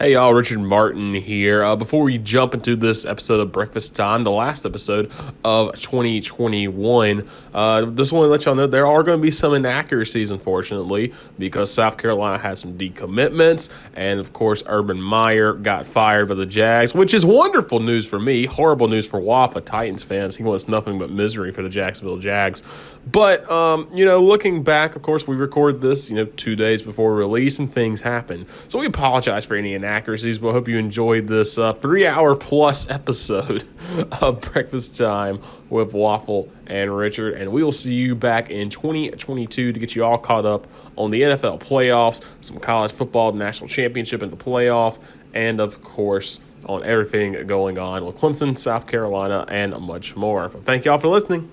Hey y'all, Richard Martin here. Before we jump into this episode of Breakfast Time, the last episode of 2021, just want to let y'all know there are going to be some inaccuracies, unfortunately, because South Carolina had some decommitments, and of course, Urban Meyer got fired by the Jags, which is wonderful news for me, horrible news for Waffle, Titans fans. He wants nothing but misery for the Jacksonville Jags. But, looking back, of course, we record this, 2 days before release, and things happen. So we apologize for any inaccuracies, but I hope you enjoyed this 3-hour plus episode of Breakfast Time with Waffle and Richard. And we will see you back in 2022 to get you all caught up on the NFL playoffs, some college football, the national championship and the playoff, and of course, on everything going on with Clemson, South Carolina, and much more. Thank y'all for listening.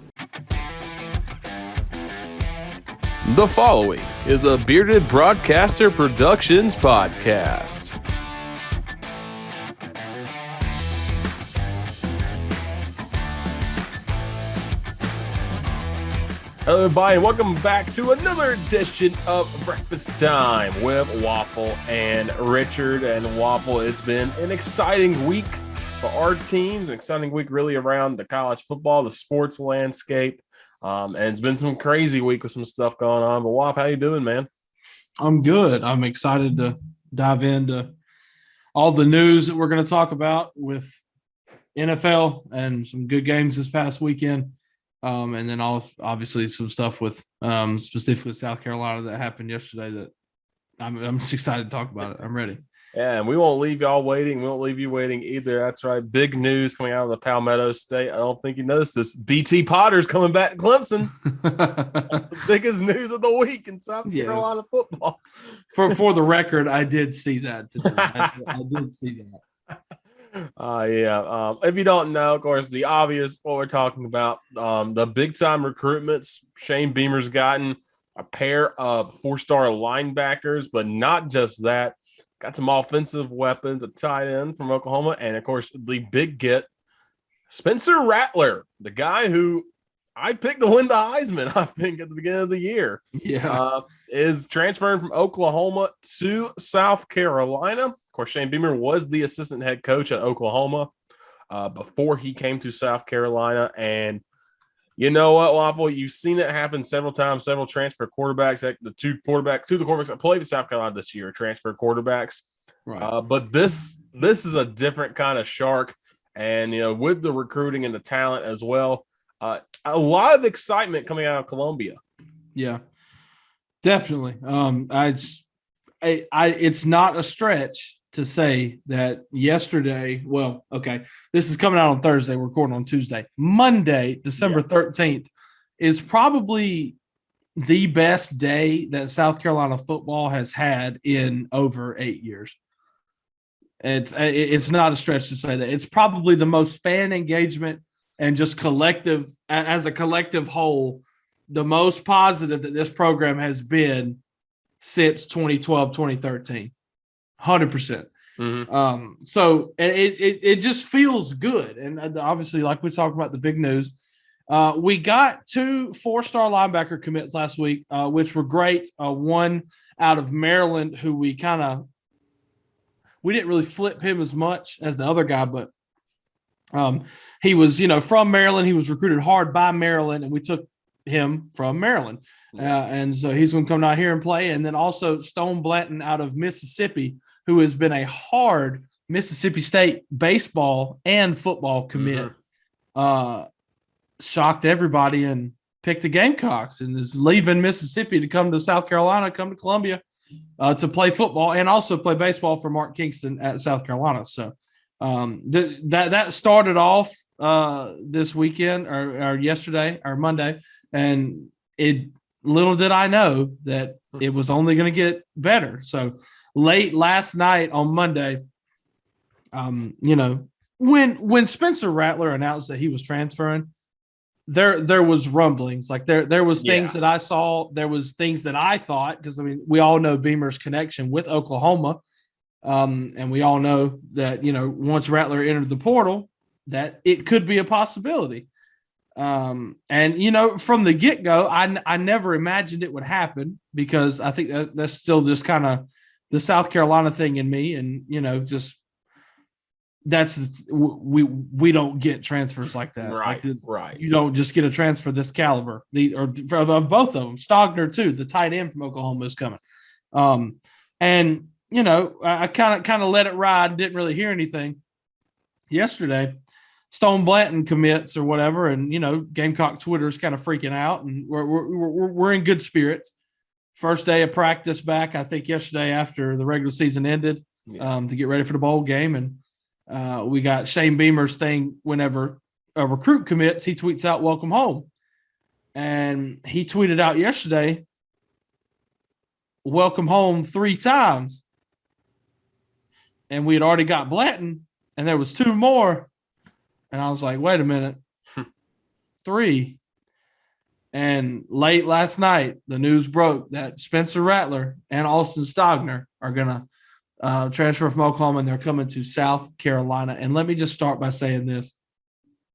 The following is a Bearded Broadcaster Productions podcast. Hello, everybody, and welcome back to another edition of Breakfast Time with Waffle and Richard. And Waffle, it's been an exciting week for our teams, an exciting week really around the college football, the sports landscape. And it's been some crazy week with some stuff going on. But Waffle, how you doing, man? I'm good. I'm excited to dive into all the news that we're going to talk about with NFL and some good games this past weekend. And then obviously some stuff with specifically South Carolina that happened yesterday that I'm just excited to talk about it. I'm ready. Yeah, and we won't leave y'all waiting. We won't leave you waiting either. That's right. Big news coming out of the Palmetto State. I don't think you noticed this. BT Potter's coming back to Clemson. That's the biggest news of the week in South Carolina football. For the record, I did see that today. I did see that. If you don't know, of course, the obvious what we're talking about, the big time recruitments. Shane Beamer's gotten a pair of 4-star linebackers, but not just that. Got some offensive weapons, a tight end from Oklahoma, and of course, the big get, Spencer Rattler, the guy who I picked to win the Heisman, I think, at the beginning of the year. Is transferring from Oklahoma to South Carolina. Of course, Shane Beamer was the assistant head coach at Oklahoma before he came to South Carolina. And you know what, Waffle? You've seen it happen several times, several transfer quarterbacks. The two quarterbacks that played in South Carolina this year, transfer quarterbacks. Right. But this is a different kind of shark. And, with the recruiting and the talent as well, a lot of excitement coming out of Columbia. Yeah, definitely. It's not a stretch to say that yesterday, this is coming out on Thursday, we're recording on Tuesday. Monday, December 13th, is probably the best day that South Carolina football has had in over 8 years. It's not a stretch to say that. It's probably the most fan engagement and just collective, as a collective whole, the most positive that this program has been since 2012, 2013. 100%. Mm-hmm. So it just feels good. And obviously, like we talked about the big news, we got 2 4-star linebacker commits last week, which were great. One out of Maryland, who we didn't really flip him as much as the other guy, but he was, from Maryland. He was recruited hard by Maryland, and we took him from Maryland. And so he's going to come down here and play. And then also Stone Blanton out of Mississippi, who has been a hard Mississippi State baseball and football commit, shocked everybody and picked the Gamecocks and is leaving Mississippi to come to South Carolina, come to Columbia to play football and also play baseball for Mark Kingston at South Carolina. So that started off this weekend or yesterday or Monday, and little did I know that it was only going to get better. So late last night on Monday, when Spencer Rattler announced that he was transferring, there was rumblings. Like there was things that I saw. There was things that I thought, because we all know Beamer's connection with Oklahoma, and we all know that once Rattler entered the portal, that it could be a possibility. And from the get go, I never imagined it would happen, because I think that's still just kind of the South Carolina thing in me, and just we don't get transfers like that. Right, like right. You don't just get a transfer this caliber. Of both of them, Stogner too, the tight end from Oklahoma is coming. And I kind of let it ride and didn't really hear anything yesterday. Stone Blanton commits or whatever, and Gamecock Twitter is kind of freaking out, and we're in good spirits. First day of practice back, I think yesterday after the regular season ended, to get ready for the bowl game, and we got Shane Beamer's thing. Whenever a recruit commits, he tweets out "Welcome home," and he tweeted out yesterday, "Welcome home" 3 times, and we had already got Blanton, and there was 2 more. And I was like, wait a minute, 3. And late last night, the news broke that Spencer Rattler and Austin Stogner are going to transfer from Oklahoma, and they're coming to South Carolina. And let me just start by saying this.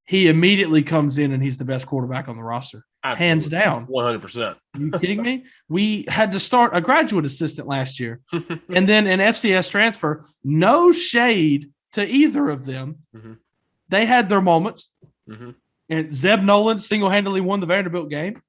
He immediately comes in, and he's the best quarterback on the roster. Absolutely. Hands down. 100%. Are you kidding me? We had to start a graduate assistant last year. And then an FCS transfer. No shade to either of them. Mm-hmm. They had their moments. Mm-hmm. And Zeb Nolan single-handedly won the Vanderbilt game.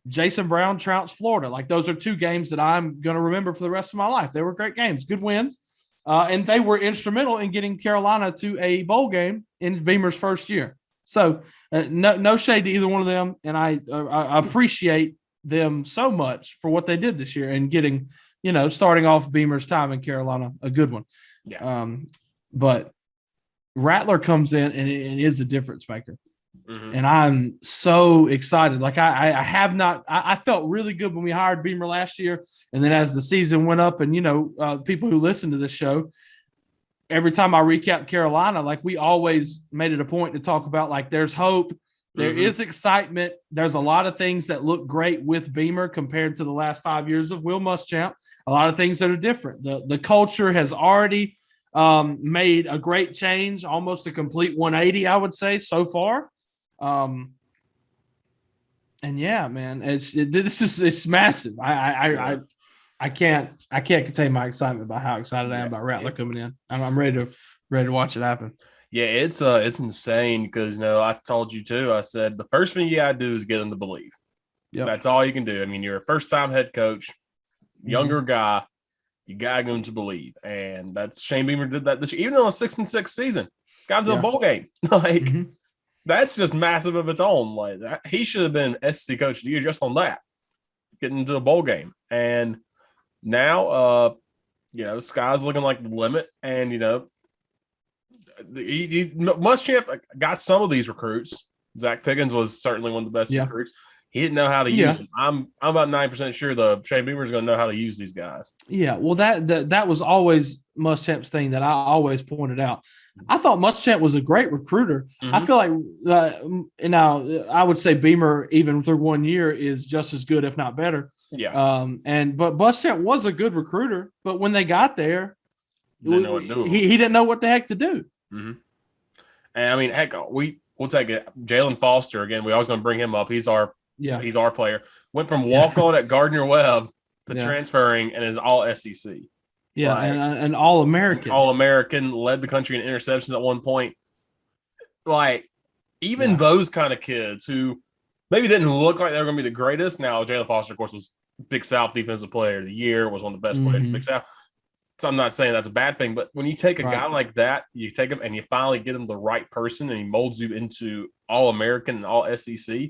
Jason Brown trounced Florida. Like, those are 2 games that I'm going to remember for the rest of my life. They were great games, good wins. And they were instrumental in getting Carolina to a bowl game in Beamer's first year. So no shade to either one of them. And I appreciate them so much for what they did this year and getting, starting off Beamer's time in Carolina, a good one. Yeah. But Rattler comes in and it is a difference maker. Mm-hmm. And I'm so excited. Like I felt really good when we hired Beamer last year. And then as the season went up and, people who listen to this show, every time I recap Carolina, like we always made it a point to talk about, like, there's hope. There is excitement. There's a lot of things that look great with Beamer compared to the last 5 years of Will Muschamp. A lot of things that are different. The culture has already made a great change, almost a complete 180, I would say, so far. And yeah, man, it's massive. I can't contain my excitement about how excited I am about Rattler coming in. I'm ready to watch it happen. Yeah, it's insane because I told you too. I said the first thing you gotta do is get them to believe. Yep. That's all you can do. I mean, you're a first-time head coach, younger guy. You got them to believe, and that's Shane Beamer did that this year. Even though a 6-6 season, got to a bowl game. That's just massive of its own. Like, he should have been SEC Coach of the Year just on that, getting into a bowl game. And now, sky's looking like the limit. And Muschamp got some of these recruits. Zach Pickens was certainly one of the best recruits. He didn't know how to use them. I'm about 9% sure the Shane Beamer is going to know how to use these guys. Yeah, well, that was always Muschamp's thing that I always pointed out. I thought Muschamp was a great recruiter. Mm-hmm. I feel like now I would say Beamer, even through 1 year, is just as good, if not better. Yeah. But Muschamp was a good recruiter, but when they got there, he didn't know what the heck to do. Mm-hmm. And I mean, heck, we'll take it. Jalen Foster again. We always going to bring him up. He's our player. Went from walk-on at Gardner-Webb to transferring and is all SEC. Yeah, like, and All-American. All-American, led the country in interceptions at one point. Like, even those kind of kids who maybe didn't look like they were going to be the greatest. Now, Jalen Foster, of course, was Big South Defensive Player of the Year, was one of the best players in Big South. So I'm not saying that's a bad thing, but when you take a guy like that, you take him and you finally get him the right person and he molds you into All-American and All-SEC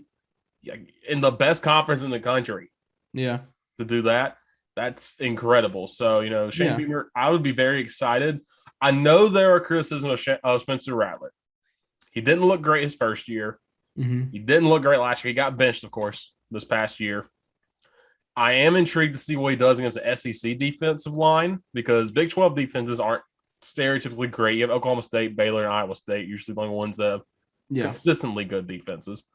in the best conference in the country. Yeah. To do that, that's incredible. So, Shane Beamer, I would be very excited. I know there are criticisms of Spencer Rattler. He didn't look great his first year. Mm-hmm. He didn't look great last year. He got benched, of course, this past year. I am intrigued to see what he does against the SEC defensive line because Big 12 defenses aren't stereotypically great. You have Oklahoma State, Baylor, and Iowa State, usually the only ones that have consistently good defenses.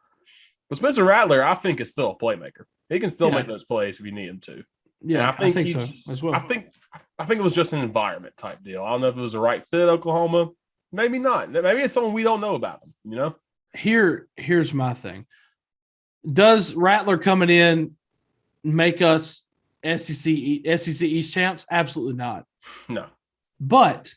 But Spencer Rattler, I think, is still a playmaker. He can still make those plays if you need him to. Yeah, I think so as well. I think it was just an environment type deal. I don't know if it was the right fit at Oklahoma. Maybe not. Maybe it's something we don't know about him, Here's my thing. Does Rattler coming in make us SEC East champs? Absolutely not. No. But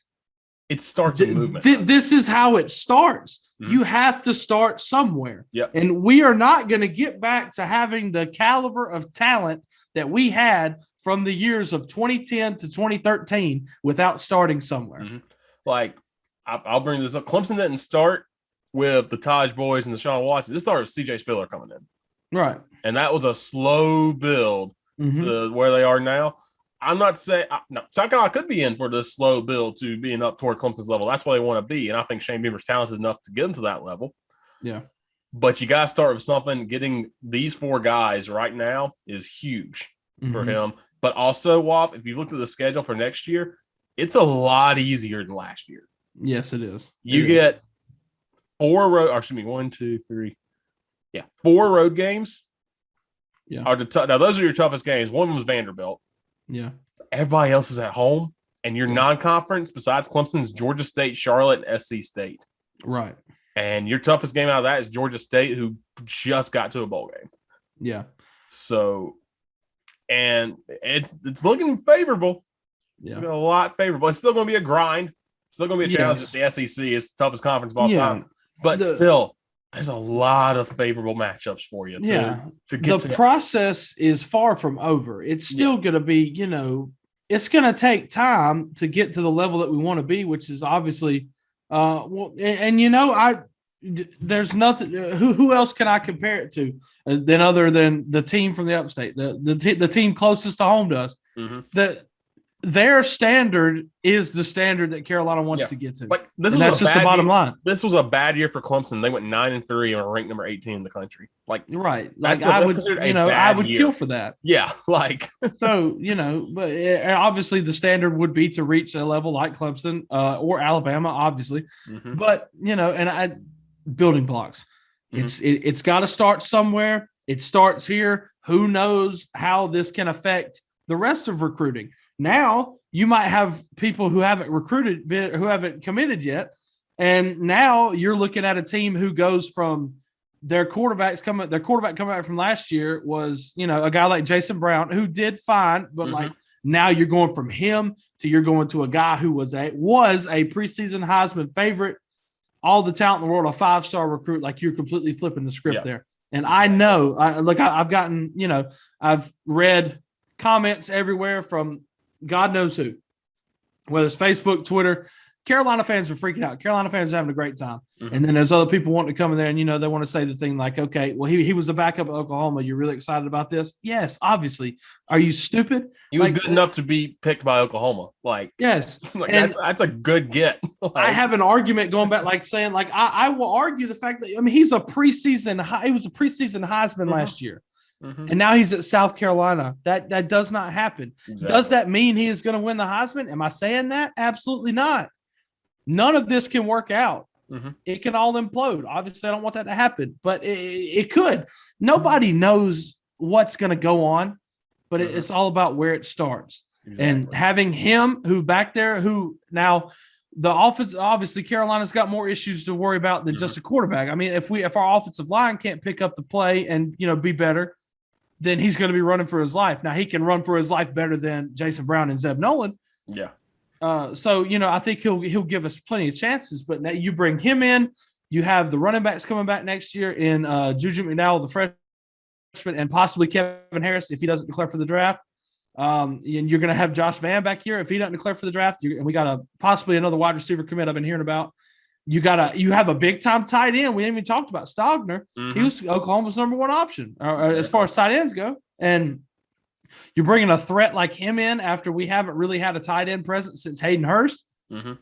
it starts a movement. This is how it starts. Mm-hmm. You have to start somewhere. Yep. And we are not going to get back to having the caliber of talent that we had from the years of 2010 to 2013 without starting somewhere. Mm-hmm. Like, I'll bring this up. Clemson didn't start with the Taj boys and the Deshaun Watson. This started with CJ Spiller coming in. Right. And that was a slow build to where they are now. I'm not saying no, South Carolina could be in for this slow build to being up toward Clemson's level. That's where they want to be. And I think Shane Beamer's talented enough to get them to that level. Yeah. But you got to start with something. Getting these 4 guys right now is huge for him. But also, Waff, if you look at the schedule for next year, it's a lot easier than last year. Yes, it is. You get 4 road, or excuse me, 1, 2, 3. Yeah, 4 road games. Yeah. Now, those are your toughest games. One of them was Vanderbilt. Yeah. Everybody else is at home, and your non-conference, besides Clemson's Georgia State, Charlotte, and SC State. Right. And your toughest game out of that is Georgia State, who just got to a bowl game. Yeah. So, and it's looking favorable. Yeah. It's looking a lot favorable. It's still going to be a grind. Still going to be a challenge at the SEC. It's the toughest conference of all time. But still, there's a lot of favorable matchups for you. The process is far from over. It's still going to be, it's going to take time to get to the level that we want to be, which is obviously, there's nothing. Who else can I compare it to other than the team from the upstate, the team closest to home to us? Their standard is the standard that Carolina wants to get to. Like that's just the bottom line. This was a bad year for Clemson. They went 9-3 and were ranked number 18 in the country. Like right, like I would kill for that. Yeah, like so but obviously the standard would be to reach a level like Clemson or Alabama, obviously. But building blocks. It's got to start somewhere. It starts here. Who knows how this can affect the rest of recruiting? Now you might have people who haven't recruited, who haven't committed yet, and now you're looking at a team who goes from their quarterback coming back from last year was a guy like Jason Brown who did fine, but like now you're going from him to you're going to a guy who was a preseason Heisman favorite, all the talent in the world, a 5-star recruit. Like you're completely flipping the script there. And I know, I've gotten, I've read comments everywhere from God knows who, whether it's Facebook, Twitter. Carolina fans are freaking out. Carolina fans are having a great time. And then there's other people wanting to come in there and, they want to say the thing like, okay, well, he was a backup at Oklahoma. You're really excited about this? Yes, obviously. Are you stupid? He was good enough to be picked by Oklahoma. Like, yes. Like that's a good get. I have an argument going back, like saying, like, I will argue the fact that, he was a preseason Heisman last year. And now he's at South Carolina. That does not happen. Exactly. Does that mean he is going to win the Heisman? Am I saying that? Absolutely not. None of this can work out. It can all implode. Obviously, I don't want that to happen, but it could. Nobody knows what's going to go on, but it's all about where it starts. Exactly. And having him who back there, who now the offense, obviously Carolina's got more issues to worry about than just a quarterback. I mean, if our offensive line can't pick up the play and, be better, then he's going to be running for his life. Now he can run for his life better than Jason Brown and Zeb Nolan. Yeah. So, I think he'll give us plenty of chances, but now you bring him in, you have the running backs coming back next year in Juju McDowell, the freshman, and possibly Kevin Harris if he doesn't declare for the draft. And you're going to have Josh Vann back here if he doesn't declare for the draft. And we got possibly another wide receiver commit I've been hearing about. You have a big time tight end. We didn't even talk about Stogner. He was Oklahoma's number 1 option as far as tight ends go. And you're bringing a threat like him in after we haven't really had a tight end presence since Hayden Hurst. And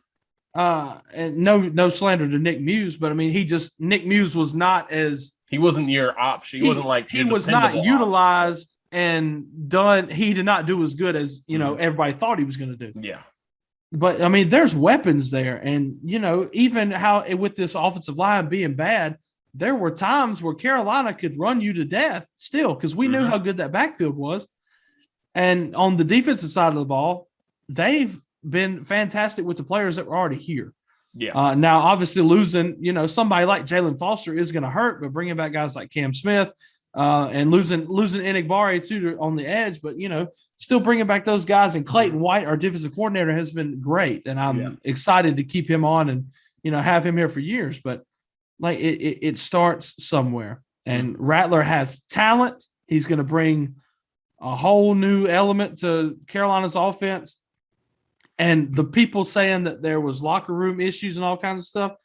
no slander to Nick Muse, but I mean, Nick Muse was not as he wasn't your option. He wasn't like he was not utilized and done. He did not do as good as everybody thought he was going to do. Yeah. But I mean, there's weapons there, and even how with this offensive line being bad, there were times where Carolina could run you to death still because we knew how good that backfield was. And on the defensive side of the ball, they've been fantastic with the players that were already here. Yeah. Now, obviously, losing somebody like Jalen Foster is going to hurt, but bringing back guys like Cam Smith, and losing Enigbari too on the edge, but still bringing back those guys. And Clayton White, our defensive coordinator, has been great, and I'm excited to keep him on and have him here for years. But like it starts somewhere, and Rattler has talent. He's going to bring a whole new element to Carolina's offense. And the people saying that there was locker room issues and all kinds of stuff,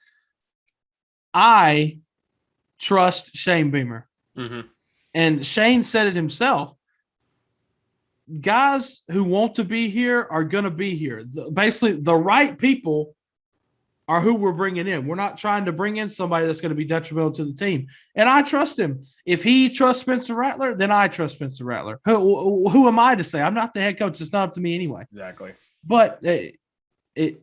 I trust Shane Beamer. Mm-hmm. And Shane said it himself. Guys who want to be here are going to be here. Basically, the right people are who we're bringing in. We're not trying to bring in somebody that's going to be detrimental to the team. And I trust him. If he trusts Spencer Rattler, then I trust Spencer Rattler. Who am I to say? I'm not the head coach. It's not up to me anyway. Exactly. But it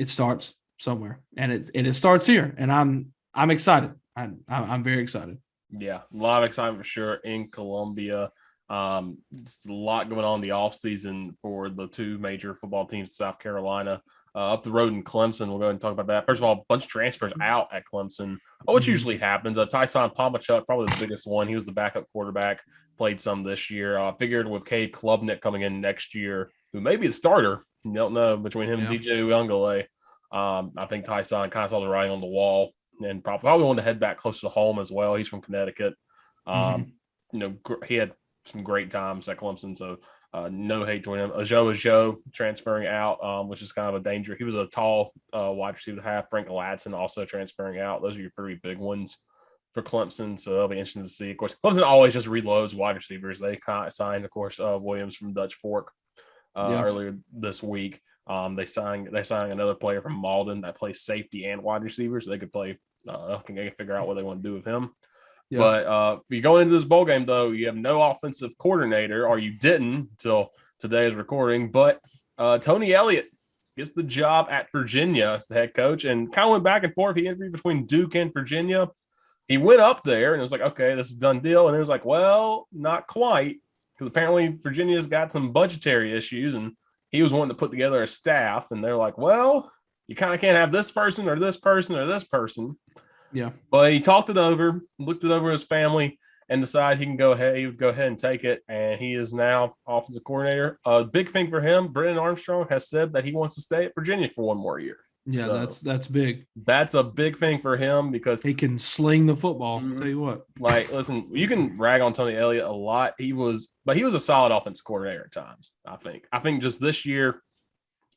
starts somewhere, and it starts here, and I'm excited. I'm very excited. Yeah, a lot of excitement for sure in Columbia. Just a lot going on in the offseason for the two major football teams, South Carolina. Up the road in Clemson, we'll go ahead and talk about that. First of all, a bunch of transfers out at Clemson, which usually happens. Tyson Pomachuk, probably the biggest one. He was the backup quarterback, played some this year. Figured with Cade Klubnik coming in next year, who may be a starter. You don't know between him and DJ Uyunglele. I think Tyson kind of saw the writing on the wall and probably wanted to head back closer to home as well. He's from Connecticut. He had some great times at Clemson, so no hate to him. Ajo transferring out, which is kind of a danger. He was a tall wide receiver half. Frank Ladson also transferring out. Those are your three big ones for Clemson, so that'll be interesting to see. Of course, Clemson always just reloads wide receivers. They kind of signed, of course, Williams from Dutch Fork earlier this week. They signed another player from Malden that plays safety and wide receiver, so they could play. They can figure out what they want to do with him. Yeah. But if you go into this bowl game, though, you have no offensive coordinator, or you didn't until today's recording. But Tony Elliott gets the job at Virginia as the head coach, and kind of went back and forth. He interviewed between Duke and Virginia. He went up there, and it was like, okay, this is a done deal. And it was like, well, not quite, because apparently Virginia's got some budgetary issues, and he was wanting to put together a staff, and they're like, well, you kind of can't have this person or this person or this person. Yeah. But he talked it over, looked it over his family, and decided he would go ahead and take it. And he is now offensive coordinator. A big thing for him, Brennan Armstrong has said that he wants to stay at Virginia for one more year. Yeah, so that's big. That's a big thing for him because he can sling the football. Mm-hmm. Tell you what. Like, listen, you can rag on Tony Elliott a lot. He was a solid offensive coordinator at times, I think. I think just this year,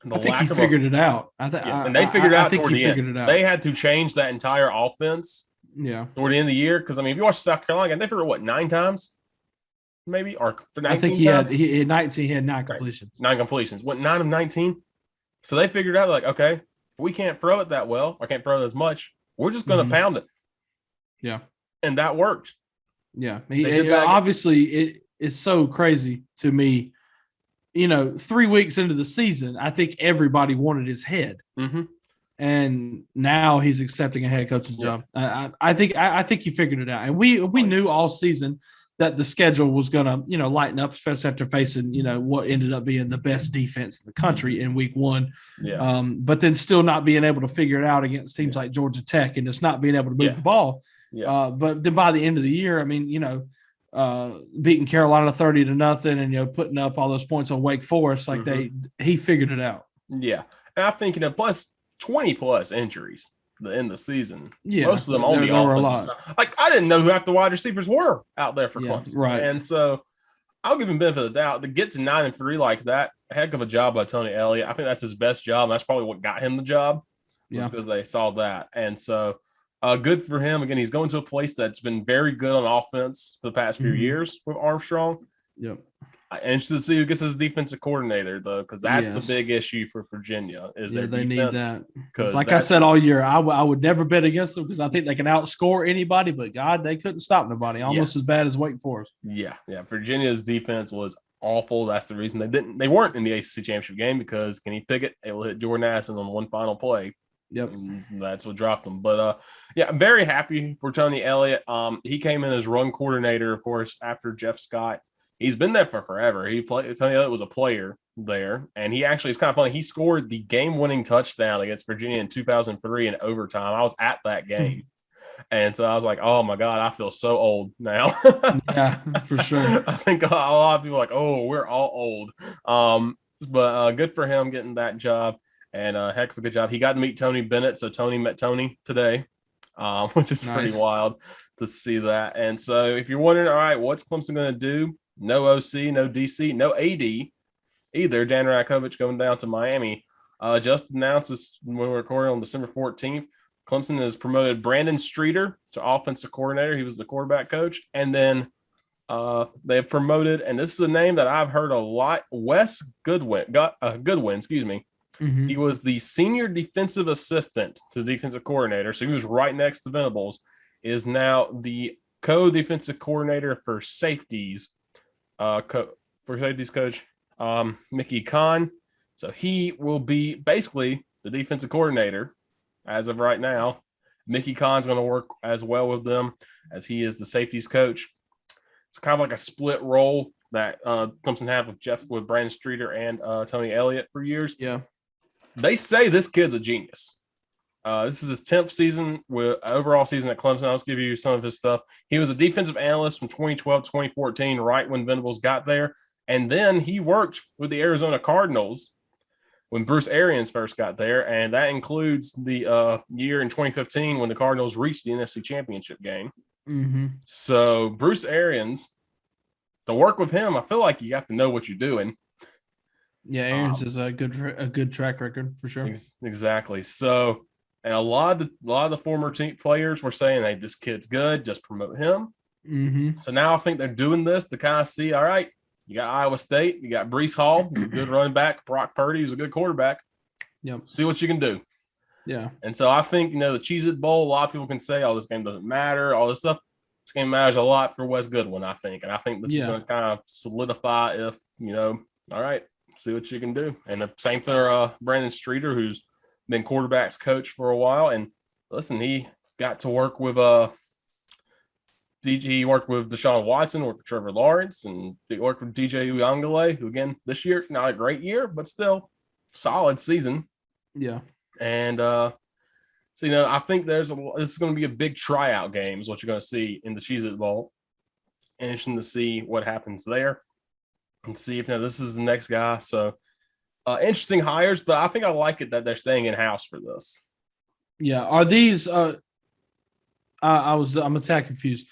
I think he figured it out. And they figured it out toward the end. They had to change that entire offense toward the end of the year. Because, I mean, if you watch South Carolina, they figured it, 9 times? Maybe? Or for 19 I think he had 19. He had 9 completions. Right. 9 completions. Went 9 of 19. So they figured out, like, okay, if we can't throw it that well, or can't throw it as much, we're just going to pound it. Yeah. And that worked. Yeah. Obviously, it is so crazy to me. 3 weeks into the season, I think everybody wanted his head, and now he's accepting a head coaching job. I think he figured it out, and we knew all season that the schedule was going to lighten up, especially after facing what ended up being the best defense in the country in week 1. Yeah. But then still not being able to figure it out against teams like Georgia Tech, and just not being able to move the ball. Yeah. But then by the end of the year, I mean, beating Carolina 30-0 and putting up all those points on Wake Forest, like he figured it out. Yeah, and I think plus 20+ injuries at the end of the season. Yeah, most of them on the offensive side. Like, I didn't know who half the wide receivers were out there for Clemson. Right, and so I'll give him benefit of the doubt. To get to 9-3 like that, a heck of a job by Tony Elliott. I think that's his best job. And that's probably what got him the job. Yeah, because they saw that, and so. Good for him. Again, he's going to a place that's been very good on offense for the past few years with Armstrong. Yep. I'm interested to see who gets his defensive coordinator, though, because that's the big issue for Virginia. They need that. Because, like I said all year, I would never bet against them because I think they can outscore anybody. But God, they couldn't stop nobody. Almost as bad as Wake Forest. Yeah. Virginia's defense was awful. That's the reason they weren't in the ACC Championship game, because Kenny Pickett able to hit Jordan Addison on one final play. Yep, and that's what dropped them. But I'm very happy for Tony Elliott. He came in as run coordinator, of course, after Jeff Scott. He's been there for forever. Tony Elliott was a player there, and he actually, it's kind of funny. He scored the game-winning touchdown against Virginia in 2003 in overtime. I was at that game. And so I was like, oh my God, I feel so old now. Yeah, for sure. I think a lot of people are like, oh, we're all old. But good for him getting that job, and heck of a good job. He got to meet Tony Bennett, so Tony met Tony today, which is pretty Nice. wild to see that. And so if you're wondering, all right, what's Clemson going to do? No OC, no DC, no AD either. Dan Rakovich going down to Miami. Just announced this when we're recording on December 14th. Clemson has promoted Brandon Streeter to offensive coordinator. He was the quarterback coach. And then they have promoted, and this is a name that I've heard a lot, Wes Goodwin, excuse me. Mm-hmm. He was the senior defensive assistant to the defensive coordinator. So he was right next to Venables, is now the co-defensive coordinator for safeties, coach, Mickey Kahn. So he will be basically the defensive coordinator as of right now. Mickey Kahn's going to work as well with them as he is the safeties coach. It's kind of like a split role that Clemson had with Brandon Streeter and Tony Elliott for years. Yeah. They say this kid's a genius. This is his 10th season with overall season at Clemson. I'll just give you some of his stuff. He was a defensive analyst from 2012 to 2014, right when Venables got there. And then he worked with the Arizona Cardinals when Bruce Arians first got there. And that includes the year in 2015 when the Cardinals reached the Nfc Championship game. Mm-hmm. So Bruce Arians, to work with him, I feel like you have to know what you're doing. Yeah, Arians is a good track record for sure. Exactly. So, and a lot of the former team players were saying, "Hey, this kid's good. Just promote him." Mm-hmm. So now I think they're doing this to kind of see. All right, you got Iowa State, you got Breece Hall, who's a good running back. Brock Purdy, who's a good quarterback. Yep. See what you can do. Yeah. And so I think, the Cheez-It Bowl, a lot of people can say, oh, this game doesn't matter, all this stuff. This game matters a lot for Wes Goodwin, I think. And I think this is going to kind of solidify if, all right, see what you can do. And the same for Brandon Streeter, who's been quarterback's coach for a while. And listen, he got to work with he worked with Deshaun Watson, worked with Trevor Lawrence, and he worked with DJ Uiagalelei, who, again, this year, not a great year, but still solid season. Yeah. And so, I think this is going to be a big tryout game is what you're going to see in the Cheez-It Bowl. Interesting to see what happens there and see if this is the next guy. So interesting hires, but I think I like it that they're staying in-house for this. Yeah. Are these I'm a tad confused.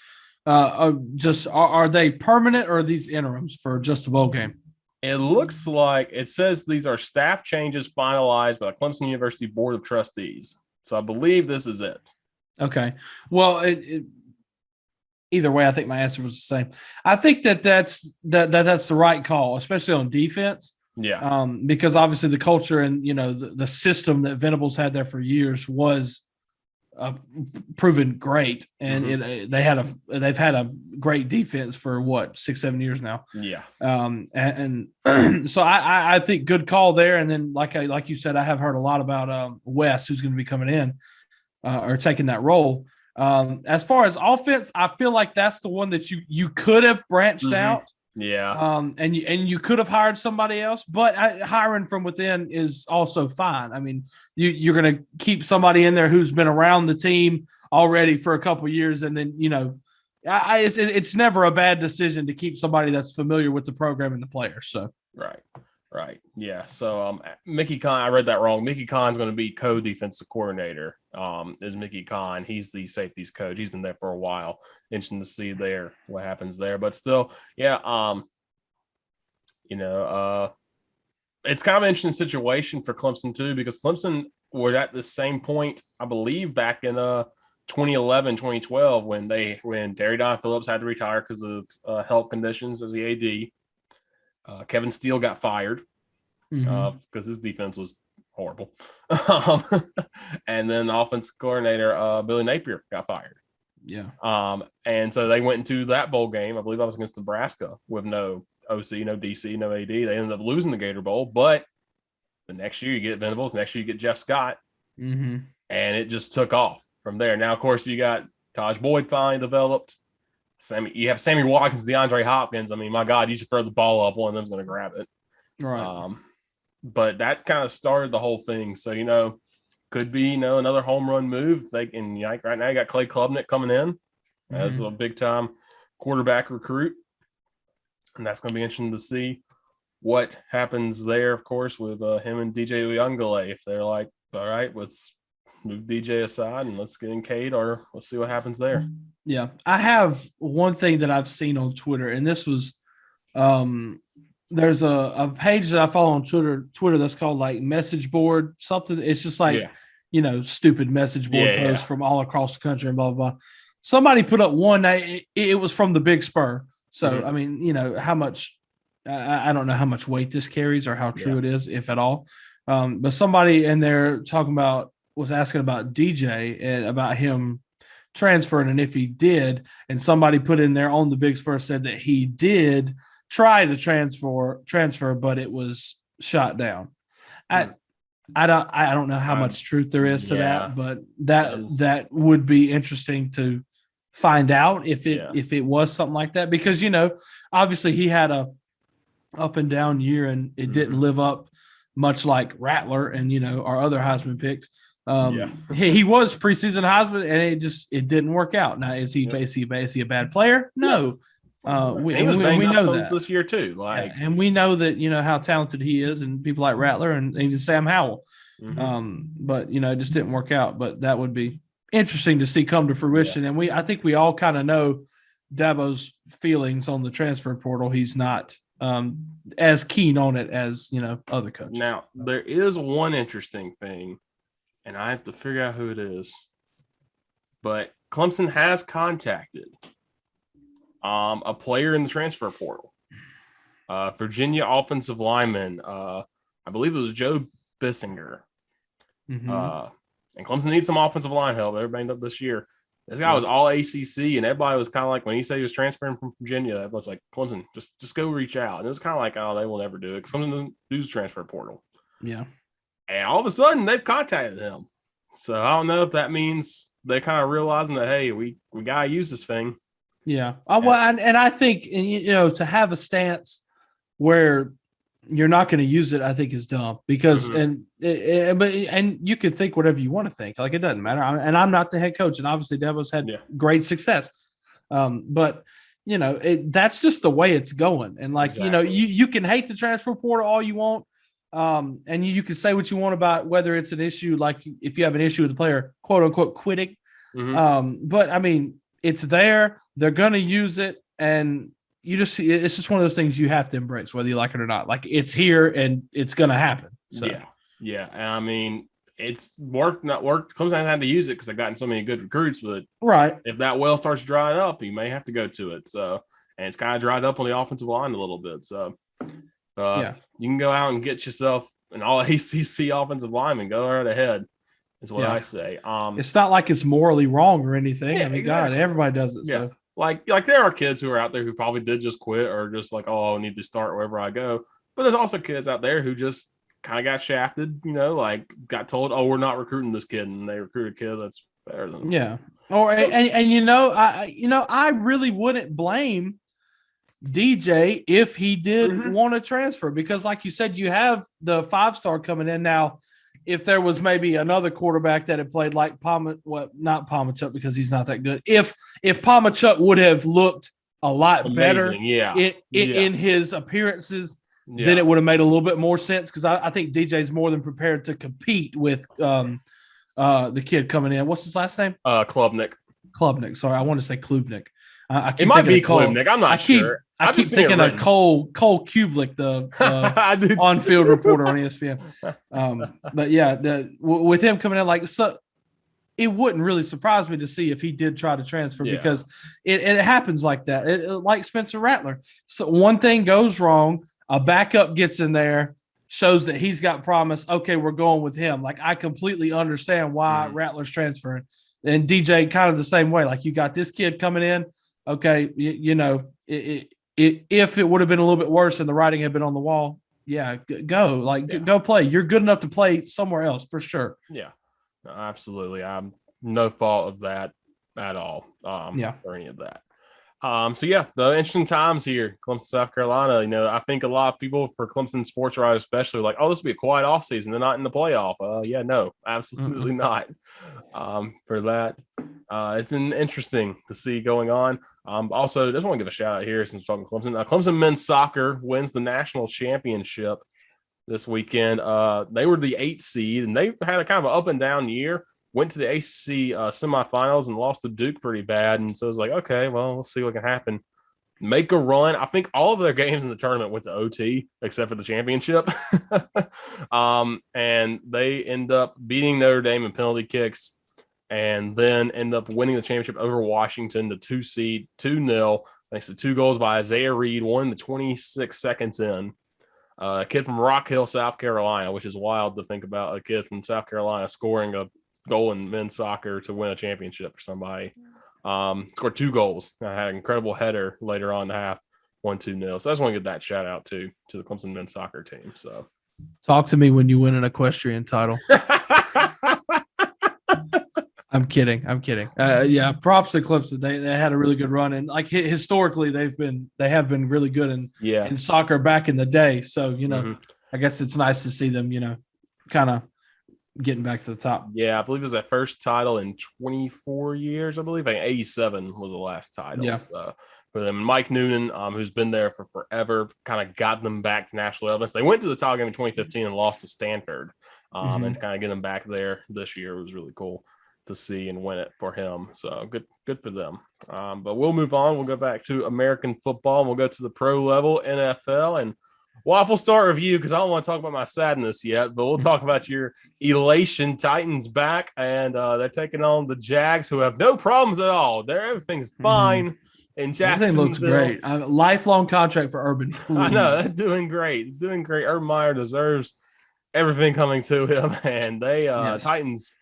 Are they permanent or are these interims for just a bowl game? It looks like it says these are staff changes finalized by the Clemson University Board of Trustees. So I believe this is it. Okay. Well, either way, I think my answer was the same. I think that's the right call, especially on defense. Yeah. Because obviously the culture and the system that Venables had there for years was proven great, and they've had a great defense for 6-7 years now. Yeah. And so I think good call there. And then like you said, I have heard a lot about Wes, who's going to be coming in or taking that role. As far as offense, I feel like that's the one that you could have branched out. Yeah. And you could have hired somebody else, but hiring from within is also fine. I mean, you're going to keep somebody in there who's been around the team already for a couple of years, and then it's never a bad decision to keep somebody that's familiar with the program and the players. So right, yeah. So Mickey Kahn, I read that wrong. Mickey Kahn's going to be co-defensive coordinator. Is Mickey Kahn? He's the safeties coach. He's been there for a while. Interesting to see what happens there, but still, yeah. It's kind of an interesting situation for Clemson too, because Clemson were at the same point, I believe, back in 2011, 2012, when Terry Don Phillips had to retire because of health conditions as the AD. Kevin Steele got fired because his defense was horrible. And then the offensive coordinator, Billy Napier, got fired. Yeah. And so they went into that bowl game. I believe I was against Nebraska with no OC, no DC, no AD. They ended up losing the Gator Bowl, but the next year you get Venables, next year you get Jeff Scott, and it just took off from there. Now, of course, you got Taj Boyd finally developed. You have Sammy Watkins, DeAndre Hopkins. I mean, my God, you should throw the ball up. One of them's going to grab it. Right. But that kind of started the whole thing. So, could be, another home run move. Right now you got Clay Klubnik coming in as a big time quarterback recruit. And that's going to be interesting to see what happens there, of course, with him and DJ Uyunglele. If they're like, all right, let's move DJ aside and let's get in Cade, or let's see what happens there. Yeah. I have one thing that I've seen on Twitter, and this was there's a page that I follow on Twitter that's called like message board something. It's just like, stupid message board posts from all across the country and blah, blah, blah. Somebody put up one, it was from the Big Spur. So, I mean, how much, I don't know how much weight this carries or how true it is, if at all. But somebody in there was asking about DJ and about him transferring and if he did. And somebody put in there on the Big Spur said that he did try to transfer, but it was shot down. I don't know how much truth there is to that, but that would be interesting to find out if it was something like that, because obviously he had a up and down year and it didn't live up much like Rattler and our other Heisman picks. He was preseason Heisman and it didn't work out. Now is he basically a bad player? No. We know that this year too. And we know that how talented he is, and people like Rattler and even Sam Howell. But it just didn't work out. But that would be interesting to see come to fruition. And I think we all kind of know Dabo's feelings on the transfer portal. He's not as keen on it as other coaches. Now there is one interesting thing, and I have to figure out who it is. But Clemson has contacted a player in the transfer portal, Virginia offensive lineman. I believe it was Joe Bissinger. And Clemson needs some offensive line help. They're banged up this year. This guy was all ACC, and everybody was kind of like, when he said he was transferring from Virginia, everybody was like, Clemson, just go reach out. And it was kind of like, oh, they will never do it, because Clemson doesn't do the transfer portal. Yeah. And all of a sudden, they've contacted him. So I don't know if that means they're kind of realizing that, hey, we got to use this thing. Yeah. Well, and I think, to have a stance where you're not going to use it, I think is dumb, because, and you can think whatever you want to think. Like, it doesn't matter. And I'm not the head coach, and obviously Devo's had great success. But that's just the way it's going. And like, you can hate the transfer portal all you want. And you can say what you want about whether it's an issue, like if you have an issue with the player, quote unquote, quitting. But I mean, it's there. They're going to use it. And it's just one of those things you have to embrace, whether you like it or not. Like, it's here and it's going to happen. So, yeah. And I mean, it's worked, not worked. Clemson hasn't had to use it because they've gotten so many good recruits. But if that well starts drying up, you may have to go to it. So, and it's kind of dried up on the offensive line a little bit. So, you can go out and get yourself an all ACC offensive lineman. Go right ahead. Is what I say. It's not like it's morally wrong or anything. I mean, God, everybody does it. So. Like there are kids who are out there who probably did just quit, or just like, oh, I need to start wherever I go. But there's also kids out there who just kind of got shafted, like got told, oh, we're not recruiting this kid, and they recruit a kid that's better than them. Yeah. Or I really wouldn't blame DJ if he did want to transfer, because like you said, you have the 5-star coming in now. If there was maybe another quarterback that had played like not Palmachuk, because he's not that good. If Palmachuk would have looked a lot better in his appearances, then it would have made a little bit more sense, because I think DJ's more than prepared to compete with the kid coming in. What's his last name? Klubnik. Sorry, I want to say Klubnik. It might be Klubnik. I'm not sure. I keep thinking of Cole Kublik, the on-field reporter on ESPN. But with him coming in, it wouldn't really surprise me to see if he did try to transfer, because it happens like that. Like Spencer Rattler. So one thing goes wrong, a backup gets in there, shows that he's got promise. Okay, we're going with him. Like, I completely understand why Rattler's transferring. And DJ kind of the same way. Like, you got this kid coming in. Okay, if it would have been a little bit worse and the writing had been on the wall, go play. You're good enough to play somewhere else for sure. Yeah, no, absolutely. I'm no fault of that at all. Or any of that. So yeah, the interesting times here, Clemson, South Carolina. I think a lot of people for Clemson sports writers, especially, like, oh, this will be a quiet off season. They're not in the playoff. Yeah, no, absolutely not. For that, it's interesting to see going on. Also, just want to give a shout out here since we're talking Clemson. Clemson men's soccer wins the national championship this weekend. They were the 8th seed, and they had a kind of an up and down year. Went to the ACC semifinals and lost to Duke pretty bad. And so it was like, okay, well, we'll see what can happen. Make a run. I think all of their games in the tournament went to OT, except for the championship. And they end up beating Notre Dame in penalty kicks and then end up winning the championship over Washington, the 2 seed, 2-0, thanks to 2 goals by Isaiah Reed, one the 26 seconds in. A kid from Rock Hill, South Carolina, which is wild to think about a kid from South Carolina scoring a goal in men's soccer to win a championship for somebody. Scored 2 goals. I had an incredible header later on in the half, 1-2-0. So I just want to give that shout out to the Clemson men's soccer team. So talk to me when you win an equestrian title. I'm kidding. Yeah, props to Clemson. They had a really good run, and like historically, they have been really good in soccer back in the day. So I guess it's nice to see them kind of getting back to the top. Yeah, I believe it was their first title in 24 years. I believe 87 was the last title. Yeah. For them, Mike Noonan, who's been there for forever, kind of got them back to national relevance. They went to the title game in 2015 and lost to Stanford, and kind of get them back there this year was really cool to see and win it for him. So good for them. But we'll move on. We'll go back to American football, and we'll go to the pro level, NFL, and Waffle, start with you because I don't want to talk about my sadness yet, but we'll talk about your elation. Titans back, and they're taking on the Jags, who have no problems at all. Everything's fine in Jacksonville. Everything looks great. Lifelong contract for Urban. Please. I know, they're doing great. Urban Meyer deserves everything coming to him, and they Titans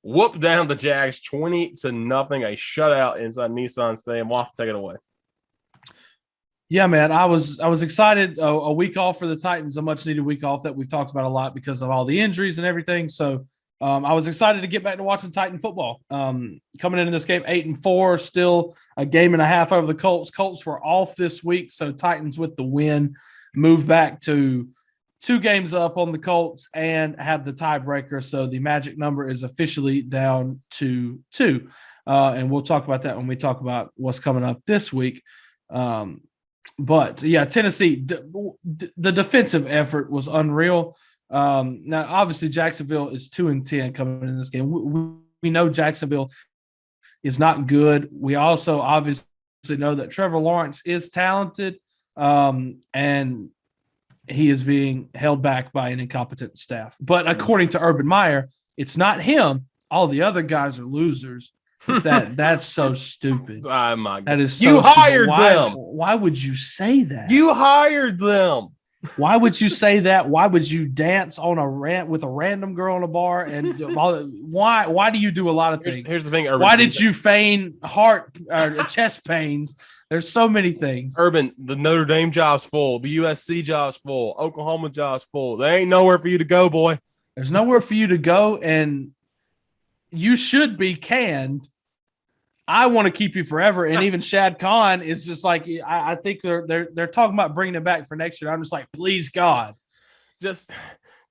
whoop down the Jags 20-0, a shutout inside Nissan Stadium. Waffle, take it away. Yeah, man, I was excited. A week off for the Titans, a much-needed week off that we've talked about a lot because of all the injuries and everything. So I was excited to get back to watching Titan football. Coming into this game, 8-4, still a game and a half over the Colts. Colts were off this week, so Titans with the win move back to 2 games up on the Colts and have the tiebreaker. So the magic number is officially down to 2. And we'll talk about that when we talk about what's coming up this week. But yeah, Tennessee, the defensive effort was unreal. Now, obviously, Jacksonville is 2-10 coming in this game. We know Jacksonville is not good. We also obviously know that Trevor Lawrence is talented, and he is being held back by an incompetent staff. But according to Urban Meyer, it's not him. All the other guys are losers. That's so stupid. Oh my God. That is so you hired stupid. them. Why would you say that? You hired them. Why would you say that? Why would you dance on a rant with a random girl in a bar? And why do you do a lot of things? Here's the thing, Urban. Why did you feign heart or chest pains? There's so many things. Urban, the Notre Dame job's full. The USC job's full. Oklahoma job's full. There ain't nowhere for you to go, boy. There's nowhere for you to go, and you should be canned. I want to keep you forever. And even Shad Khan is just like, I think they're talking about bringing it back for next year. I'm just like, please, God. Just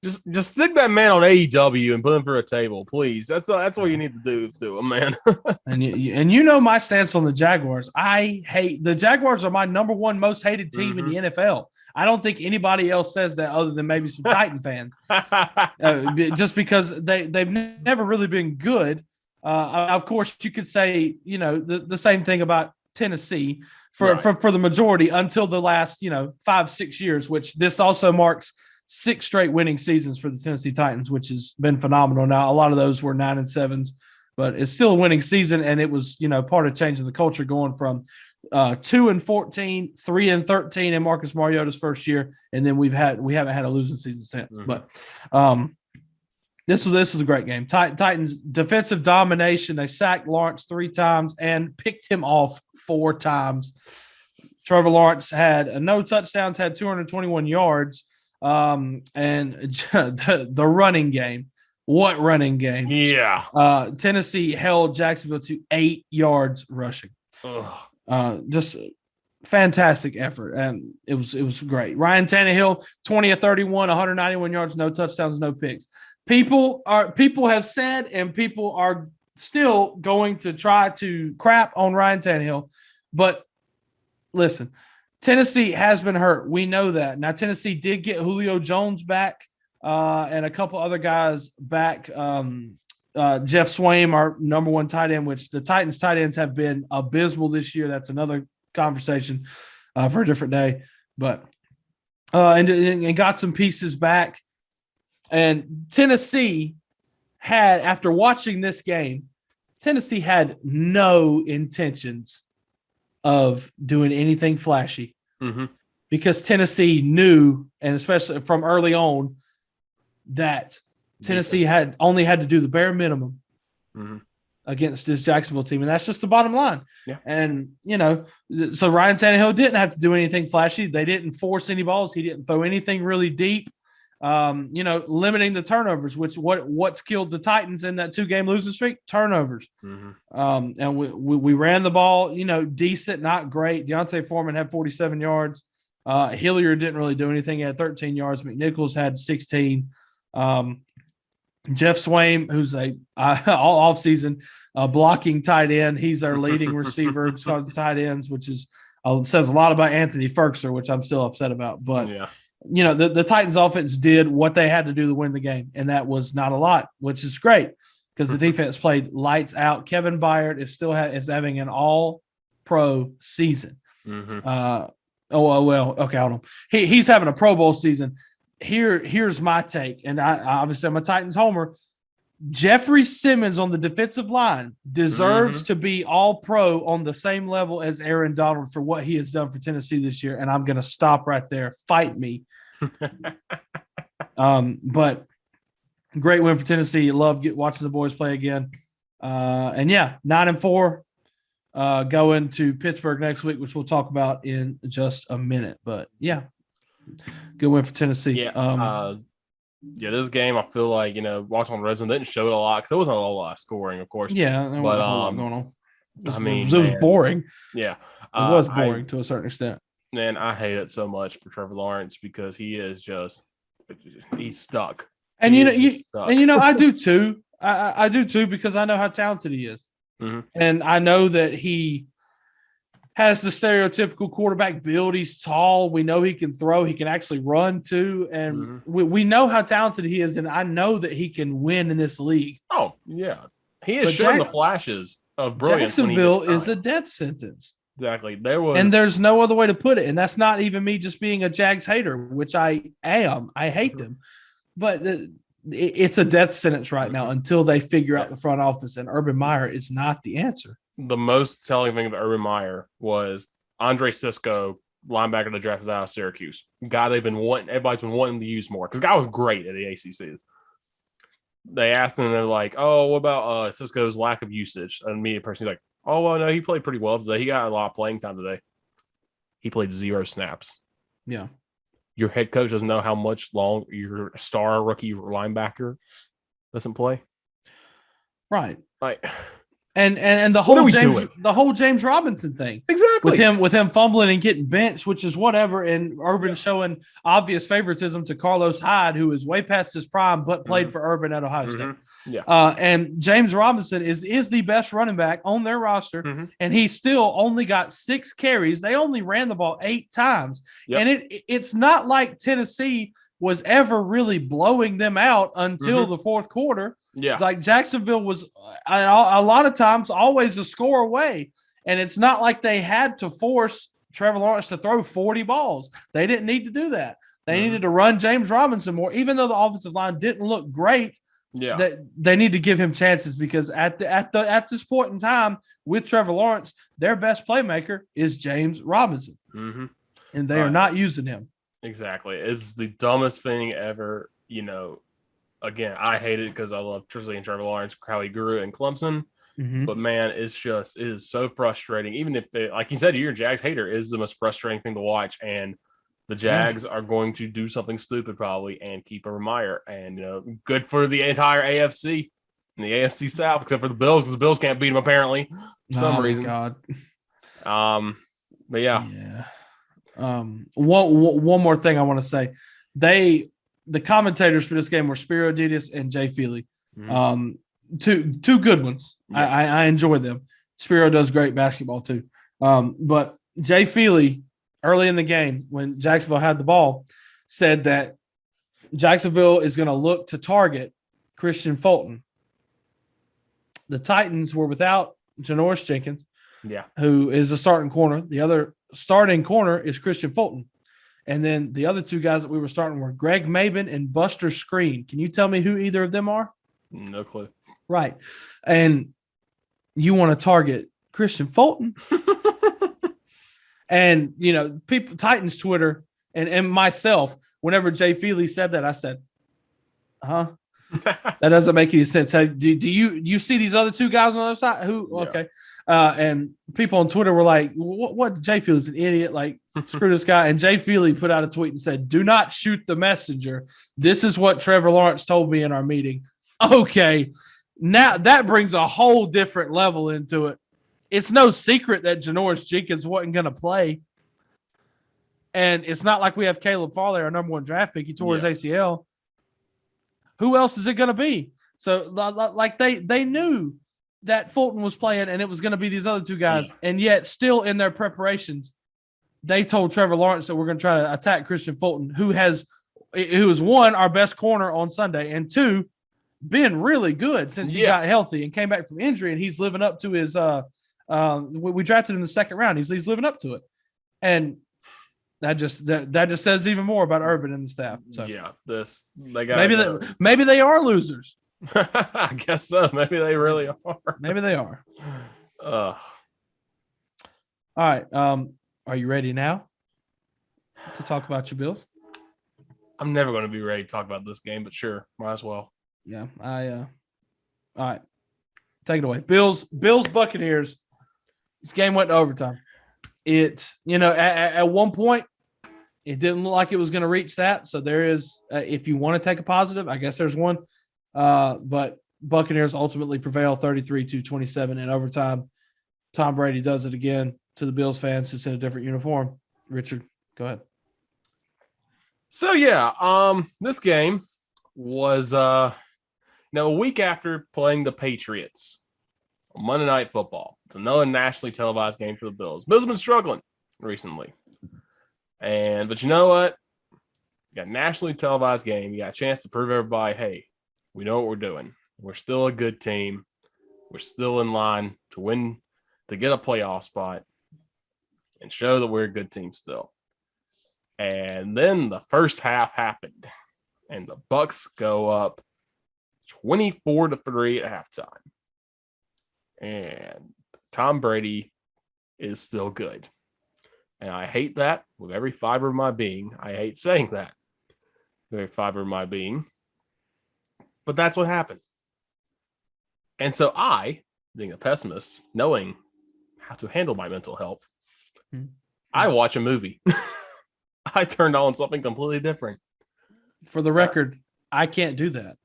stick that man on AEW and put him through a table, please. That's what you need to do to him, man. and you know my stance on the Jaguars. I hate the Jaguars are my number 1 most hated team in the NFL. I don't think anybody else says that other than maybe some Titan fans, just because they've never really been good. Of course, you could say the same thing about Tennessee for the majority until the last 5-6 years, which this also marks 6 straight winning seasons for the Tennessee Titans, which has been phenomenal. Now, a lot of those were 9-7s, but it's still a winning season, and it was part of changing the culture, going from 2-14, 3-13 in Marcus Mariota's first year, and then we haven't had a losing season since. But This is a great game. Titans defensive domination. They sacked Lawrence 3 times and picked him off 4 times. Trevor Lawrence had no touchdowns, had 221 yards. And the running game. What running game? Yeah. Tennessee held Jacksonville to 8 yards rushing. Ugh. Just fantastic effort, and it was great. Ryan Tannehill, 20 of 31, 191 yards, no touchdowns, no picks. People have said, and people are still going to try to crap on Ryan Tannehill, but listen, Tennessee has been hurt. We know that. Now, Tennessee did get Julio Jones back and a couple other guys back. Jeff Swaim, our number one tight end, which the Titans tight ends have been abysmal this year. That's another conversation for a different day. But and got some pieces back. And Tennessee had, after watching this game, Tennessee had no intentions of doing anything flashy because Tennessee knew, and especially from early on, that Tennessee had to do the bare minimum against this Jacksonville team, and that's just the bottom line. Yeah. And so Ryan Tannehill didn't have to do anything flashy. They didn't force any balls. He didn't throw anything really deep. Limiting the turnovers, which what's killed the Titans in that 2-game losing streak? Turnovers. And we ran the ball, decent, not great. Deontay Foreman had 47 yards. Hilliard didn't really do anything. He had 13 yards. McNichols had 16. Jeff Swaim, who's all offseason blocking tight end. He's our leading receiver as far as tight ends, which is says a lot about Anthony Ferguson, which I'm still upset about. But the Titans offense did what they had to do to win the game, and that was not a lot, which is great because the defense played lights out. Kevin Byard is having an all-pro season. Okay, hold on. He's having a Pro Bowl season. Here's my take, and I obviously I'm a Titans homer. Jeffrey Simmons on the defensive line deserves to be all-pro on the same level as Aaron Donald for what he has done for Tennessee this year, and I'm going to stop right there. Fight me. But great win for Tennessee. Love watching the boys play again. 9-4 going to Pittsburgh next week, which we'll talk about in just a minute. But, good win for Tennessee. This game, I feel like, watching on Red Zone didn't show it a lot because there wasn't a lot of scoring, of course. Yeah, there wasn't a whole lot going on. It was boring. Yeah. It was boring to a certain extent. Man, I hate it so much for Trevor Lawrence because he is he's stuck. And I do too. I do too because I know how talented he is. And I know that he has the stereotypical quarterback build. He's tall. We know he can throw. He can actually run too. And we know how talented he is. And I know that he can win in this league. Oh, yeah. He has shown the flashes of brilliance. Jacksonville is a death sentence. Exactly. And there's no other way to put it. And that's not even me just being a Jags hater, which I am. I hate them. But it's a death sentence right now until they figure out the front office. And Urban Meyer is not the answer. The most telling thing about Urban Meyer was Andre Sisco, linebacker that drafted out of Syracuse. Guy everybody's been wanting to use more because the guy was great at the ACC. They asked him, they're like, "Oh, what about Sisco's lack of usage?" And media person, he's like, "Oh, well, no, he played pretty well today. He got a lot of playing time today. He played 0 snaps." Yeah. Your head coach doesn't know how much long your star rookie linebacker doesn't play. Right. Like. And the whole James Robinson thing. Exactly. With him fumbling and getting benched, which is whatever, and Urban showing obvious favoritism to Carlos Hyde, who is way past his prime, but played for Urban at Ohio State. Yeah. And James Robinson is the best running back on their roster, and he still only got 6 carries. They only ran the ball 8 times. And it's not like Tennessee was ever really blowing them out until the fourth quarter. Yeah. Like Jacksonville was a lot of times always a score away. And it's not like they had to force Trevor Lawrence to throw 40 balls. They didn't need to do that. They needed to run James Robinson more, even though the offensive line didn't look great. Yeah. They need to give him chances because at this point in time with Trevor Lawrence, their best playmaker is James Robinson. And they are not using him. Exactly. It's the dumbest thing ever, Again, I hate it because I love Trickley and Trevor Lawrence, how he grew in Clemson. But man, it is so frustrating. Even if like you said, you're a Jags hater, it is the most frustrating thing to watch. And the Jags are going to do something stupid probably and keep Urban Meyer. And good for the entire AFC and the AFC South, except for the Bills, because the Bills can't beat them apparently for some reason. God. But yeah. Yeah. One more thing I want to say. The commentators for this game were Spiro Ditas and Jay Feely. Two good ones. Yeah. I enjoy them. Spiro does great basketball too. But Jay Feely, early in the game, when Jacksonville had the ball, said that Jacksonville is going to look to target Christian Fulton. The Titans were without Janoris Jenkins, who is the starting corner. The other starting corner is Christian Fulton. And then the other two guys that we were starting were Greg Maben and Buster Screen. Can you tell me who either of them are? No clue. Right. And you want to target Christian Fulton. And, people, Titans Twitter and myself, whenever Jay Feely said that, I said, that doesn't make any sense. Hey, do you see these other two guys on the other side? Who? Yeah. Okay. And people on Twitter were like, what? Jay Feely's an idiot. Like, screw this guy. And Jay Feely put out a tweet and said, do not shoot the messenger. This is what Trevor Lawrence told me in our meeting. Okay. Now that brings a whole different level into it. It's no secret that Janoris Jenkins wasn't going to play. And it's not like we have Caleb Farley, our number one draft pick. He tore his ACL. Who else is it going to be? So, like, they knew that Fulton was playing and it was going to be these other two guys. Yeah. And yet, still in their preparations, they told Trevor Lawrence that we're going to try to attack Christian Fulton, who is one, our best corner on Sunday, and two, been really good since he got healthy and came back from injury, and he's living up to his we drafted him in the second round. He's living up to it. And that just says even more about Urban and the staff. So maybe they are losers. I guess so. Maybe they really are. Maybe they are. All right. Are you ready now to talk about your Bills? I'm never going to be ready to talk about this game, but sure, might as well. Yeah, all right. Take it away. Bills Buccaneers. This game went to overtime. It's, at one point, it didn't look like it was going to reach that. So there is, if you want to take a positive, I guess there's one. But Buccaneers ultimately prevail 33-27 in overtime. Tom Brady does it again to the Bills fans. It's in a different uniform. Richard, go ahead. So, this game was, a week after playing the Patriots on Monday Night Football. It's another nationally televised game for the Bills. Bills have been struggling recently. But you know what? You got a nationally televised game. You got a chance to prove everybody, hey, we know what we're doing. We're still a good team. We're still in line to win, to get a playoff spot and show that we're a good team still. And then the first half happened, and the Bucs go up 24-3 at halftime. And Tom Brady is still good. And I hate that with every fiber of my being. I hate saying that with every fiber of my being. But that's what happened. And so I, being a pessimist, knowing how to handle my mental health, I watch a movie. I turned on something completely different. For the record, I can't do that.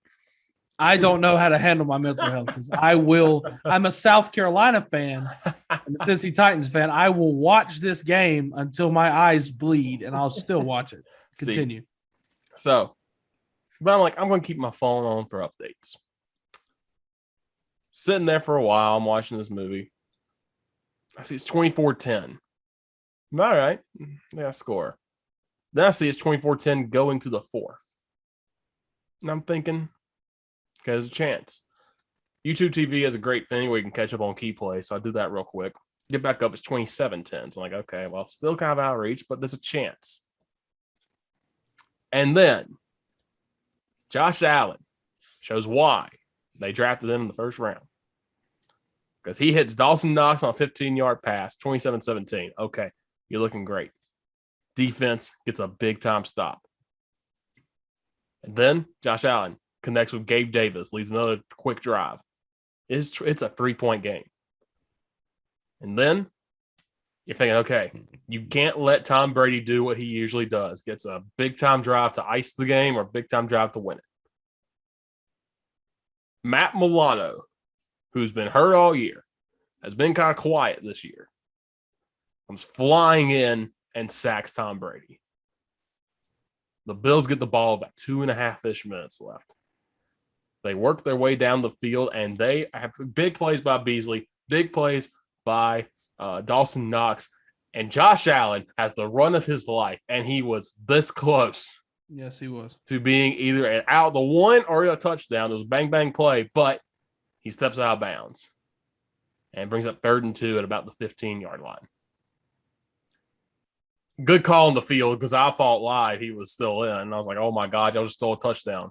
I don't know how to handle my mental health because I'm a South Carolina fan and a Tennessee Titans fan. I will watch this game until my eyes bleed and I'll still watch it. Continue. But I'm going to keep my phone on for updates. Sitting there for a while, I'm watching this movie. I see it's 24-10. All right. Yeah, score. Then I see it's 24-10 going to the fourth. And I'm thinking, okay, there's a chance. YouTube TV has a great thing where you can catch up on key plays, so I do that real quick. Get back up, it's 27-10. So I'm like, okay, well, still kind of out of reach, but there's a chance. And then Josh Allen shows why they drafted him in the first round. Because he hits Dawson Knox on a 15-yard pass, 27-17. Okay, you're looking great. Defense gets a big-time stop. And then Josh Allen connects with Gabe Davis, leads another quick drive. It's a 3-point game. And then you're thinking, okay, you can't let Tom Brady do what he usually does. Gets a big-time drive to ice the game or a big-time drive to win it. Matt Milano, who's been hurt all year, has been kind of quiet this year. comes flying in and sacks Tom Brady. The Bills get the ball about 2.5-ish minutes left. They work their way down the field, and they have big plays by Beasley, big plays by Dawson Knox, and Josh Allen has the run of his life, and he was this close. Yes, he was. To being either an out the one or a touchdown. It was a bang-bang play, but he steps out of bounds and brings up 3rd and 2 at about the 15-yard line. Good call on the field because I thought live he was still in. And I was like, oh, my God, y'all just stole a touchdown.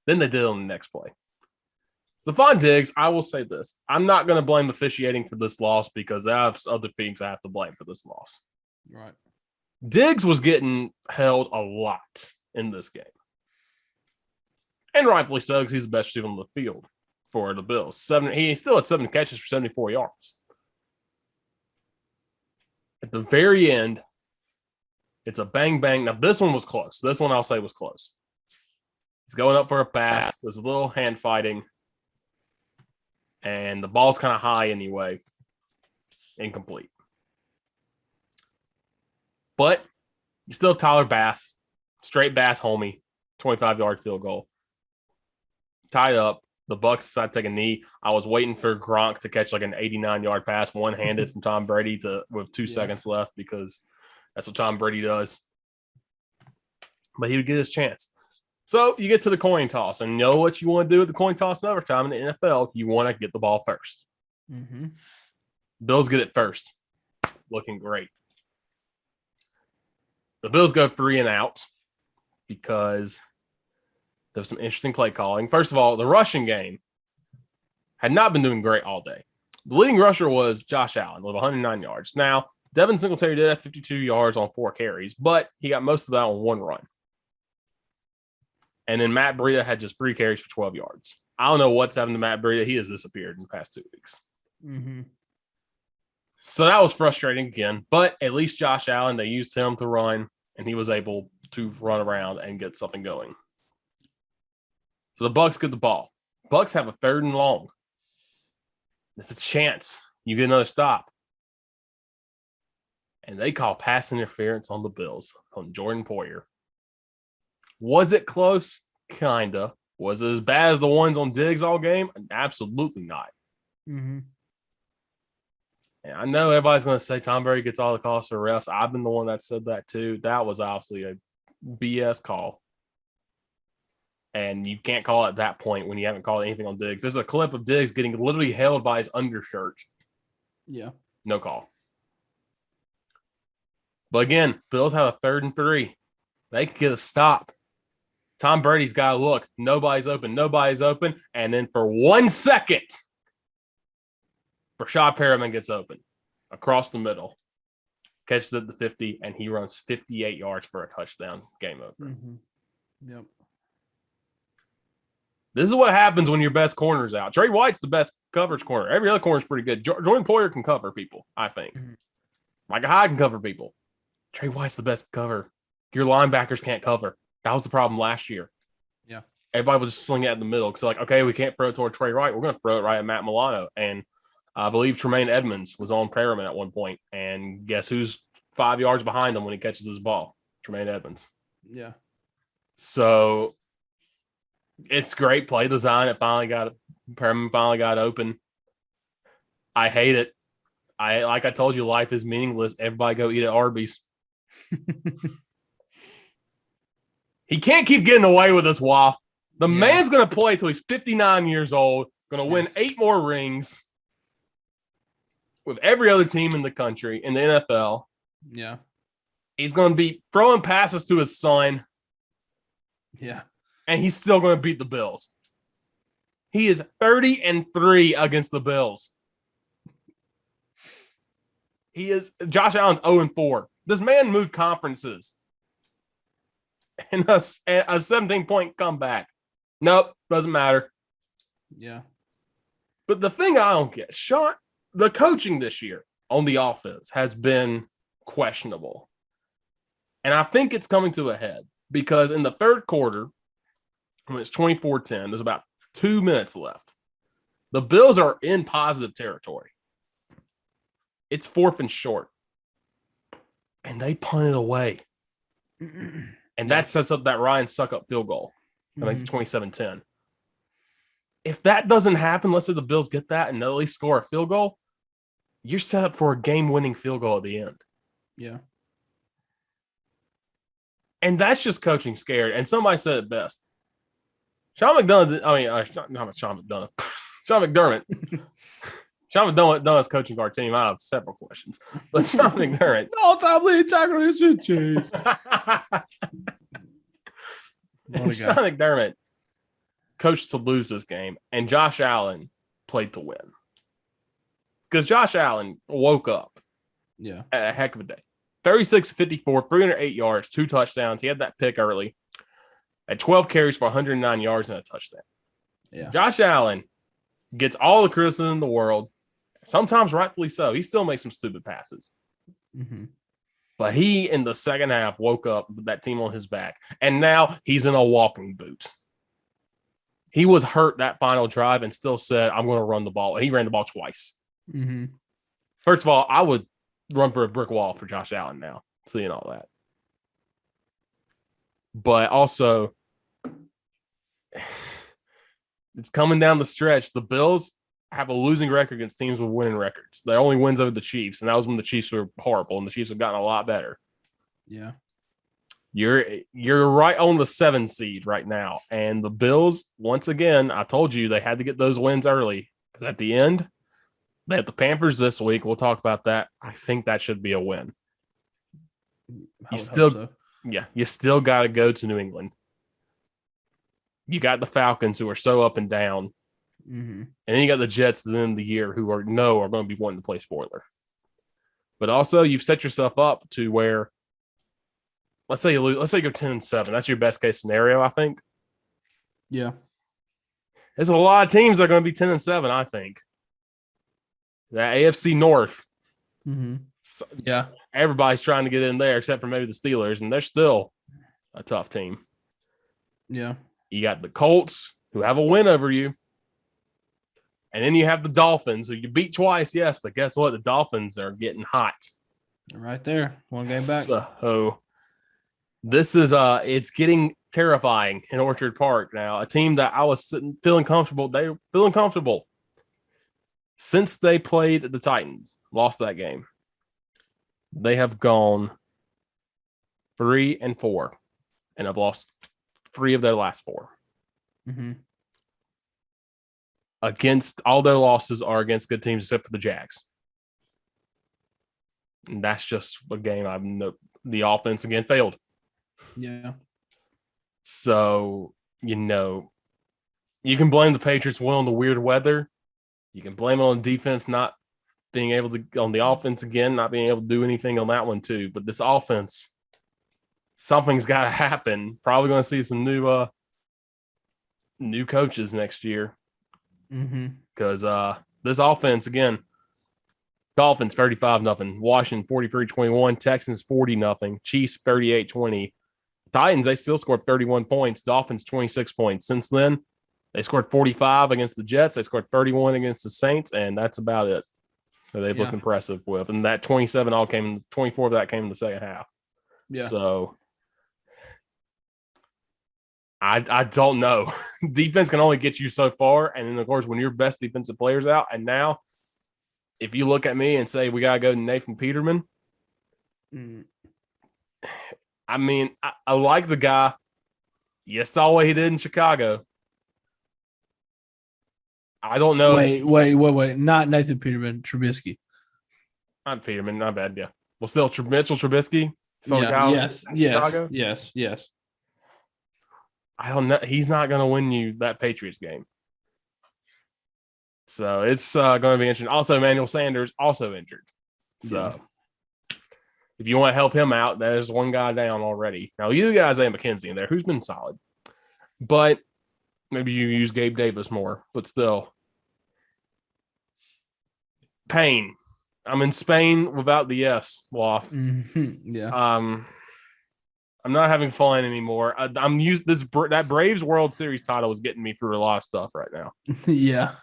Then they did on the next play. Stephon Diggs, I will say this. I'm not going to blame officiating for this loss because I have other things I have to blame for this loss. Right. Diggs was getting held a lot in this game. And rightfully so because he's the best receiver on the field for the Bills. He still had 7 catches for 74 yards. At the very end, it's a bang-bang. Now, this one was close. This one I'll say was close. He's going up for a pass. There's a little hand fighting. And the ball's kind of high anyway. Incomplete. But you still have Tyler Bass. Straight Bass homie. 25-yard field goal. Tied up. The Bucs decided to take a knee. I was waiting for Gronk to catch like an 89-yard pass, one-handed from Tom Brady with 2 seconds left because that's what Tom Brady does. But he would get his chance. So you get to the coin toss, and you know what you want to do with the coin toss in overtime in the NFL? You want to get the ball first. Mm-hmm. Bills get it first. Looking great. The Bills go 3 and out because there was some interesting play calling. First of all, the rushing game had not been doing great all day. The leading rusher was Josh Allen with 109 yards. Now, Devin Singletary did have 52 yards on 4 carries, but he got most of that on 1 run. And then Matt Breida had just 3 carries for 12 yards. I don't know what's happened to Matt Breida. He has disappeared in the past 2 weeks. Mm-hmm. So that was frustrating again. But at least Josh Allen, they used him to run, and he was able to run around and get something going. So the Bucs get the ball. Bucs have a 3rd and long. It's a chance. You get another stop. And they call pass interference on the Bills, on Jordan Poyer. Was it close? Kinda. Was it as bad as the ones on Diggs all game? Absolutely not. Mm-hmm. And I know everybody's going to say Tom Brady gets all the calls for refs. I've been the one that said that too. That was obviously a BS call. And you can't call it at that point when you haven't called anything on Diggs. There's a clip of Diggs getting literally held by his undershirt. Yeah. No call. But again, Bills have a 3rd and 3. They could get a stop. Tom Brady's got to look. Nobody's open. Nobody's open. And then for 1 second, Rashad Perriman gets open across the middle. Catches at the 50, and he runs 58 yards for a touchdown. Game over. Mm-hmm. Yep. This is what happens when your best corner's out. Trey White's the best coverage corner. Every other corner's pretty good. Jordan Poyer can cover people, I think. Mm-hmm. Micah Hyde can cover people. Trey White's the best cover. Your linebackers can't cover. That was the problem last year. Yeah. Everybody will just sling it in the middle because they're like, okay, we can't throw it toward Trey Wright. We're going to throw it right at Matt Milano. And I believe Tremaine Edmonds was on Perriman at one point. And guess who's 5 yards behind him when he catches his ball? Tremaine Edmonds. Yeah. So it's great play design. Perriman finally got open. I hate it. Like I told you, life is meaningless. Everybody go eat at Arby's. He can't keep getting away with this, Waff. The man's going to play till he's 59 years old, going to win 8 more rings with every other team in the country, in the NFL. Yeah. He's going to be throwing passes to his son. Yeah. And he's still going to beat the Bills. He is 30-3 against the Bills. Josh Allen's 0-4. This man moved conferences. And a 17-point comeback. Nope, doesn't matter. Yeah. But the thing I don't get, Sean, the coaching this year on the offense has been questionable. And I think it's coming to a head because in the 3rd quarter, when it's 24-10, there's about 2 minutes left. The Bills are in positive territory. It's 4th and short. And they punt it away. And that sets up that Ryan Suckup field goal. That makes it 27-10. If that doesn't happen, let's say the Bills get that and at least score a field goal, you're set up for a game-winning field goal at the end. Yeah. And that's just coaching scared. And somebody said it best. Sean McDermott. Sean McDermott is coaching our team. I have several questions. But Sean McDermott. All-time leading tackler is Chase. Sean McDermott coached to lose this game, and Josh Allen played to win. Because Josh Allen woke up at a heck of a day. 36-54, 308 yards, 2 touchdowns. He had that pick early. At 12 carries for 109 yards and a touchdown. Yeah. Josh Allen gets all the criticism in the world. Sometimes rightfully so. He still makes some stupid passes. Mm-hmm. But he, in the second half, woke up with that team on his back. And now he's in a walking boot. He was hurt that final drive and still said, I'm going to run the ball. And he ran the ball twice. Mm-hmm. First of all, I would run for a brick wall for Josh Allen now, seeing all that. But also, it's coming down the stretch. The Bills have a losing record against teams with winning records. Their only wins over the Chiefs, and that was when the Chiefs were horrible, and the Chiefs have gotten a lot better. Yeah. You're right on the 7 seed right now. And the Bills, once again, I told you they had to get those wins early. Because at the end, they have the Panthers this week. We'll talk about that. I think that should be a win. You still got to go to New England. You got the Falcons, who are so up and down. Mm-hmm. And then you got the Jets at the end of the year, who are going to be wanting to play spoiler. But also, you've set yourself up to where, let's say you lose, let's say you go 10-7. That's your best case scenario, I think. Yeah. There's a lot of teams that are going to be 10-7, I think. The AFC North. Mm-hmm. So, yeah. Everybody's trying to get in there except for maybe the Steelers, and they're still a tough team. Yeah. You got the Colts, who have a win over you. And then you have the Dolphins, who you beat twice, yes, but guess what? The Dolphins are getting hot. Right there. One game back. So this is it's getting terrifying in Orchard Park now. A team that I was feeling comfortable. They're feeling comfortable since they played the Titans, lost that game. They have gone 3-4 and have lost 3 of their last 4. Mm-hmm. Against all their losses are against good teams except for the Jags. And that's just a game the offense again failed. Yeah. So, you can blame the Patriots on the weird weather. You can blame it on defense not being able to, on the offense again, not being able to do anything on that one too. But this offense, something's got to happen. Probably going to see some new coaches next year. Because this offense, again, Dolphins 35-0, Washington 43-21, Texans 40-0, Chiefs 38-20, Titans, they still scored 31 points, Dolphins 26 points. Since then, they scored 45 against the Jets, they scored 31 against the Saints, and that's about it. So they've looked impressive with. And that 24 of that came in the second half. Yeah. So I don't know. Defense can only get you so far. And then, of course, when your best defensive player's out, and now if you look at me and say we got to go to Nathan Peterman, I mean, I like the guy. You saw what he did in Chicago. I don't know. Wait. Not Nathan Peterman, Trubisky. Not Peterman, not bad, yeah. Well, still, Mitchell Trubisky. Yes. I don't know. He's not going to win you that Patriots game. So it's going to be interesting. Also, Emmanuel Sanders also injured. So if you want to help him out, there's one guy down already. Now, you got Isaiah McKenzie in there, who's been solid. But maybe you use Gabe Davis more. But still, pain. I'm in Spain without the S, Waff. Yeah. I'm not having fun anymore. I'm used that Braves World Series title is getting me through a lot of stuff right now. Yeah.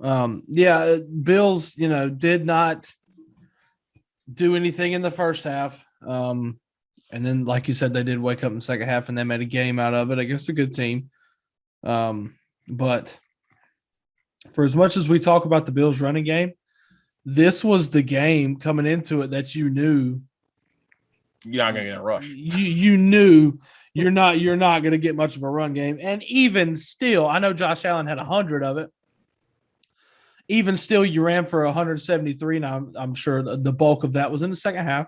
Bills, did not do anything in the first half. And then, like you said, they did wake up in the second half and they made a game out of it against a good team. But for as much as we talk about the Bills running game, this was the game coming into it that you knew you're not going to get a rush. You knew you're not going to get much of a run game. And even still, I know Josh Allen had 100 of it. Even still, you ran for 173. Now, I'm sure the bulk of that was in the second half.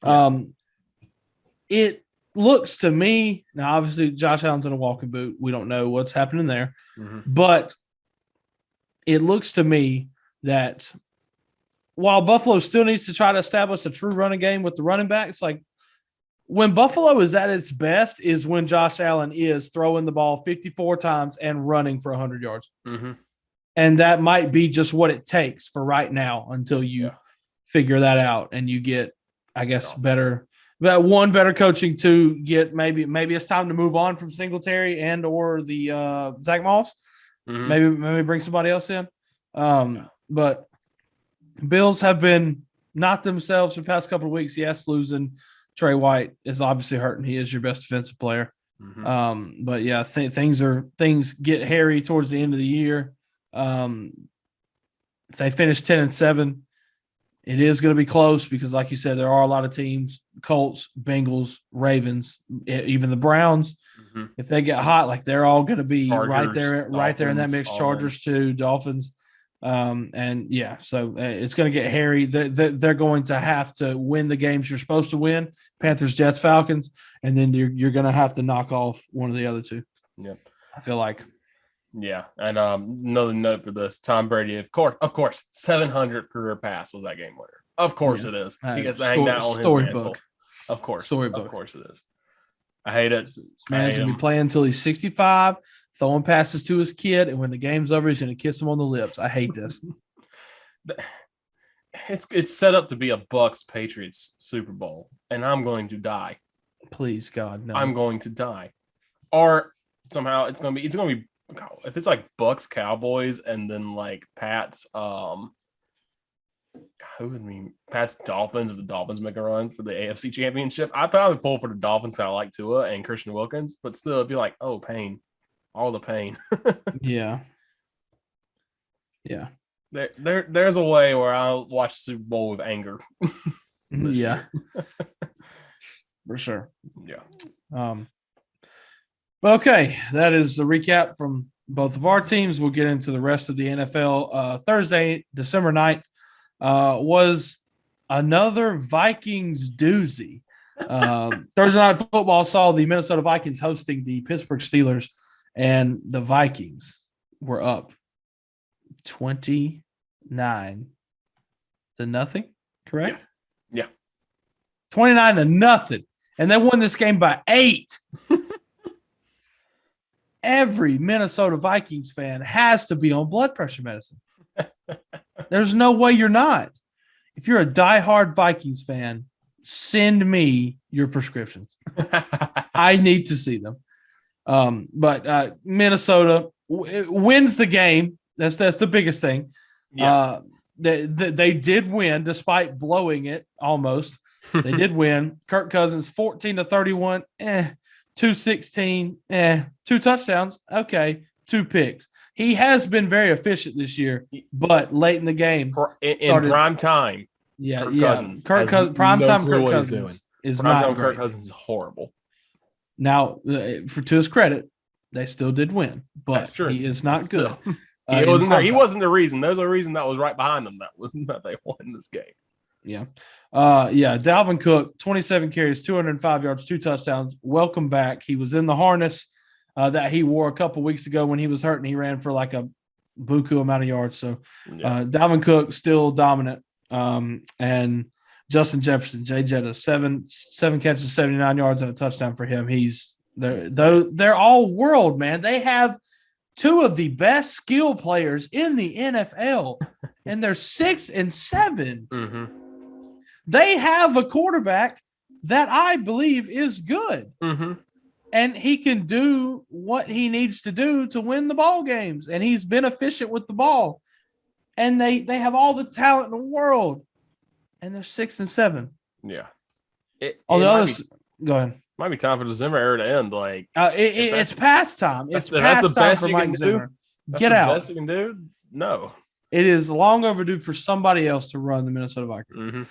Yeah. It looks to me, now obviously Josh Allen's in a walking boot. We don't know what's happening there. Mm-hmm. But it looks to me that while Buffalo still needs to try to establish a true running game with the running backs, like when Buffalo is at its best is when Josh Allen is throwing the ball 54 times and running for 100 yards. Mm-hmm. And that might be just what it takes for right now until you figure that out and you get, I guess, better coaching to get maybe it's time to move on from Singletary and or the Zach Moss. Mm-hmm. Maybe bring somebody else in. But Bills have been not themselves for the past couple of weeks. Yes, losing Trey White is obviously hurting. He is your best defensive player. Mm-hmm. But yeah, things get hairy towards the end of the year. If they finish 10-7, it is going to be close because, like you said, there are a lot of teams: Colts, Bengals, Ravens, even the Browns. Mm-hmm. If they get hot, like they're all going to be Chargers, right there in that mix. Chargers too, Dolphins, so it's going to get hairy. They're going to have to win the games you're supposed to win: Panthers, Jets, Falcons, and then you're going to have to knock off one of the other two. Yep, I feel like. Yeah, and another note for this: Tom Brady, of course, 700th career pass was that game winner. Of course it is. He gets to hang that on his storybook. Of course, storybook. Of course it is. I hate it. This man's gonna be playing until he's 65, throwing passes to his kid, and when the game's over, he's gonna kiss him on the lips. I hate this. It's set up to be a Bucs Patriots Super Bowl, and I'm going to die. Please, God, no. I'm going to die, or somehow it's gonna be. If it's like Bucks, Cowboys, and then like Pats, Pats, Dolphins. If the Dolphins make a run for the AFC Championship, I probably pull for the Dolphins. I like Tua and Christian Wilkins, but still, it'd be like, oh, pain, all the pain. Yeah. There's a way where I'll watch the Super Bowl with anger. Yeah, for sure. Yeah. But okay, that is the recap from both of our teams. We'll get into the rest of the NFL. Thursday, December 9th, was another Vikings doozy. Thursday Night Football saw the Minnesota Vikings hosting the Pittsburgh Steelers, and the Vikings were up 29-0, correct? Yeah. 29-0, and they won this game by 8. Every Minnesota Vikings fan has to be on blood pressure medicine. There's no way you're not. If you're a diehard Vikings fan, send me your prescriptions. I need to see them. But Minnesota wins the game. That's the biggest thing. Yeah. They did win despite blowing it almost. They did win. Kirk Cousins 14-31. 216, 2 touchdowns. Okay, 2 picks. He has been very efficient this year, but late in the game. In prime time. Yeah, Kirk Cousins. Prime time Kirk Cousins is not great. Kirk Cousins is horrible. Now, to his credit, they still did win, but he is not good. He wasn't there. He wasn't the reason. There's a reason that was right behind them. That wasn't that they won this game. Yeah. Dalvin Cook, 27 carries, 205 yards, 2 touchdowns. Welcome back. He was in the harness that he wore a couple weeks ago when he was hurt, and he ran for like a buku amount of yards. So Dalvin Cook still dominant. And Justin Jefferson, Jay Jetta, 7 catches, 79 yards, and a touchdown for him. They're all world, man. They have 2 of the best skill players in the NFL, and they're 6-7. Mm-hmm. They have a quarterback that I believe is good. Mm-hmm. And he can do what he needs to do to win the ball games. And he's been efficient with the ball. and they have all the talent in the world, and they're 6-7. Yeah. Go ahead. Might be time for the Zimmer era to end. Like it's past time. It's that's the past time best for you Mike can do. Zimmer. That's Get the out. best you can do. No. It is long overdue for somebody else to run the Minnesota Vikings.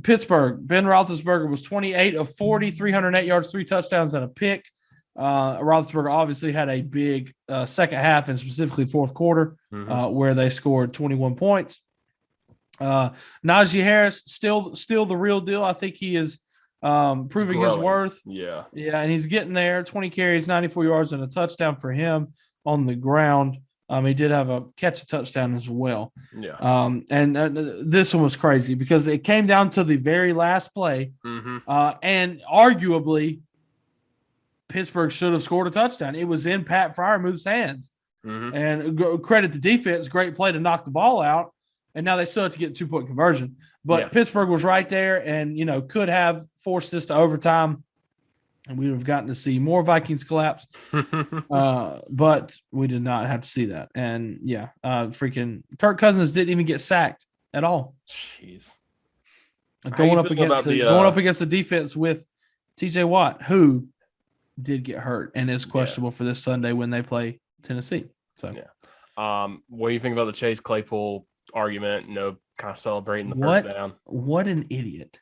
Pittsburgh, Ben Roethlisberger was 28 of 40, 308 yards, 3 touchdowns, and a pick. Roethlisberger obviously had a big second half and specifically fourth quarter where they scored 21 points. Najee Harris, still the real deal. I think he is proving his worth. Yeah, and he's getting there. 20 carries, 94 yards, and a touchdown for him on the ground. He did have a catch a touchdown as well. Yeah. This one was crazy because it came down to the very last play, and arguably Pittsburgh should have scored a touchdown. It was in Pat Fryermuth's hands, and credit the defense, great play to knock the ball out. And now they still have to get a 2-point conversion, but Pittsburgh was right there, and could have forced this to overtime. And we would have gotten to see more Vikings collapse. But we did not have to see that. And freaking Kirk Cousins didn't even get sacked at all. Jeez. Going up against the defense with TJ Watt, who did get hurt and is questionable for this Sunday when they play Tennessee. So what do you think about the Chase Claypool argument? Kind of celebrating the first down. What an idiot.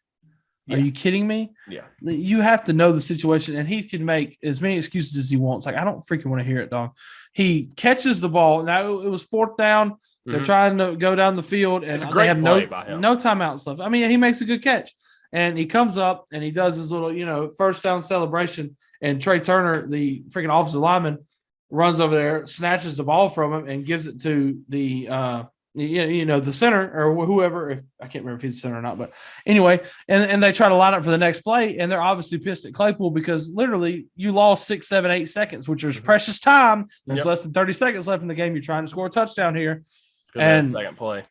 Are you kidding me? Yeah. You have to know the situation, and he can make as many excuses as he wants. Like, I don't freaking want to hear it, dog. He catches the ball. Now, it was 4th down. They're trying to go down the field, and they have no timeouts left. I mean, he makes a good catch. And he comes up, and he does his little, first down celebration, and Trey Turner, the freaking offensive lineman, runs over there, snatches the ball from him, and gives it to the the center or whoever. If I can't remember if he's the center or not, but anyway, and they try to line up for the next play, and they're obviously pissed at Claypool because literally you lost 6, 7, 8 seconds, which is precious time. There's less than 30 seconds left in the game. You're trying to score a touchdown here, and second play.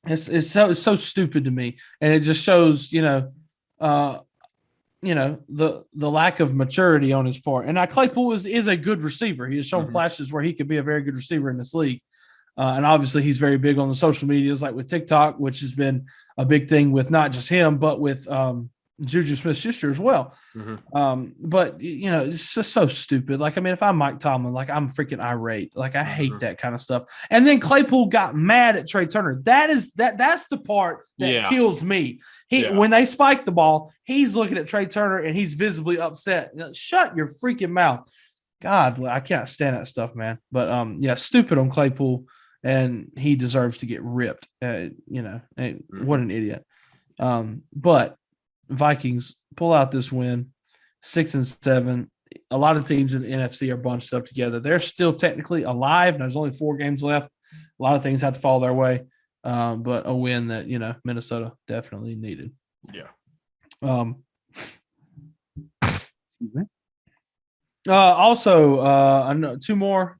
It's so stupid to me, and it just shows the lack of maturity on his part. And now Claypool is a good receiver. He has shown flashes where he could be a very good receiver in this league. And obviously he's very big on the social medias, like with TikTok, which has been a big thing with not just him, but with Juju Smith-Schuster as well. But it's just so stupid. Like, I mean, if I'm Mike Tomlin, like, I'm freaking irate. Like, I hate that kind of stuff. And then Claypool got mad at Trey Turner. That's the part that kills me. When they spike the ball, he's looking at Trey Turner and he's visibly upset. Shut your freaking mouth. God, I can't stand that stuff, man. But stupid on Claypool. And he deserves to get ripped. What an idiot. But Vikings pull out this win, 6-7. A lot of teams in the NFC are bunched up together. They're still technically alive. And there's only 4 games left. A lot of things have to fall their way. But a win that, Minnesota definitely needed. Yeah. Excuse me. Also, 2 more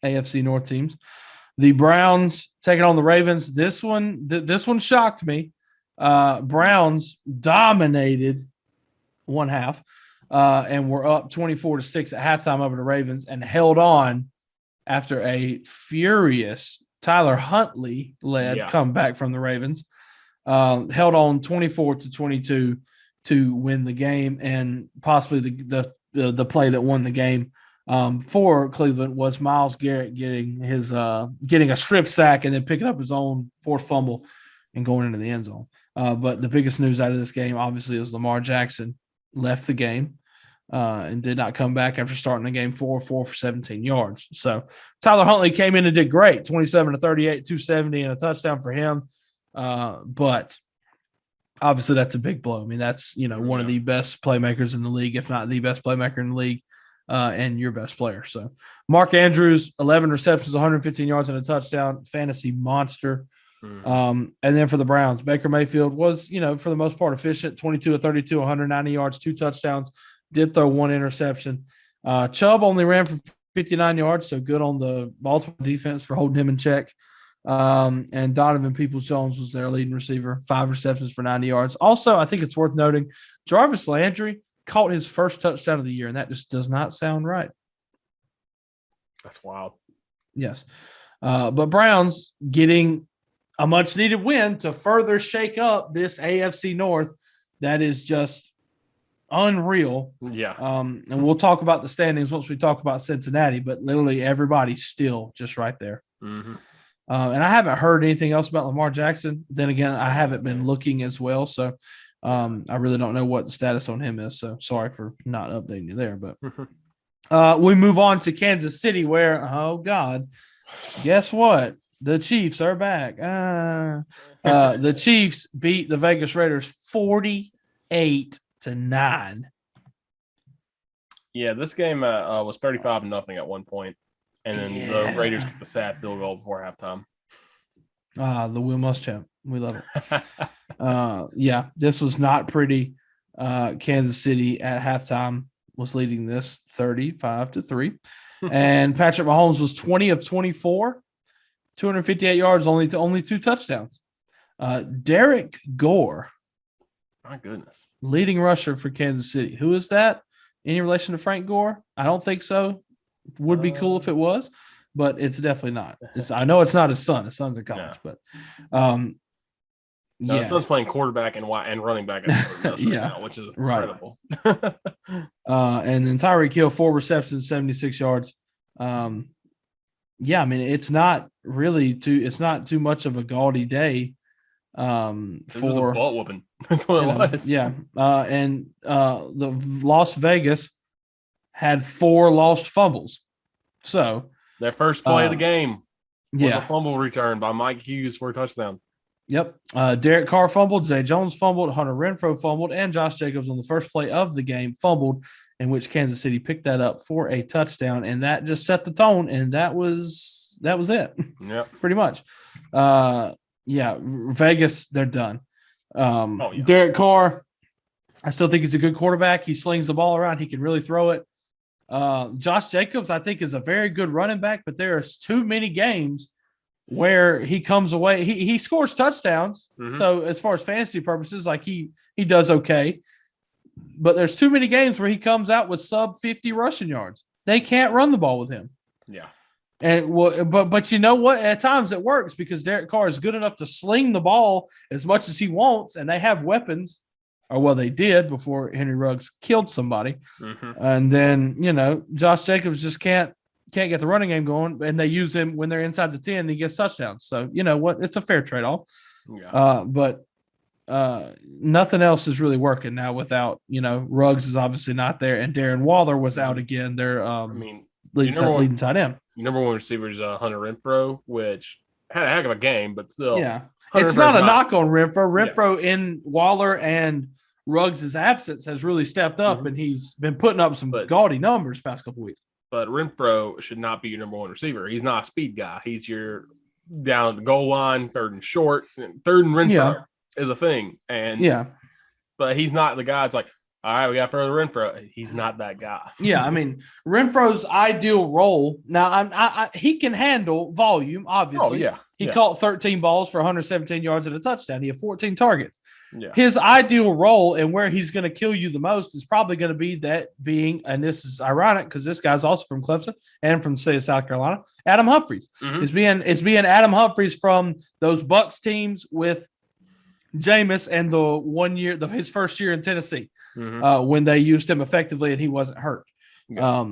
AFC North teams. The Browns taking on the Ravens. This one shocked me. Browns dominated one half, and were up 24-6 at halftime over the Ravens, and held on after a furious Tyler Huntley led comeback from the Ravens. Held on 24-22 to win the game, and possibly the play that won the game for Cleveland was Myles Garrett getting a strip sack and then picking up his own forced fumble and going into the end zone. But the biggest news out of this game, obviously, is Lamar Jackson left the game and did not come back after starting the game 4 for 17 yards. So Tyler Huntley came in and did great, 27-38, 270, and a touchdown for him. But obviously that's a big blow. I mean, that's, one of the best playmakers in the league, if not the best playmaker in the league. And your best player. So Mark Andrews, 11 receptions, 115 yards and a touchdown, fantasy monster. And then for the Browns, Baker Mayfield was, for the most part efficient, 22-32, 190 yards, 2 touchdowns, did throw 1 interception. Chubb only ran for 59 yards, so good on the Baltimore defense for holding him in check. And Donovan Peoples-Jones was their leading receiver, 5 receptions for 90 yards. Also, I think it's worth noting, Jarvis Landry caught his first touchdown of the year, and that just does not sound right. That's wild. Yes. But Browns getting a much needed win to further shake up this AFC North that is just unreal. Yeah. And we'll talk about the standings once we talk about Cincinnati, but literally everybody's still just right there. Mm-hmm. And I haven't heard anything else about Lamar Jackson. Then again, I haven't been looking as well. So I really don't know what the status on him is. So sorry for not updating you there. But we move on to Kansas City where, oh, God, guess what? The Chiefs are back. The Chiefs beat the Vegas Raiders 48-9. Yeah, this game was 35-0 at one point, and then the Raiders took the sad field goal before halftime. The Will Muschamp. We love it. Yeah, this was not pretty. Kansas City at halftime was leading this 35-3. And Patrick Mahomes was 20 of 24, 258 yards, only 2 touchdowns. Derek Gore. My goodness. Leading rusher for Kansas City. Who is that? Any relation to Frank Gore? I don't think so. Would be cool if it was, but it's definitely not. I know it's not his son. His son's in college, but no, his son's playing quarterback and running back at now, which is incredible. Right. And then Tyreek Hill, 4 receptions, 76 yards. Yeah, I mean, it's not too much of a gaudy day. It was a butt whooping. That's what it was. Yeah. And the Las Vegas had 4 lost fumbles. So their first play of the game was a fumble return by Mike Hughes for a touchdown. Yep. Derek Carr fumbled, Zay Jones fumbled, Hunter Renfrow fumbled, and Josh Jacobs on the first play of the game fumbled, in which Kansas City picked that up for a touchdown, and that just set the tone, and that was it. Yeah, pretty much. Yeah, Vegas, they're done. Derek Carr, I still think he's a good quarterback. He slings the ball around. He can really throw it. Josh Jacobs, I think, is a very good running back, but there's too many games where he comes away. He scores touchdowns. Mm-hmm. So as far as fantasy purposes, like he does okay. But there's too many games where he comes out with sub 50 rushing yards. They can't run the ball with him. Yeah. And but you know what? At times it works because Derek Carr is good enough to sling the ball as much as he wants, and they have weapons, or well, they did before Henry Ruggs killed somebody. Mm-hmm. And then Josh Jacobs just can't get the running game going, and they use him when they're inside the 10 and he gets touchdowns. So you know what? It's a fair trade-off. Yeah. But nothing else is really working now without Ruggs is obviously not there, and Darren Waller was out again. They're leading tight end. Number one receiver is Hunter Renfrow, which had a heck of a game, but still. Yeah. It's not a knock on Renfrow. Renfrow in Waller and Ruggs' absence has really stepped up, and he's been putting up some gaudy numbers past couple weeks. But Renfrow should not be your number one receiver. He's not a speed guy. He's your down at the goal line, third and short. Third and Renfrow is a thing. But he's not the guy that's like, all right, we got further Renfrow. He's not that guy. Yeah, I mean, Renfro's ideal role. Now, he can handle volume, obviously. Oh, yeah. He caught 13 balls for 117 yards and a touchdown. He had 14 targets. Yeah. His ideal role and where he's going to kill you the most is probably going to be and this is ironic because this guy's also from Clemson and from the state of South Carolina, Adam Humphries. Mm-hmm. It's being Adam Humphries from those Bucs teams with Jameis and his first year in Tennessee. Mm-hmm. When they used him effectively and he wasn't hurt. Yeah.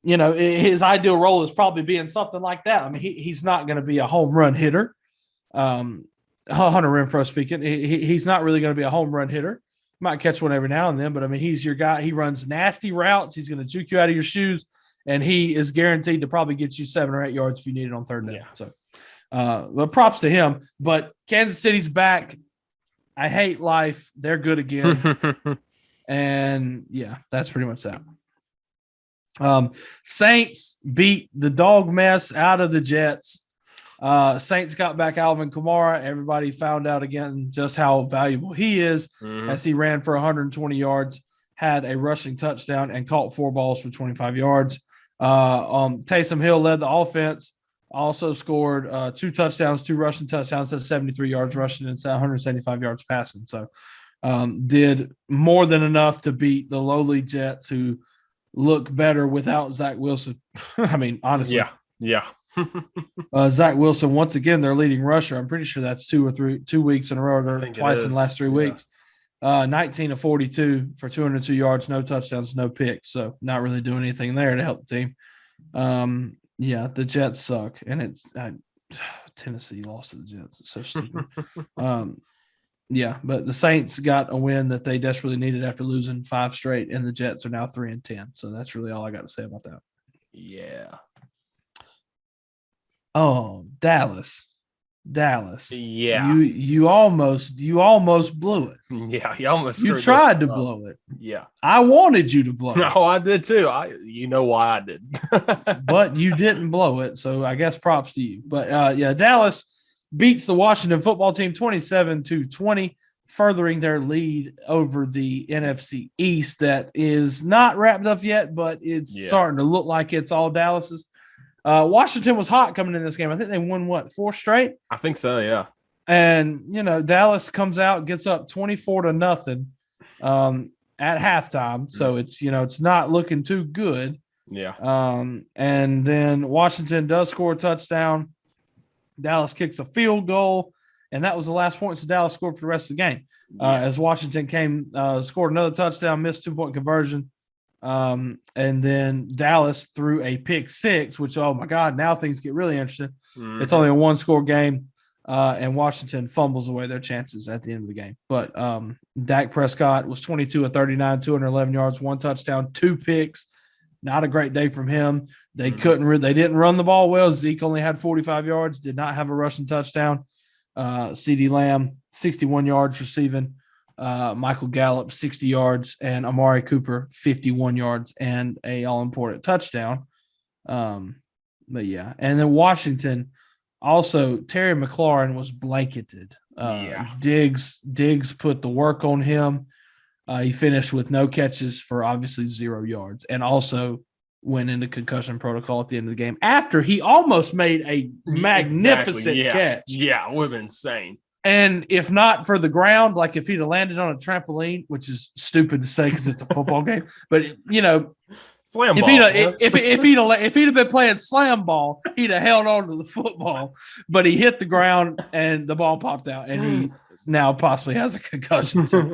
His ideal role is probably being something like that. I mean, he's not going to be a home run hitter. Hunter Renfrow speaking, he's not really going to be a home run hitter. Might catch one every now and then, but I mean, he's your guy. He runs nasty routes. He's going to juke you out of your shoes, and he is guaranteed to probably get you 7 or 8 yards if you need it on third down. Yeah. So, but props to him. But Kansas City's back. I hate life. They're good again. And yeah, that's pretty much that. Saints beat the dog mess out of the Jets. Saints got back Alvin Kamara. Everybody found out again just how valuable he is as he ran for 120 yards, had a rushing touchdown, and caught 4 balls for 25 yards. Taysom Hill led the offense, also scored 2 touchdowns, 2 rushing touchdowns, had 73 yards rushing and 175 yards passing. So did more than enough to beat the lowly Jets who look better without Zach Wilson. I mean, honestly. Yeah. Zach Wilson, once again, their leading rusher. I'm pretty sure that's 2 weeks in a row. They're twice in the last 3 weeks. 19 of 42 for 202 yards, no touchdowns, no picks. So not really doing anything there to help the team. The Jets suck, and Tennessee lost to the Jets. It's so stupid. But the Saints got a win that they desperately needed after losing 5 straight, and the Jets are now 3-10. So that's really all I got to say about that. Yeah. Oh, Dallas. Yeah. You almost blew it. Yeah, you tried to blow it. Yeah. I wanted you to blow it. No, I did too. You know why I did. But you didn't blow it, so I guess props to you. But Dallas beats the Washington football team 27-20, furthering their lead over the NFC East that is not wrapped up yet, but it's starting to look like it's all Dallas's. Washington was hot coming in this game. I think they won 4 straight? I think so, yeah. And, Dallas comes out, gets up 24-0 at halftime. So it's not looking too good. Yeah. And then Washington does score a touchdown. Dallas kicks a field goal, and that was the last point. So Dallas scored for the rest of the game. As Washington scored another touchdown, missed 2-point conversion. And then Dallas threw a pick 6, which, oh my God, now things get really interesting. Mm-hmm. It's only a 1-score game, and Washington fumbles away their chances at the end of the game. But Dak Prescott was 22 of 39, 211 yards, 1 touchdown, 2 picks. Not a great day from him. They they didn't run the ball well. Zeke only had 45 yards, did not have a rushing touchdown. CeeDee Lamb, 61 yards receiving. Michael Gallup, 60 yards, and Amari Cooper, 51 yards and a all-important touchdown. And then Washington, also Terry McLaurin was blanketed. Diggs put the work on him. He finished with no catches for obviously 0 yards, and also went into concussion protocol at the end of the game after he almost made a magnificent catch. Yeah, it would have been insane. And if not for the ground, like if he'd have landed on a trampoline, which is stupid to say because it's a football game, but slam ball, if he'd have been playing slam ball, he'd have held on to the football. But he hit the ground and the ball popped out, and he now possibly has a concussion. So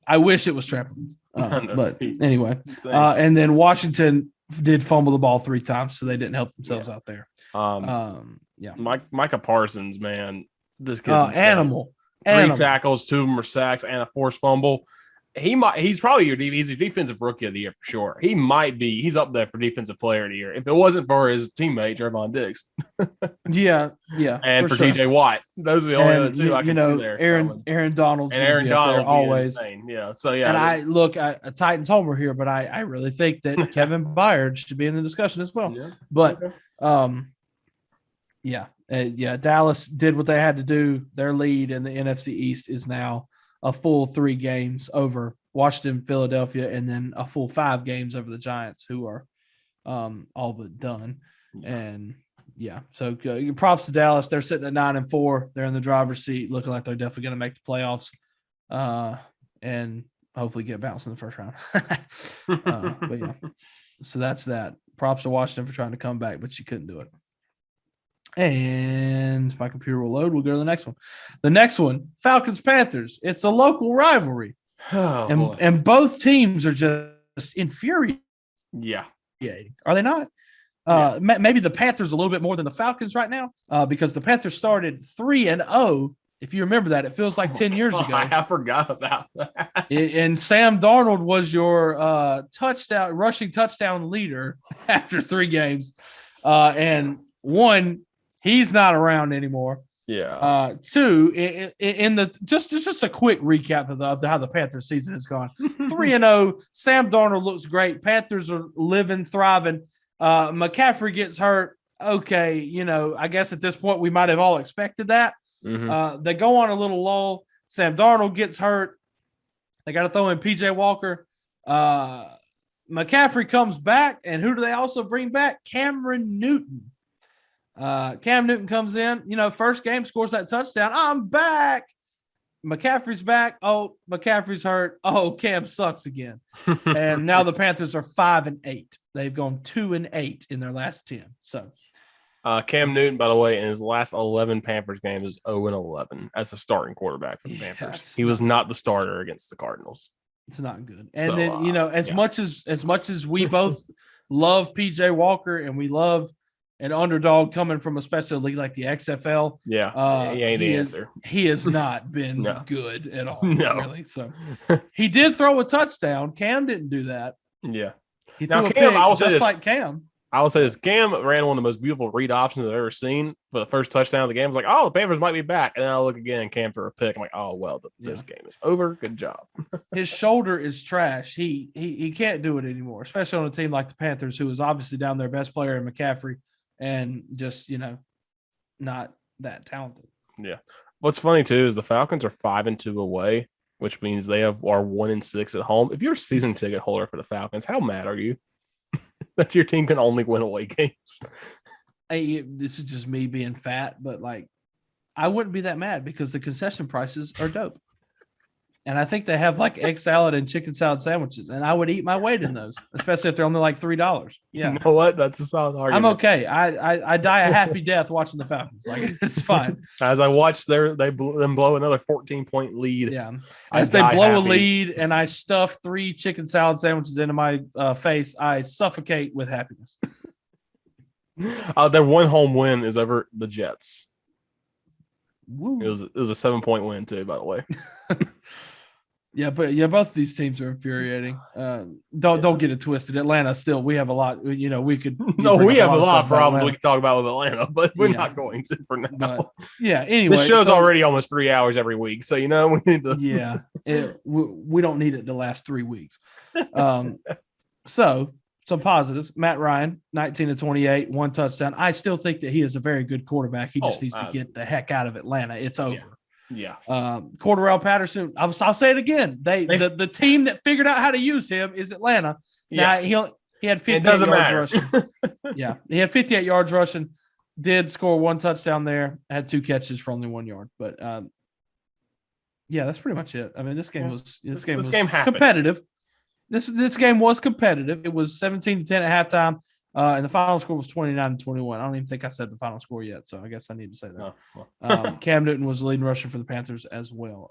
I wish it was trampolines. But anyway, and then Washington did fumble the ball 3 times, so they didn't help themselves out there. Micah Parsons, man. This kid's animal. 3 tackles, 2 of them are sacks, and a forced fumble. He's probably he's a defensive rookie of the year for sure. He's up there for defensive player of the year. If it wasn't for his teammate, Trevon Diggs. Yeah. And for TJ Watt. Those are the only other 2 I can see there. Aaron Donald. And Aaron Donald always. Insane. Yeah. So yeah. And I look at a Titans homer here, but I really think that Kevin Byard should be in the discussion as well. Yeah. But Dallas did what they had to do. Their lead in the NFC East is now a full 3 games over Washington, Philadelphia, and then a full 5 games over the Giants, who are all but done. And so props to Dallas. They're sitting at 9-4. They're in the driver's seat, looking like they're definitely going to make the playoffs, and hopefully get bounced in the first round. So that's that. Props to Washington for trying to come back, but you couldn't do it. And if my computer will load, we'll go to the next one. The next one, Falcons-Panthers. It's a local rivalry. And both teams are just infuriating. Yeah. Are they not? Maybe the Panthers a little bit more than the Falcons right now, because the Panthers started 3-0. If you remember that, it feels like 10 years ago. I forgot about that. And Sam Darnold was your rushing touchdown leader after 3 games. And 1, he's not around anymore. Yeah. 2, in the just a quick recap of how the Panthers season has gone. 3-0. Sam Darnold looks great. Panthers are living, thriving. McCaffrey gets hurt. Okay, I guess at this point we might have all expected that. Mm-hmm. They go on a little lull. Sam Darnold gets hurt. They got to throw in PJ Walker. McCaffrey comes back, and who do they also bring back? Cameron Newton. Cam Newton comes in, first game, scores that touchdown. I'm back. McCaffrey's back. Oh, McCaffrey's hurt. Oh, Cam sucks again. And now the Panthers are 5-8. They've gone 2-8 in their last 10. So Cam Newton, by the way, in his last 11 Panthers games is 0-11 as the starting quarterback for the Panthers. He was not the starter against the Cardinals. It's not good. And then, as much as we both love PJ Walker and we love an underdog coming from a special league like the XFL. Yeah. He ain't the answer. He has not been good at all. No. Really. So he did throw a touchdown. Cam didn't do that. Yeah. He threw a pick just like Cam. I will say this. Cam ran one of the most beautiful read options I've ever seen for the first touchdown of the game. I was like, oh, the Panthers might be back. And then I look again, Cam threw a pick. I'm like, oh, well, this game is over. Good job. His shoulder is trash. He can't do it anymore, especially on a team like the Panthers, who is obviously down their best player in McCaffrey and just, not that talented. Yeah. What's funny, too, is the Falcons are 5-2 away, which means they are 1-6 at home. If you're a season ticket holder for the Falcons, how mad are you that your team can only win away games? This is just me being fat, but I wouldn't be that mad because the concession prices are dope. And I think they have egg salad and chicken salad sandwiches, and I would eat my weight in those, especially if they're only $3. Yeah, you know what? That's a solid argument. I'm okay. I die a happy death watching the Falcons. It's fine. As I watch them blow another 14-point lead. Yeah, as they blow a lead, and I stuff 3 chicken salad sandwiches into my face, I suffocate with happiness. Their one home win is over the Jets. Woo. It was a 7-point win too, by the way. Yeah, but both of these teams are infuriating. Don't get it twisted. Atlanta still, we have a lot. We could. We have a lot of problems we can talk about with Atlanta, but we're not going to for now. But, anyway, this show's already almost 3 hours every week, so we need to. Yeah, we don't need it to last 3 weeks. So some positives. Matt Ryan, 19-28, 1 touchdown. I still think that he is a very good quarterback. He just needs to get the heck out of Atlanta. It's over. Yeah. Cordarrelle Patterson, I'll say it again. The team that figured out how to use him is Atlanta. Now he had 58 yards rushing. Yeah, he had 58 yards rushing. Did score 1 touchdown there. Had 2 catches for only 1 yard. But that's pretty much it. I mean, this game was competitive. This game was competitive. It was 17-10 at halftime. And the final score was 29-21. I don't even think I said the final score yet, so I guess I need to say that. Cam Newton was the leading rusher for the Panthers as well.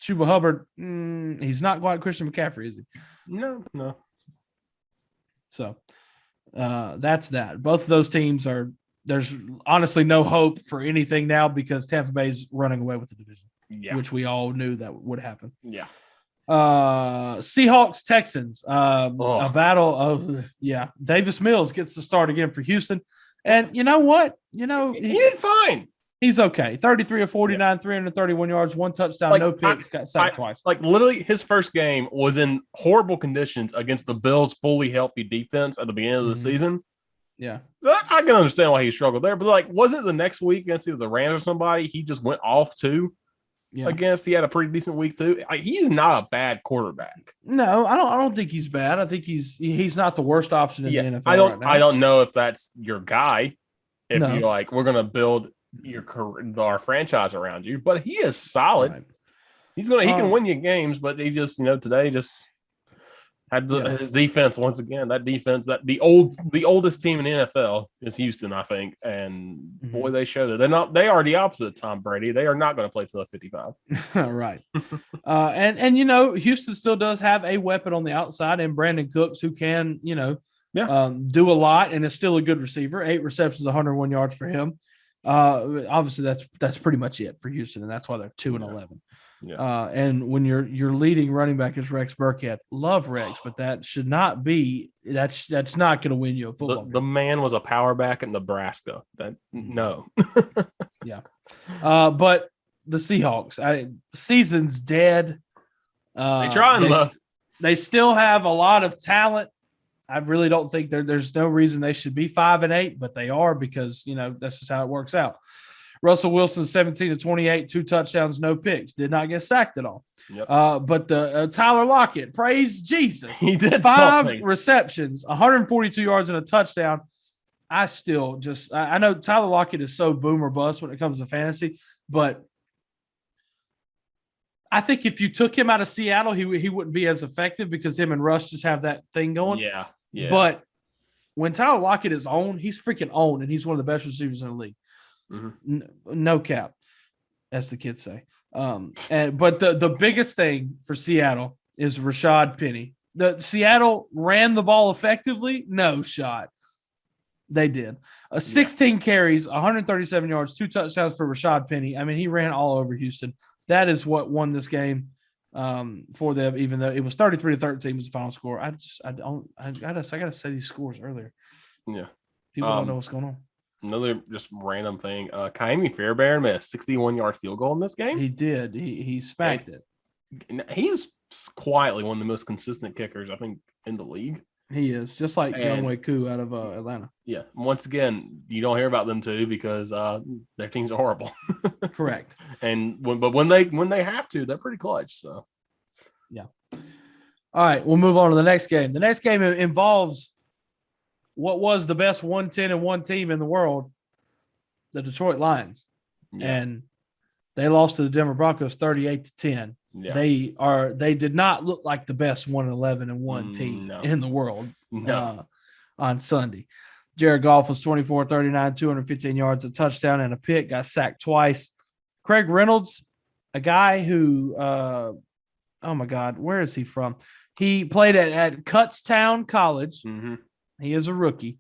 Chuba Hubbard, he's not quite Christian McCaffrey, is he? No. So that's that. Both of those teams there's honestly no hope for anything now because Tampa Bay's running away with the division, which we all knew that would happen. Yeah. Seahawks Texans a battle of Davis Mills gets the start again for Houston, and you know what, he did fine. He's okay. 33 of 49, 331 yards, 1 touchdown, no picks, got sacked twice. Literally his first game was in horrible conditions against the Bills' fully healthy defense at the beginning of the season. Yeah, I can understand why he struggled there, but was it the next week against either the Rams or somebody he just went off too? Yeah. He had a pretty decent week too. He's not a bad quarterback. No, I don't think he's bad. I think he's not the worst option in the NFL. I don't know if that's your guy. If you're we're gonna build our franchise around you, but he is solid. Right. He can win you games, but he just today just had his defense once again. That defense, the oldest team in the NFL is Houston, I think, and boy, they showed it. They are the opposite of Tom Brady. They are not going to play till 55. Right. And Houston still does have a weapon on the outside, and Brandon Cooks, who can do a lot, and is still a good receiver. 8 receptions, 101 yards for him. Obviously, that's pretty much it for Houston, and that's why they're 2-11. Yeah. And when your leading running back is Rex Burkhead, love Rex, but that should not be. That's not going to win you a football game. The man was a power back in Nebraska. No. Yeah. But the Seahawks, season's dead. They trying. They still have a lot of talent. I really don't think there's no reason they should be 5-8, but they are because that's just how it works out. Russell Wilson, 17-28, 2 touchdowns, no picks. Did not get sacked at all. Yep. But the Tyler Lockett, praise Jesus. He did 5 receptions, 142 yards, and a touchdown. I know Tyler Lockett is so boom or bust when it comes to fantasy, but I think if you took him out of Seattle, he wouldn't be as effective because him and Russ just have that thing going. Yeah. But when Tyler Lockett is on, he's freaking on, and he's one of the best receivers in the league. Mm-hmm. No cap, as the kids say. But the biggest thing for Seattle is Rashad Penny. The Seattle ran the ball effectively. No shot. They did. 16 carries, 137 yards, 2 touchdowns for Rashad Penny. I mean, he ran all over Houston. That is what won this game for them, even though it was 33-13 was the final score. I gotta say these scores earlier. Yeah. People don't know what's going on. Another just random thing. Kaimi Fairbairn made a 61-yard field goal in this game. He did. He spanked it. He's quietly one of the most consistent kickers, I think, in the league. He is, just like Younghoe Koo out of Atlanta. Yeah. Once again, you don't hear about them too because their teams are horrible. Correct. But when they have to, they're pretty clutch. So, yeah. All right, we'll move on to the next game. The next game involves what was the best 1-10-1 team in the world, the Detroit Lions, and they lost to the Denver Broncos 38-10. Yeah. They did not look like the best 1-11-1 team in the world on Sunday. Jared Goff was 24-39, 215 yards, a touchdown and a pick, got sacked twice. Craig Reynolds, a guy who oh my God, where is he from? He played at Kutztown College. Mm-hmm. He is a rookie.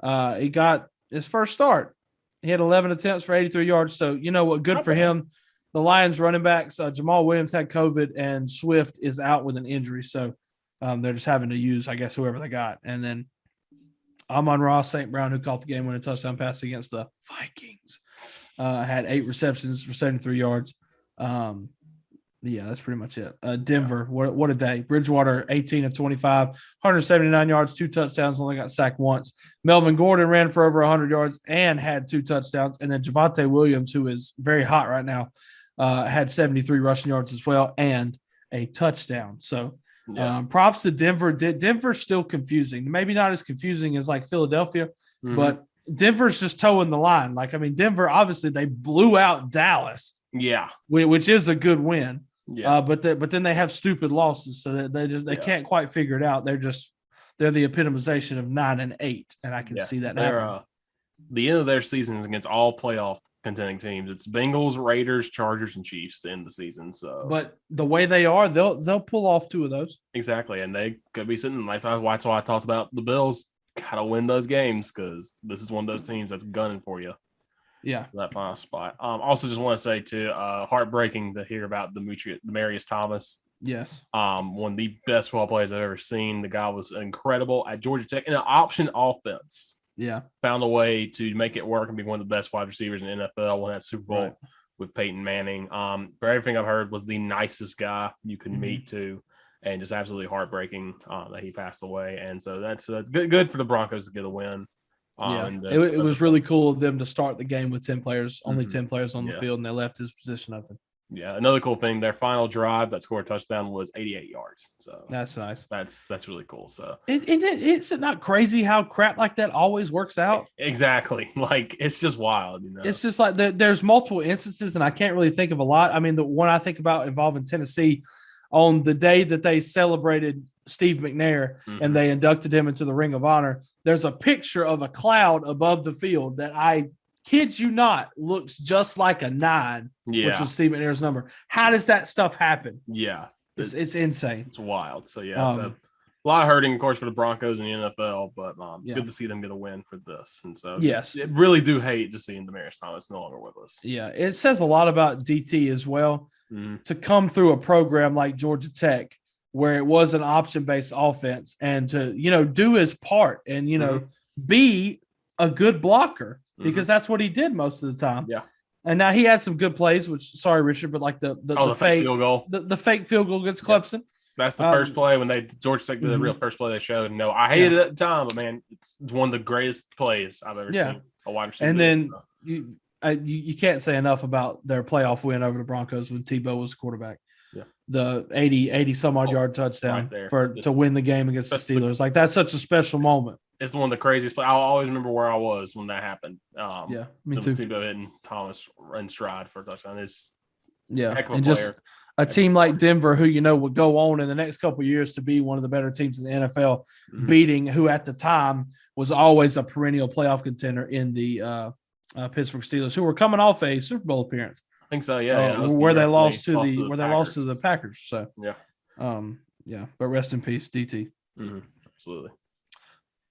He got his first start. He had 11 attempts for 83 yards. So, you know what? Good for him. The Lions running backs, Jamal Williams had COVID and Swift is out with an injury. So they're just having to use, I guess, whoever they got. And then Amon-Ra St. Brown, who caught the game-winning touchdown pass against the Vikings, had 8 receptions for 73 yards. Yeah, that's pretty much it. Denver, what a day. Bridgewater, 18-25, 179 yards, 2 touchdowns, only got sacked once. Melvin Gordon ran for over 100 yards and had 2 touchdowns. And then Javonte Williams, who is very hot right now, had 73 rushing yards as well and a touchdown. So props to Denver. Denver's still confusing. Maybe not as confusing as like Philadelphia, but Denver's just toeing the line. Like, I mean, Denver, obviously, they blew out Dallas. Yeah. Which is a good win. Yeah. But then they have stupid losses, so they can't quite figure it out. They're the epitomization of 9-8, and I can see that now. The end of their season is against all playoff contending teams. It's Bengals, Raiders, Chargers, and Chiefs to end the season. So, but the way they are, they'll pull off 2 of those. Exactly, and they could be sitting. That's why I talked about the Bills. Gotta win those games because this is one of those teams that's gunning for you. Yeah, that final spot. Also, just want to say too, heartbreaking to hear about Demaryius Thomas. Yes, one of the best football players I've ever seen. The guy was incredible at Georgia Tech in an option offense. Yeah, found a way to make it work and be one of the best wide receivers in the NFL. Won that Super Bowl with Peyton Manning. For everything I've heard, was the nicest guy you can meet too, and just absolutely heartbreaking that he passed away. And so that's good for the Broncos to get a win. It was really cool of them to start the game with 10 players, only 10 players on the field, and they left his position open. Yeah, another cool thing, their final drive that scored a touchdown was 88 yards. So that's nice. That's really cool. So it's not crazy how crap like that always works out. Exactly. Like, it's just wild, you know. It's just like there's multiple instances, and I can't really think of a lot. I mean, the one I think about involving Tennessee on the day that they celebrated Steve McNair and they inducted him into the Ring of Honor. There's a picture of a cloud above the field that, I kid you not, looks just like a 9, which was Steve McNair's number. How does that stuff happen? Yeah. It's insane. It's wild. So, so a lot of hurting, of course, for the Broncos and the NFL, but good to see them get a win for this. And so, I really do hate just seeing Demaryius Thomas no longer with us. Yeah, it says a lot about DT as well to come through a program like Georgia Tech, where it was an option-based offense, and to, do his part and, be a good blocker, because that's what he did most of the time. Yeah. And now he had some good plays, which, sorry, Richard, but like the fake field goal, the fake field goal against Clemson. That's the first play when Georgia Tech did the real first play they showed. No, I hated it at the time, but man, it's one of the greatest plays I've ever seen a wide receiver. And then you can't say enough about their playoff win over the Broncos when Tebow was quarterback. Yeah. The 80 some odd yard touchdown to win the game against the Steelers. Like, that's such a special moment. It's one of the craziest plays. I'll always remember where I was when that happened. Me too. Tebow hitting Thomas in stride for a touchdown. It's heck of a player. Just a team like Denver, who would go on in the next couple of years to be one of the better teams in the NFL, beating who at the time was always a perennial playoff contender in the Pittsburgh Steelers, who were coming off a Super Bowl appearance. I think so. Yeah, where they lost to the Packers. So yeah. But rest in peace, DT. Mm-hmm. Absolutely.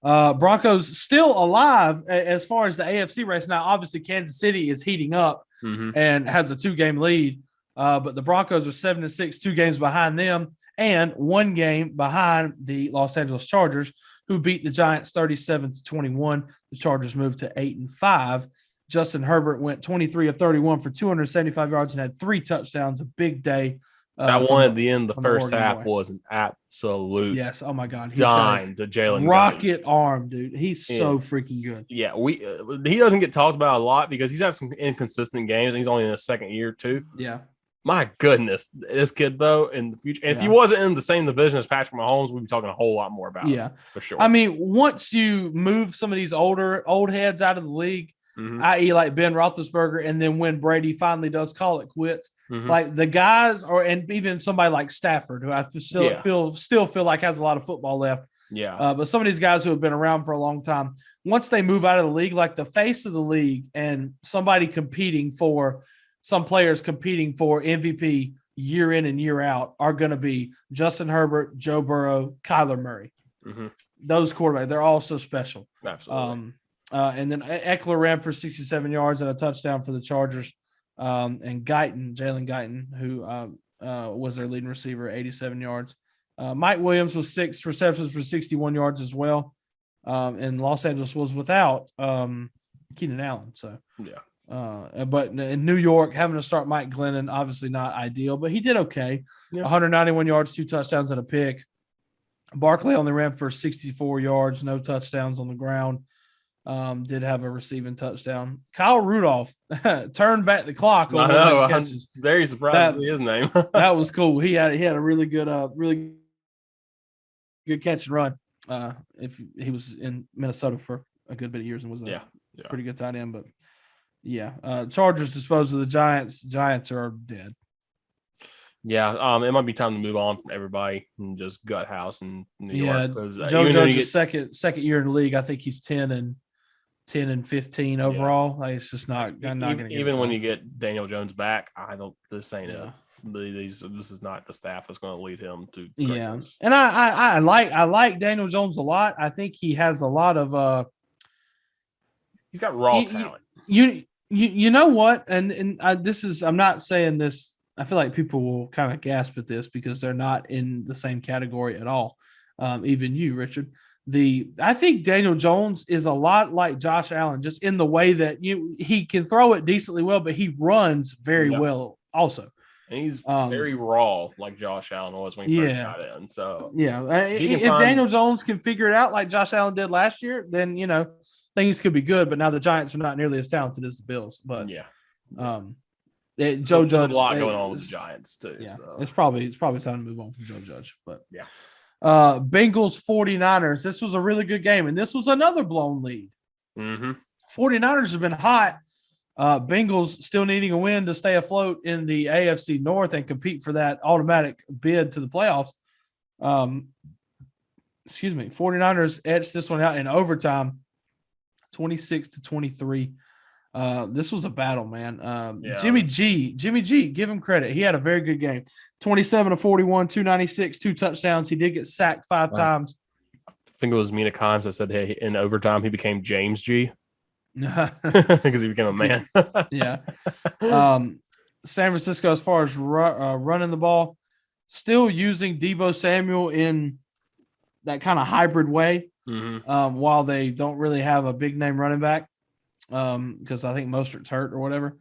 Broncos still alive as far as the AFC race. Now, obviously, Kansas City is heating up and has a 2-game lead. But the Broncos are 7-6, 2 games behind them, and 1 game behind the Los Angeles Chargers, who beat the Giants 37-21. The Chargers moved to 8-5. Justin Herbert went 23 of 31 for 275 yards and had 3 touchdowns. A big day. That one at the end of the first half was an absolute Oh my God, he's dime to Jalen rocket arm, dude. He's so freaking good. Yeah, he doesn't get talked about a lot because he's had some inconsistent games and he's only in his second year too. Yeah. My goodness, this kid though in the future, if he wasn't in the same division as Patrick Mahomes, we'd be talking a whole lot more about him, for sure. I mean, once you move some of these old heads out of the league, i.e., like Ben Roethlisberger, and then when Brady finally does call it quits, like the guys, and even somebody like Stafford, who I still feel like has a lot of football left. Yeah. But some of these guys who have been around for a long time, once they move out of the league, like the face of the league, and some players competing for MVP year in and year out are going to be Justin Herbert, Joe Burrow, Kyler Murray. Those quarterbacks, they're all so special. Absolutely. And then Eckler ran for 67 yards and a touchdown for the Chargers. And Jalen Guyton, who was their leading receiver, 87 yards. Mike Williams was 6 receptions for 61 yards as well. And Los Angeles was without Keenan Allen. So, but in New York, having to start Mike Glennon, obviously not ideal, but he did okay. 191 yards, 2 touchdowns and a pick. Barkley only ran for 64 yards, no touchdowns on the ground. Did have a receiving touchdown. Kyle Rudolph turned back the clock. I know. I'm very surprised to see his name. That was cool. He had a really good catch and run. If he was in Minnesota for a good bit of years and was a pretty good tight end, but Chargers disposed of the Giants. Giants are dead. Yeah, it might be time to move on from everybody and just gut house in New York. Joe Judge's second year in the league. I think he's 10 and 15 overall. Like, it's just not even when you get Daniel Jones back. This ain't this is not the staff that's going to lead him to greatness. And I like Daniel Jones a lot. I think he has a lot of he's got raw talent. You know what? And I'm not saying this. I feel like people will kind of gasp at this because they're not in the same category at all. Even you, Richard. I think Daniel Jones is a lot like Josh Allen, just in the way that he can throw it decently well, but he runs very well also. And he's very raw, like Josh Allen was when he first got in. So if Daniel Jones can figure it out like Josh Allen did last year, then things could be good. But now the Giants are not nearly as talented as the Bills. But Joe Judge, there's a lot going on with the Giants too. Yeah, so. it's probably time to move on from Joe Judge. But Bengals 49ers. This was a really good game, and this was another blown lead. 49ers have been hot. Bengals still needing a win to stay afloat in the AFC North and compete for that automatic bid to the playoffs. 49ers edged this one out in overtime, 26-23. This was a battle, man. Jimmy G, give him credit. He had a very good game. 27 of 41, 296, 2 touchdowns. He did get sacked 5 times. I think it was Mina Kimes that said, hey, in overtime, he became James G. Because he became a man. San Francisco, as far as running the ball, still using Deebo Samuel in that kind of hybrid way, while they don't really have a big name running back. Because I think Mostert's hurt or whatever.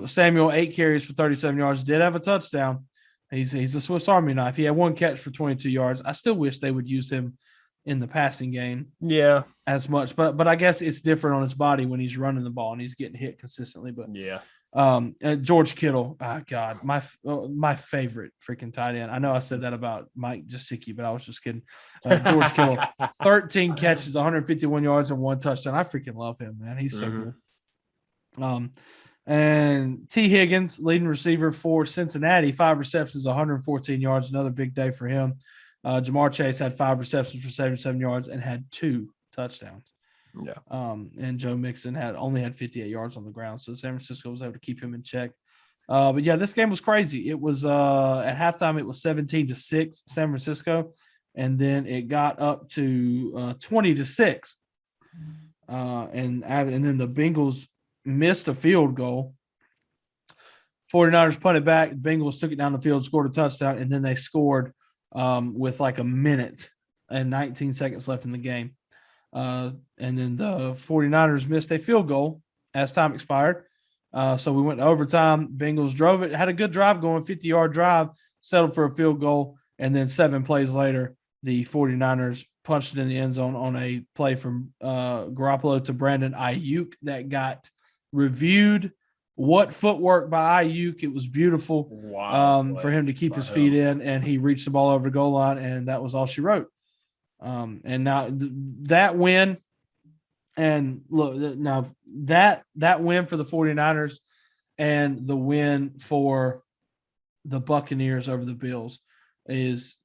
Samuel 8 carries for 37 yards, did have a touchdown. He's a Swiss Army knife. He had 1 catch for 22 yards. I still wish they would use him in the passing game. As much, but I guess it's different on his body when he's running the ball and he's getting hit consistently. But George Kittle, God, my favorite freaking tight end. I know I said that about Mike Gesicki, but I was just kidding. George Kittle, 13 catches, 151 yards, and 1 touchdown. I freaking love him, man. He's so good. And T. Higgins, leading receiver for Cincinnati, 5 receptions, 114 yards. Another big day for him. Jamar Chase had 5 receptions for 77 yards and had 2 touchdowns. Yeah. And Joe Mixon only had 58 yards on the ground, so San Francisco was able to keep him in check. But yeah, this game was crazy. It was at halftime, it was 17-6 San Francisco, and then it got up to 20-6. And then the Bengals missed a field goal. 49ers punted back. Bengals took it down the field, scored a touchdown, and then they scored with like a minute and 19 seconds left in the game. And then the 49ers missed a field goal as time expired. So we went to overtime. Bengals drove it, had a good drive going, 50-yard drive, settled for a field goal, and then 7 plays later, the 49ers punched it in the end zone on a play from Garoppolo to Brandon Ayuk that got reviewed. What footwork by Ayuk. It was beautiful. Wow. For him to keep his feet in, and he reached the ball over the goal line, and that was all she wrote. And now that win, and look, now that win for the 49ers and the win for the Buccaneers over the Bills is,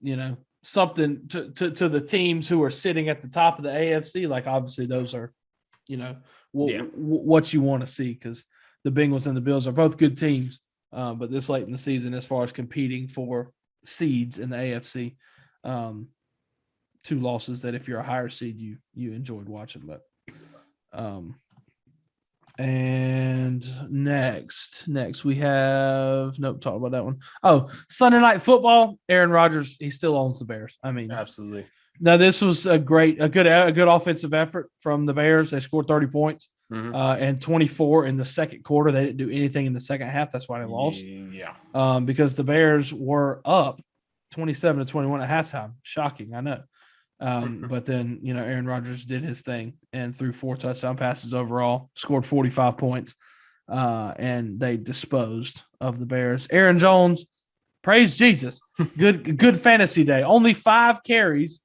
something to the teams who are sitting at the top of the AFC. Like, obviously those are, what you want to see, because the Bengals and the Bills are both good teams. But this late in the season, as far as competing for seeds in the AFC, 2 losses that if you're a higher seed, you enjoyed watching. But and next we have talk about that one. Oh, Sunday Night Football. Aaron Rodgers, he still owns the Bears. I mean, absolutely. Now this was a good offensive effort from the Bears. They scored 30 points and 24 in the second quarter. They didn't do anything in the second half. That's why they lost. Yeah. Because the Bears were up 27-21 at halftime. Shocking, I know. But then, Aaron Rodgers did his thing and threw 4 touchdown passes overall, scored 45 points, and they disposed of the Bears. Aaron Jones, praise Jesus, good fantasy day. Only 5 carries,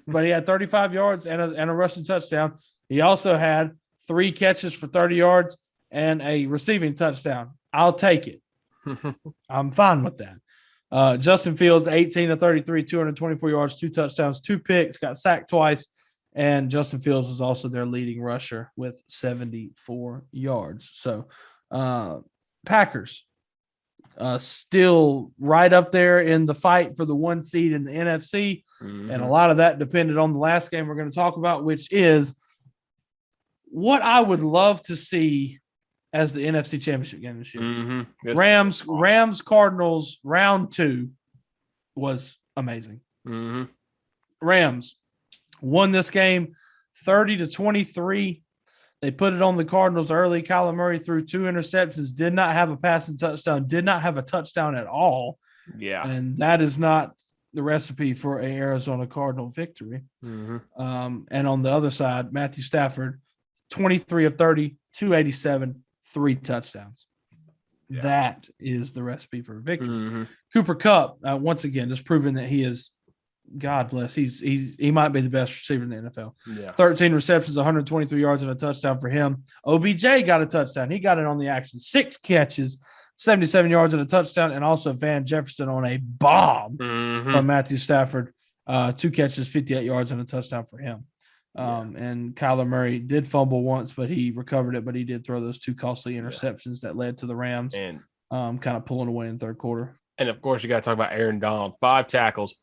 but he had 35 yards and a rushing touchdown. He also had 3 catches for 30 yards and a receiving touchdown. I'll take it. I'm fine with that. Justin Fields, 18-33, 224 yards, 2 touchdowns, 2 picks, got sacked twice, and Justin Fields was also their leading rusher with 74 yards. So, Packers still right up there in the fight for the 1 seed in the NFC, and a lot of that depended on the last game we're going to talk about, which is what I would love to see as the NFC Championship game this year. Rams, Cardinals, round 2 was amazing. Rams won this game 30-23. They put it on the Cardinals early. Kyler Murray threw 2 interceptions, did not have a passing touchdown, did not have a touchdown at all. Yeah. And that is not the recipe for an Arizona Cardinal victory. And on the other side, Matthew Stafford, 23 of 30, 287, 3 touchdowns. Yeah. That is the recipe for a victory. Cooper Kupp, once again, just proving that he is, God bless, he might be the best receiver in the NFL. Yeah. 13 receptions, 123 yards, and a touchdown for him. OBJ got a touchdown. He got it on the action. 6 catches, 77 yards, and a touchdown, and also Van Jefferson on a bomb from Matthew Stafford. 2 catches, 58 yards, and a touchdown for him. And Kyler Murray did fumble once, but he recovered it. But he did throw those 2 costly interceptions that led to the Rams and kind of pulling away in the third quarter. And of course, you got to talk about Aaron Donald. 5 tackles,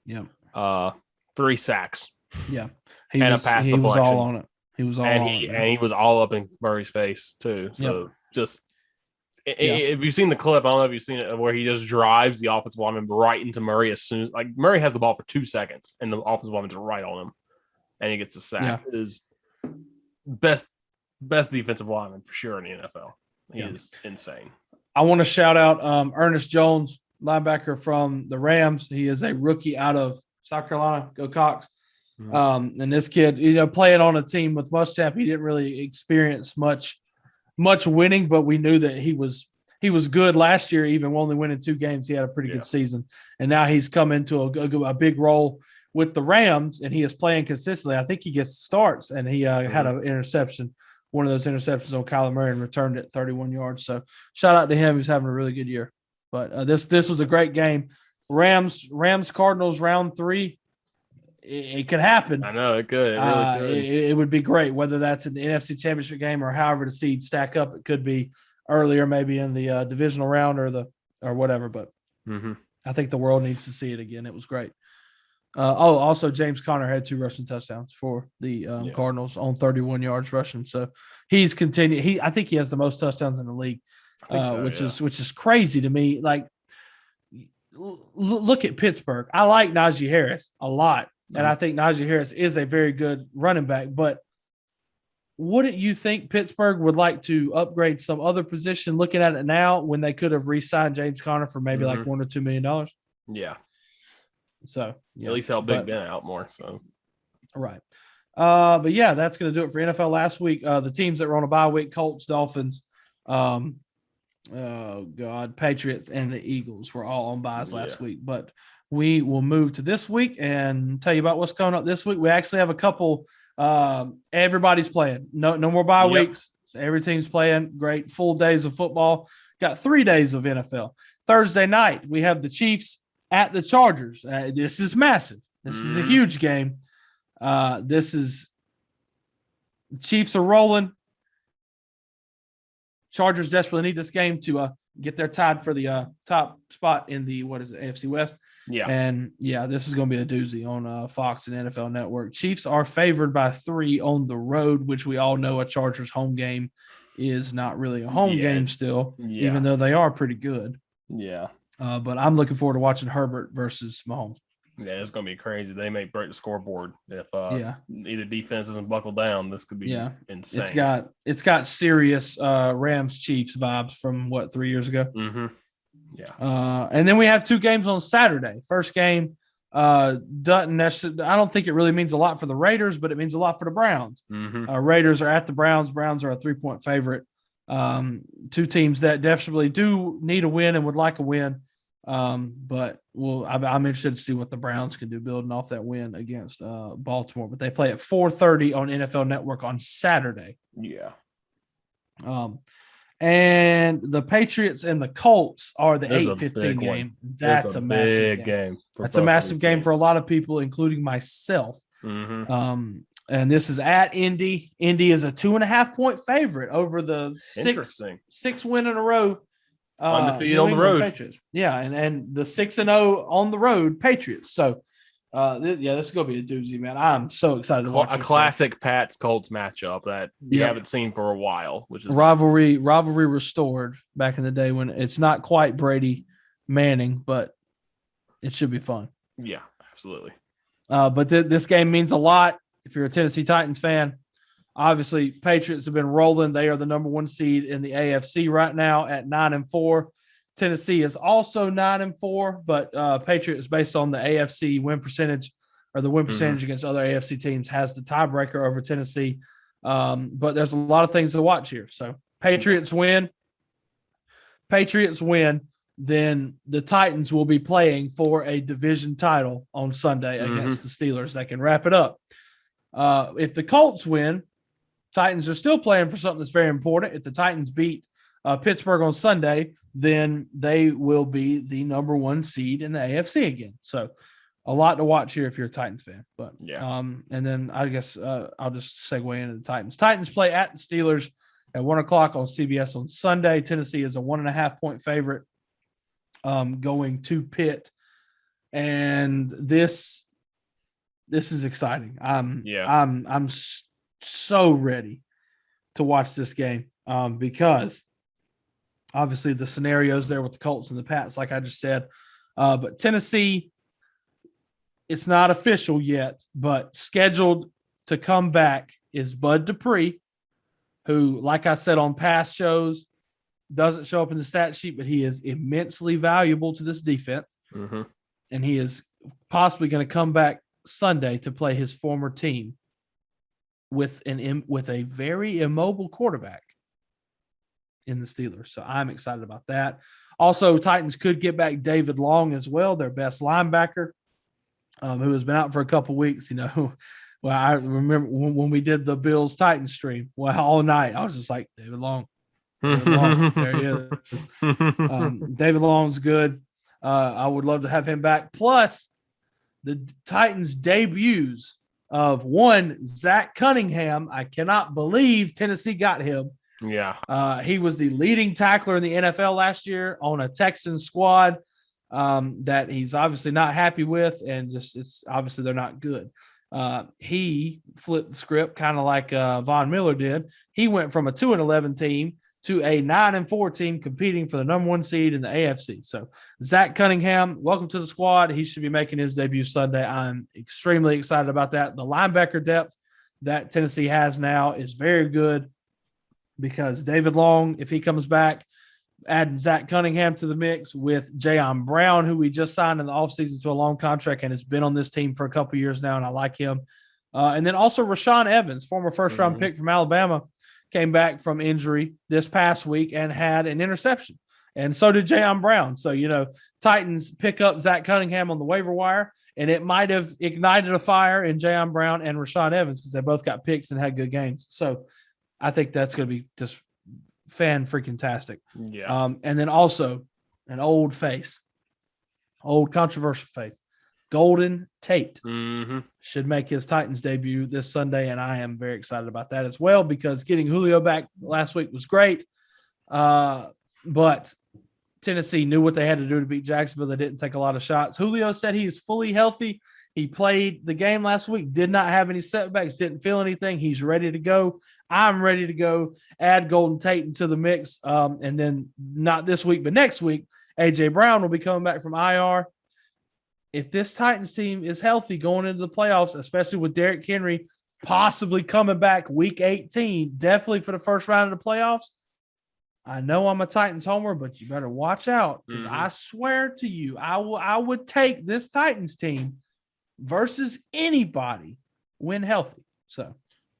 3 sacks, and a pass deflection. He was all on it. He was all and on he, it. And he was all up in Murray's face too. So if you've seen the clip, I don't know if you've seen it, where he just drives the offensive lineman right into Murray as soon as Murray has the ball for 2 seconds, and the offensive lineman's right on him. And he gets the sack. Yeah. It is best defensive lineman for sure in the NFL. He is insane. I want to shout out Ernest Jones, linebacker from the Rams. He is a rookie out of South Carolina. Go Cox. And this kid, playing on a team with Muschamp, he didn't really experience much winning, but we knew that he was good last year, even only winning 2 games. He had a pretty good season. And now he's come into a big role with the Rams, and he is playing consistently. I think he gets starts, and he had an interception, one of those interceptions on Kyler Murray, and returned it 31 yards. So shout out to him. He's having a really good year. But this was a great game. Rams Cardinals round 3. it could happen. I know it could. It really could. It would be great, whether that's in the NFC Championship game or however the seeds stack up. It could be earlier, maybe in the divisional round or whatever. But I think the world needs to see it again. It was great. Also James Conner had 2 rushing touchdowns for the Cardinals on 31 yards rushing. So he's continued. I think he has the most touchdowns in the league, which is crazy to me. Like, look at Pittsburgh. I like Najee Harris a lot, and I think Najee Harris is a very good running back. But wouldn't you think Pittsburgh would like to upgrade some other position? Looking at it now, when they could have re-signed James Conner for maybe like $1 or $2 million. Yeah. So at least help Big Ben out more. So right. But yeah, that's going to do it for NFL last week. The teams that were on a bye week: Colts, Dolphins, Patriots, and the Eagles were all on byes last week. But we will move to this week and tell you about what's coming up this week. We actually have a couple. Everybody's playing. No more bye weeks. So every team's playing. Great full days of football. Got 3 days of NFL. Thursday night we have the Chiefs at the Chargers. This is massive. This is a huge game. Chiefs are rolling. Chargers desperately need this game to get their tied for the top spot in the AFC West. Yeah. And this is going to be a doozy on Fox and NFL Network. Chiefs are favored by 3 on the road, which we all know a Chargers home game is not really a home game still, even though they are pretty good. Yeah. But I'm looking forward to watching Herbert versus Mahomes. Yeah, it's going to be crazy. They may break the scoreboard if either defense isn't buckled down. This could be insane. It's got serious Rams Chiefs vibes from 3 years ago. Yeah. And then we have 2 games on Saturday. First game, Dutton. I don't think it really means a lot for the Raiders, but it means a lot for the Browns. Raiders are at the Browns. Browns are a 3-point favorite. 2 teams that desperately do need a win and would like a win. But I'm interested to see what the Browns can do building off that win against Baltimore. But they play at 4:30 on NFL Network on Saturday. Yeah. And the Patriots and the Colts are the 8:15 game. That's a massive game. That's a massive game for a lot of people, including myself. And this is at Indy. Indy is a 2.5-point favorite over the 6 win in a row. Undefeated on the road. Patriots. Yeah, and the 6-0 on the road Patriots. So, this is going to be a doozy, man. I'm so excited to watch a classic Pats Colts matchup that we haven't seen for a while, which is rivalry restored back in the day when it's not quite Brady Manning, but it should be fun. Yeah, absolutely. But this game means a lot if you're a Tennessee Titans fan. Obviously, Patriots have been rolling. They are the number 1 seed in the AFC right now at 9-4. Tennessee is also 9-4, but Patriots, based on the AFC win percentage or the win percentage against other AFC teams, has the tiebreaker over Tennessee. But there's a lot of things to watch here. So Patriots win, then the Titans will be playing for a division title on Sunday against the Steelers. That can wrap it up. If the Colts win, Titans are still playing for something that's very important. If the Titans beat Pittsburgh on Sunday, then they will be the number 1 seed in the AFC again. So a lot to watch here if you're a Titans fan. But and then I guess I'll just segue into the Titans. Titans play at the Steelers at 1:00 on CBS on Sunday. Tennessee is a 1.5-point favorite going to Pitt. And this is exciting. I'm so ready to watch this game because obviously the scenarios there with the Colts and the Pats, like I just said, but Tennessee, it's not official yet, but scheduled to come back is Bud Dupree, who, like I said on past shows, doesn't show up in the stat sheet, but he is immensely valuable to this defense. And he is possibly going to come back Sunday to play his former team with a very immobile quarterback in the Steelers. So I'm excited about that. Also, Titans could get back David Long as well, their best linebacker, who has been out for a couple weeks. Well, I remember when we did the Bills Titans stream. Well, all night I was just like, David Long. There he is. David Long's good. I would love to have him back. Plus, the Titans debuts of one, Zach Cunningham. I cannot believe Tennessee got him. Yeah. He was the leading tackler in the NFL last year on a Texans squad that he's obviously not happy with, and just it's obviously they're not good. He flipped the script kind of like Von Miller did. He went from a 2-11 team to a 9-4 team competing for the number 1 seed in the AFC. So Zach Cunningham, welcome to the squad. He should be making his debut Sunday. I'm extremely excited about that. The linebacker depth that Tennessee has now is very good because David Long, if he comes back, adding Zach Cunningham to the mix with Jayon Brown, who we just signed in the offseason to a long contract and has been on this team for a couple years now, and I like him. And then also Rashaan Evans, former first-round pick from Alabama, came back from injury this past week and had an interception. And so did Jayon Brown. So, Titans pick up Zach Cunningham on the waiver wire, and it might have ignited a fire in Jayon Brown and Rashaan Evans because they both got picks and had good games. So I think that's going to be just fan-freaking-tastic. Yeah. And then also an old controversial face, Golden Tate should make his Titans debut this Sunday, and I am very excited about that as well because getting Julio back last week was great, but Tennessee knew what they had to do to beat Jacksonville. They didn't take a lot of shots. Julio said he is fully healthy. He played the game last week, did not have any setbacks, didn't feel anything. He's ready to go. I'm ready to go. Add Golden Tate into the mix, and then not this week, but next week, A.J. Brown will be coming back from IR. If this Titans team is healthy going into the playoffs, especially with Derrick Henry possibly coming back week 18, definitely for the first round of the playoffs, I know I'm a Titans homer, but you better watch out because I swear to you, I would take this Titans team versus anybody when healthy. So,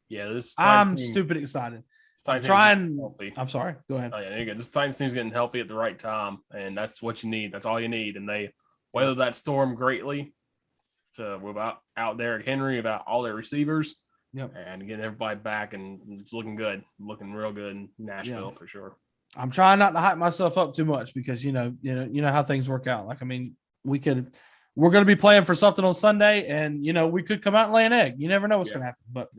yeah, I'm stupid excited. I'm sorry. Go ahead. Oh, yeah, you're good. This Titans team's getting healthy at the right time, and that's what you need. That's all you need. And they weathered that storm greatly without out Derrick Henry, about all their receivers, and getting everybody back, and it's looking good, looking real good in Nashville for sure. I'm trying not to hype myself up too much because you know how things work out. Like, I mean, we're going to be playing for something on Sunday, and we could come out and lay an egg. You never know what's going to happen. But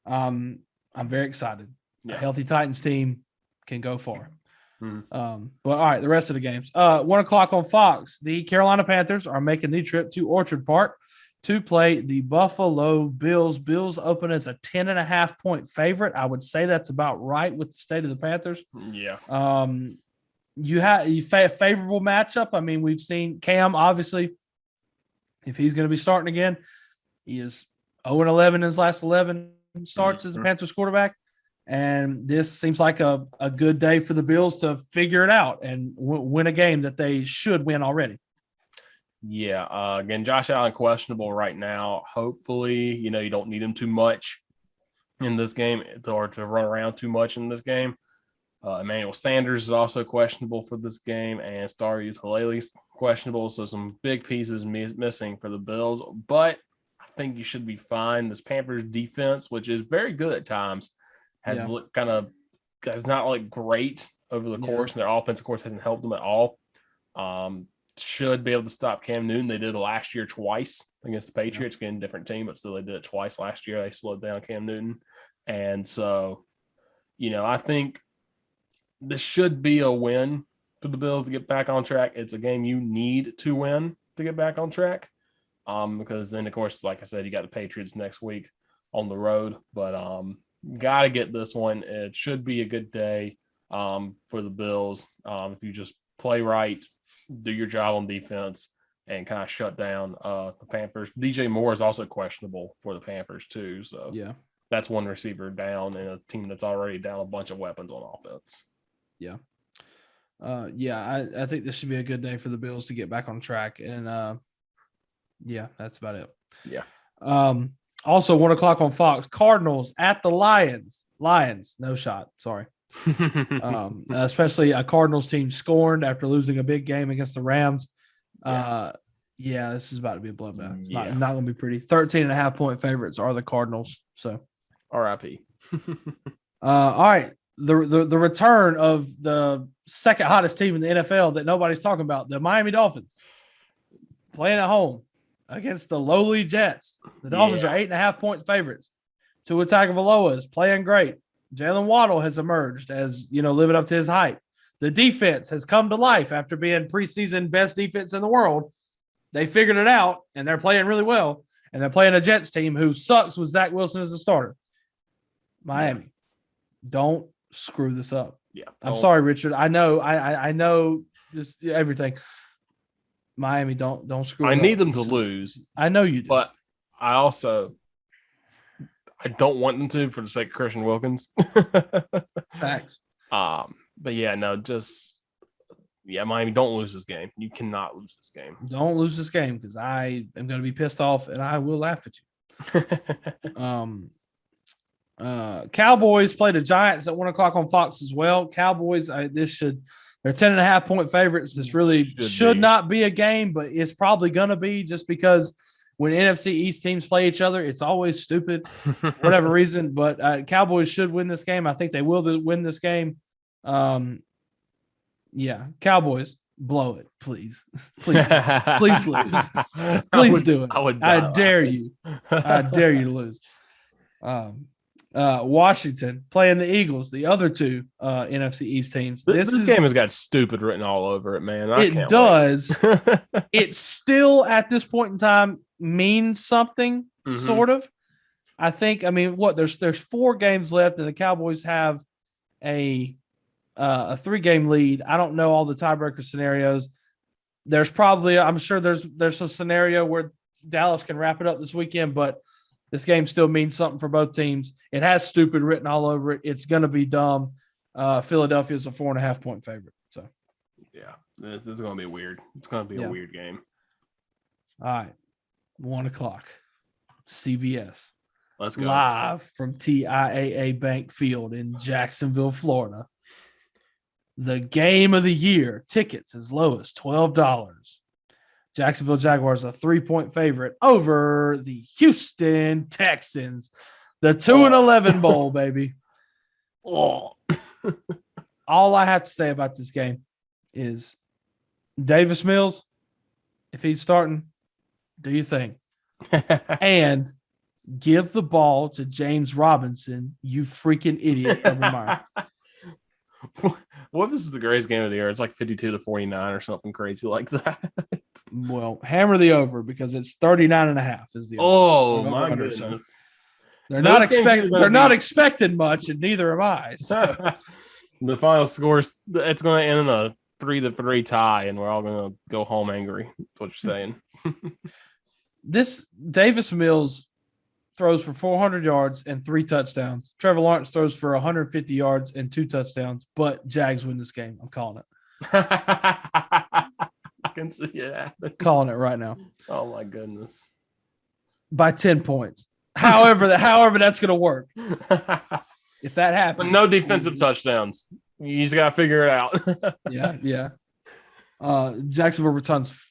I'm very excited. A healthy Titans team can go far. But all right, the rest of the games. 1:00 on Fox. The Carolina Panthers are making the trip to Orchard Park to play the Buffalo Bills. Bills open as a 10.5-point favorite. I would say that's about right with the state of the Panthers. Yeah. You have a favorable matchup. I mean, we've seen Cam, obviously, if he's going to be starting again, he is 0-11 in his last 11 starts as a Panthers quarterback. And this seems like a good day for the Bills to figure it out and win a game that they should win already. Yeah. Again, Josh Allen questionable right now. Hopefully, you don't need him too much in this game or to run around too much in this game. Emmanuel Sanders is also questionable for this game, and Star Ukulele's questionable. So some big pieces missing for the Bills. But I think you should be fine. This Panthers defense, which is very good at times, has looked has not looked great over the course, and their offensive course hasn't helped them at all. Should be able to stop Cam Newton. They did it last year twice against the Patriots, getting a different team, but still they did it twice last year. They slowed down Cam Newton. And so, I think this should be a win for the Bills to get back on track. It's a game you need to win to get back on track. Because then, of course, like I said, you got the Patriots next week on the road. But got to get this one. It should be a good day for the Bills if you just play right, do your job on defense, and kind of shut down the Panthers. DJ Moore is also questionable for the Panthers too. So that's one receiver down in a team that's already down a bunch of weapons on offense. Yeah. I think this should be a good day for the Bills to get back on track. And that's about it. Yeah. Also 1:00 on Fox, Cardinals at the Lions. No shot. Sorry. Especially a Cardinals team scorned after losing a big game against the Rams. This is about to be a bloodbath. Not going to be pretty. 13.5-point favorites are the Cardinals. So RIP. All right. The return of the second hottest team in the NFL that nobody's talking about, the Miami Dolphins, playing at home. against the lowly Jets. The Dolphins are 8.5-point favorites. Tua Tagovailoa is playing great. Jalen Waddle has emerged as, living up to his hype. The defense has come to life after being preseason best defense in the world. They figured it out, and they're playing really well. And they're playing a Jets team who sucks with Zach Wilson as a starter. Miami, don't screw this up. Yeah, I'm sorry, Richard. I know just everything. Miami, don't screw it up. I need them to lose. I know you do. But I don't want them to for the sake of Christian Wilkins. Facts. But yeah, no, Miami, don't lose this game. You cannot lose this game. Don't lose this game because I am going to be pissed off and I will laugh at you. Cowboys play the Giants at 1:00 on Fox as well. Cowboys, they're 10.5-point favorites. This really should not be a game, but it's probably going to be just because when NFC East teams play each other, it's always stupid for whatever reason. But Cowboys should win this game. I think they will win this game. Cowboys, blow it, please. Please lose. Please do it. I dare you. I dare you to lose. Washington playing the Eagles, the other two NFC East teams. This game has got stupid written all over it, man. It does. It still, at this point in time, means something, sort of. I think, there's 4 games left, and the Cowboys have a 3-game lead. I don't know all the tiebreaker scenarios. There's probably, I'm sure there's a scenario where Dallas can wrap it up this weekend, but this game still means something for both teams. It has stupid written all over it. It's going to be dumb. Philadelphia is a 4.5-point favorite. So, yeah, this is going to be weird. It's going to be a weird game. All right, 1:00, CBS. Let's go live from TIAA Bank Field in Jacksonville, Florida. The game of the year. Tickets as low as $12. Jacksonville Jaguars a 3-point favorite over the Houston Texans. The 2-11 bowl, baby. All I have to say about this game is Davis Mills, if he's starting, do your thing. And give the ball to James Robinson, you freaking idiot, Urban Meyer. What if this is the greatest game of the year? It's like 52-49 or something crazy like that. Well, hammer the over because it's 39.5 is the over. Oh, my goodness. So they're not expecting much, and neither am I. So. The final score is it's going to end in a 3-3 tie, and we're all going to go home angry. That's what you're saying. This Davis Mills throws for 400 yards and 3 touchdowns. Trevor Lawrence throws for 150 yards and 2 touchdowns, but Jags win this game. I'm calling it. I can see it. Calling it right now. Oh my goodness. By 10 points. However that's going to work. If that happens. But no defensive touchdowns. You just got to figure it out. Yeah. Jacksonville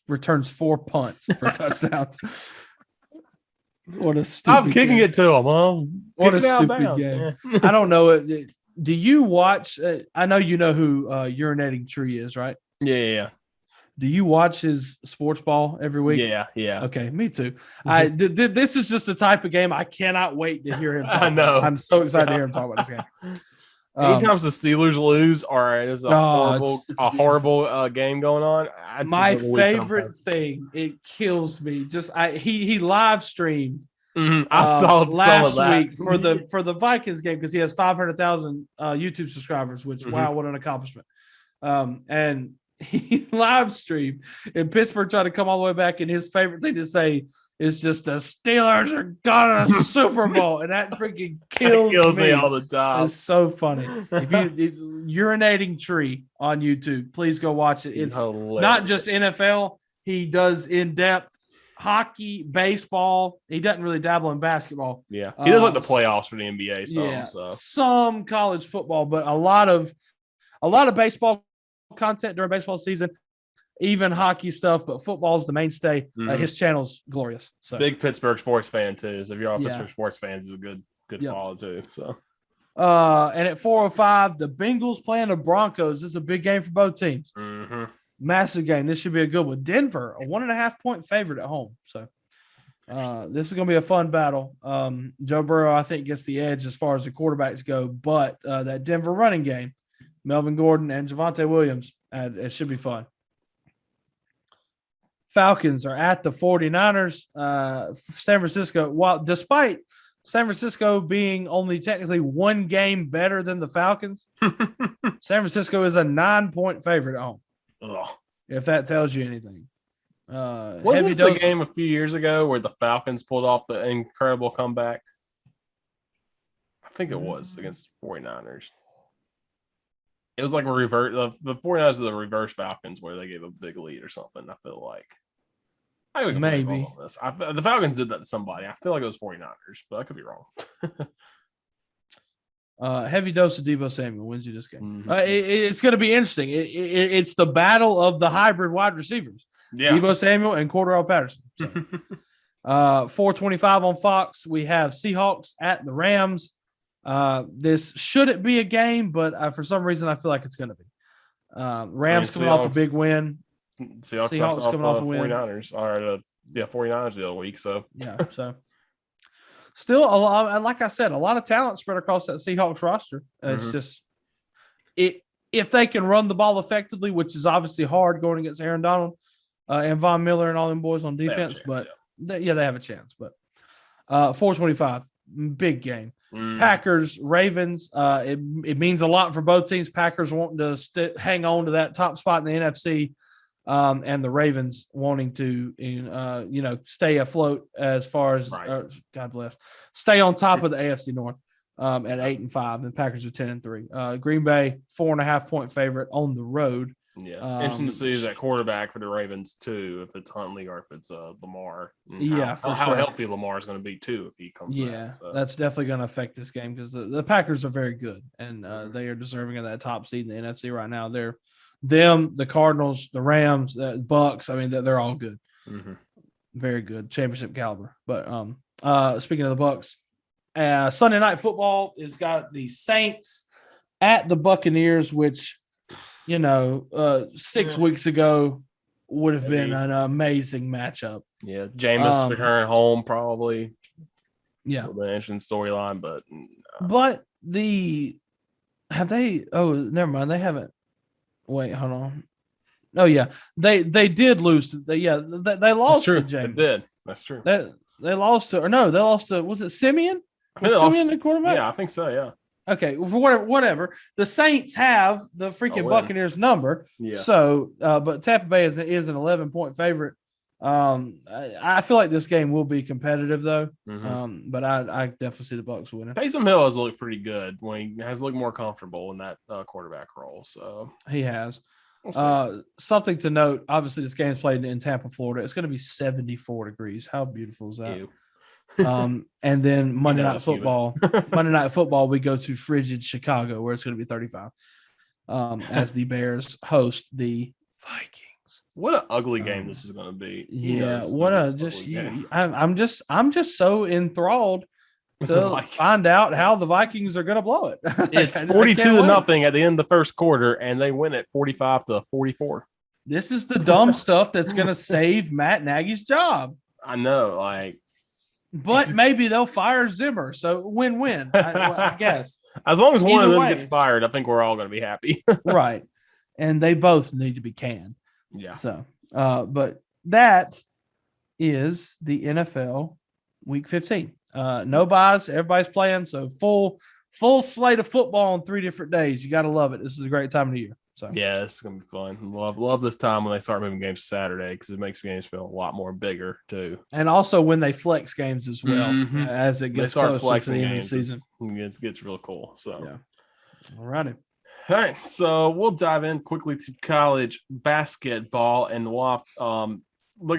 returns 4 punts for touchdowns. What a stupid I'm kicking game. it to him, huh? What a stupid game. I don't know it. Do you watch? I know you know who Urinating Tree is, right? Yeah. Do you watch his sports ball every week? Yeah. Okay, me too. This is just the type of game I cannot wait to hear him talk I know. about. I'm so excited to hear him talk about this game. Anytime the Steelers lose, or there's a horrible game going on. My favorite thing, it kills me. He live streamed. I saw last week for the Vikings game because he has 500,000 YouTube subscribers. Which wow, what an accomplishment! And he live streamed, and Pittsburgh tried to come all the way back, and his favorite thing to say is just the Steelers are gonna Super Bowl, and that freaking kills me all the time. It's so funny. If Urinating Tree on YouTube, please go watch it. It's hilarious. Not just NFL. He does in-depth hockey, baseball. He doesn't really dabble in basketball. Yeah, he does like the playoffs for the NBA. Some college football, but a lot of baseball content during baseball season. Even hockey stuff, but football is the mainstay. His channel's glorious. So big Pittsburgh sports fan too. So if you're all Pittsburgh sports fans, is a good follow too. So, and at 4:05, the Bengals playing the Broncos. This is a big game for both teams. Massive game. This should be a good one. Denver, a 1.5-point favorite at home. So This is going to be a fun battle. Joe Burrow, I think, gets the edge as far as the quarterbacks go, but that Denver running game, Melvin Gordon and Javonte Williams, it should be fun. Falcons are at the 49ers. San Francisco, despite San Francisco being only technically one game better than the Falcons, San Francisco is a 9-point favorite at home. Ugh. If that tells you anything. Wasn't this the game a few years ago where the Falcons pulled off the incredible comeback? I think it was against 49ers. It was like a reverse. The 49ers are the reverse Falcons where they gave a big lead or something, I feel like. Maybe. The Falcons did that to somebody. I feel like it was 49ers, but I could be wrong. Heavy dose of Deebo Samuel wins you this game. It's going to be interesting. It's the battle of the hybrid wide receivers. Yeah. Deebo Samuel and Cordell Patterson. So. 4:25 on Fox. We have Seahawks at the Rams. This shouldn't be a game, but for some reason I feel like it's going to be. Rams coming off a big win. Seahawks coming off a win. 49ers. 49ers the other week. So yeah. So still a lot. Like I said, a lot of talent spread across that Seahawks roster. It's just if they can run the ball effectively, which is obviously hard going against Aaron Donald and Von Miller and all them boys on defense, they have a chance. But 4:25, big game. Packers, Ravens. It means a lot for both teams. Packers wanting to hang on to that top spot in the NFC, and the Ravens wanting to, stay afloat as far as God bless, stay on top of the AFC North at 8-5. And Packers are 10-3. Green Bay 4.5-point favorite on the road. Yeah, interesting to see that quarterback for the Ravens too. If it's Huntley or if it's Lamar. How healthy Lamar is going to be too if he comes. Yeah, that's definitely going to affect this game because the Packers are very good and they are deserving of that top seed in the NFC right now. They're the Cardinals, the Rams, the Bucks. I mean, they're all good, very good, championship caliber. But speaking of the Bucks, Sunday Night Football has got the Saints at the Buccaneers, which. 6 weeks ago would have been an amazing matchup. Yeah, Jameis returning home probably. Yeah, an interesting storyline, but have they? Oh, never mind. They haven't. Wait, hold on. Oh yeah, they did lose. They lost to Jameis. They did. That's true. They lost to was it Simeon? Was Simeon the quarterback? Yeah, I think so. Yeah. Okay, whatever. The Saints have the freaking Buccaneers number. Yeah. So, but Tampa Bay is an 11-point favorite. I feel like this game will be competitive though. But I definitely see the Bucs winning. Taysom Hill has looked pretty good when he has looked more comfortable in that quarterback role. So he has. Something to note. Obviously, this game is played in Tampa, Florida. It's going to be 74 degrees. How beautiful is that? Ew. And then Monday Night Football, we go to frigid Chicago where it's going to be 35 as the Bears host the Vikings. What an ugly game this is going to be. Yeah, I'm just so enthralled to find out how the Vikings are going to blow it. It's 42-0 at the end of the first quarter, and they win it 45-44. This is the dumb stuff that's going to save Matt Nagy's job. I know, but maybe they'll fire Zimmer, so win-win, I guess. As long as one of them gets fired, I think we're all going to be happy. Right. And they both need to be canned. Yeah. So, but that is the NFL Week 15. No buys, everybody's playing, so full slate of football on 3 different days. You got to love it. This is a great time of the year. So yeah, it's gonna be fun. Love this time when they start moving games Saturday because it makes games feel a lot more bigger too. And also when they flex games as well as it gets closer to the end of the season. It gets real cool. So yeah. All right. So we'll dive in quickly to college basketball and looking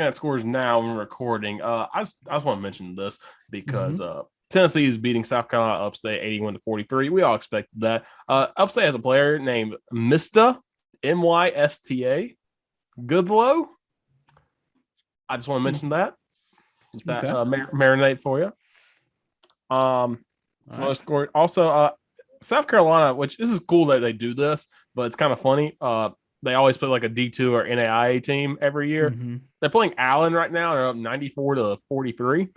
at scores now when we're recording. I just want to mention this because Tennessee is beating South Carolina Upstate 81-43. We all expected that. Upstate has a player named Mysta, Mysta Goodlow. I just want to mention that. Marinate for you. Scored. Also, South Carolina, which this is cool that they do this, but it's kind of funny. They always play like a D2 or NAIA team every year. Mm-hmm. They're playing Allen right now. They're up 94-43.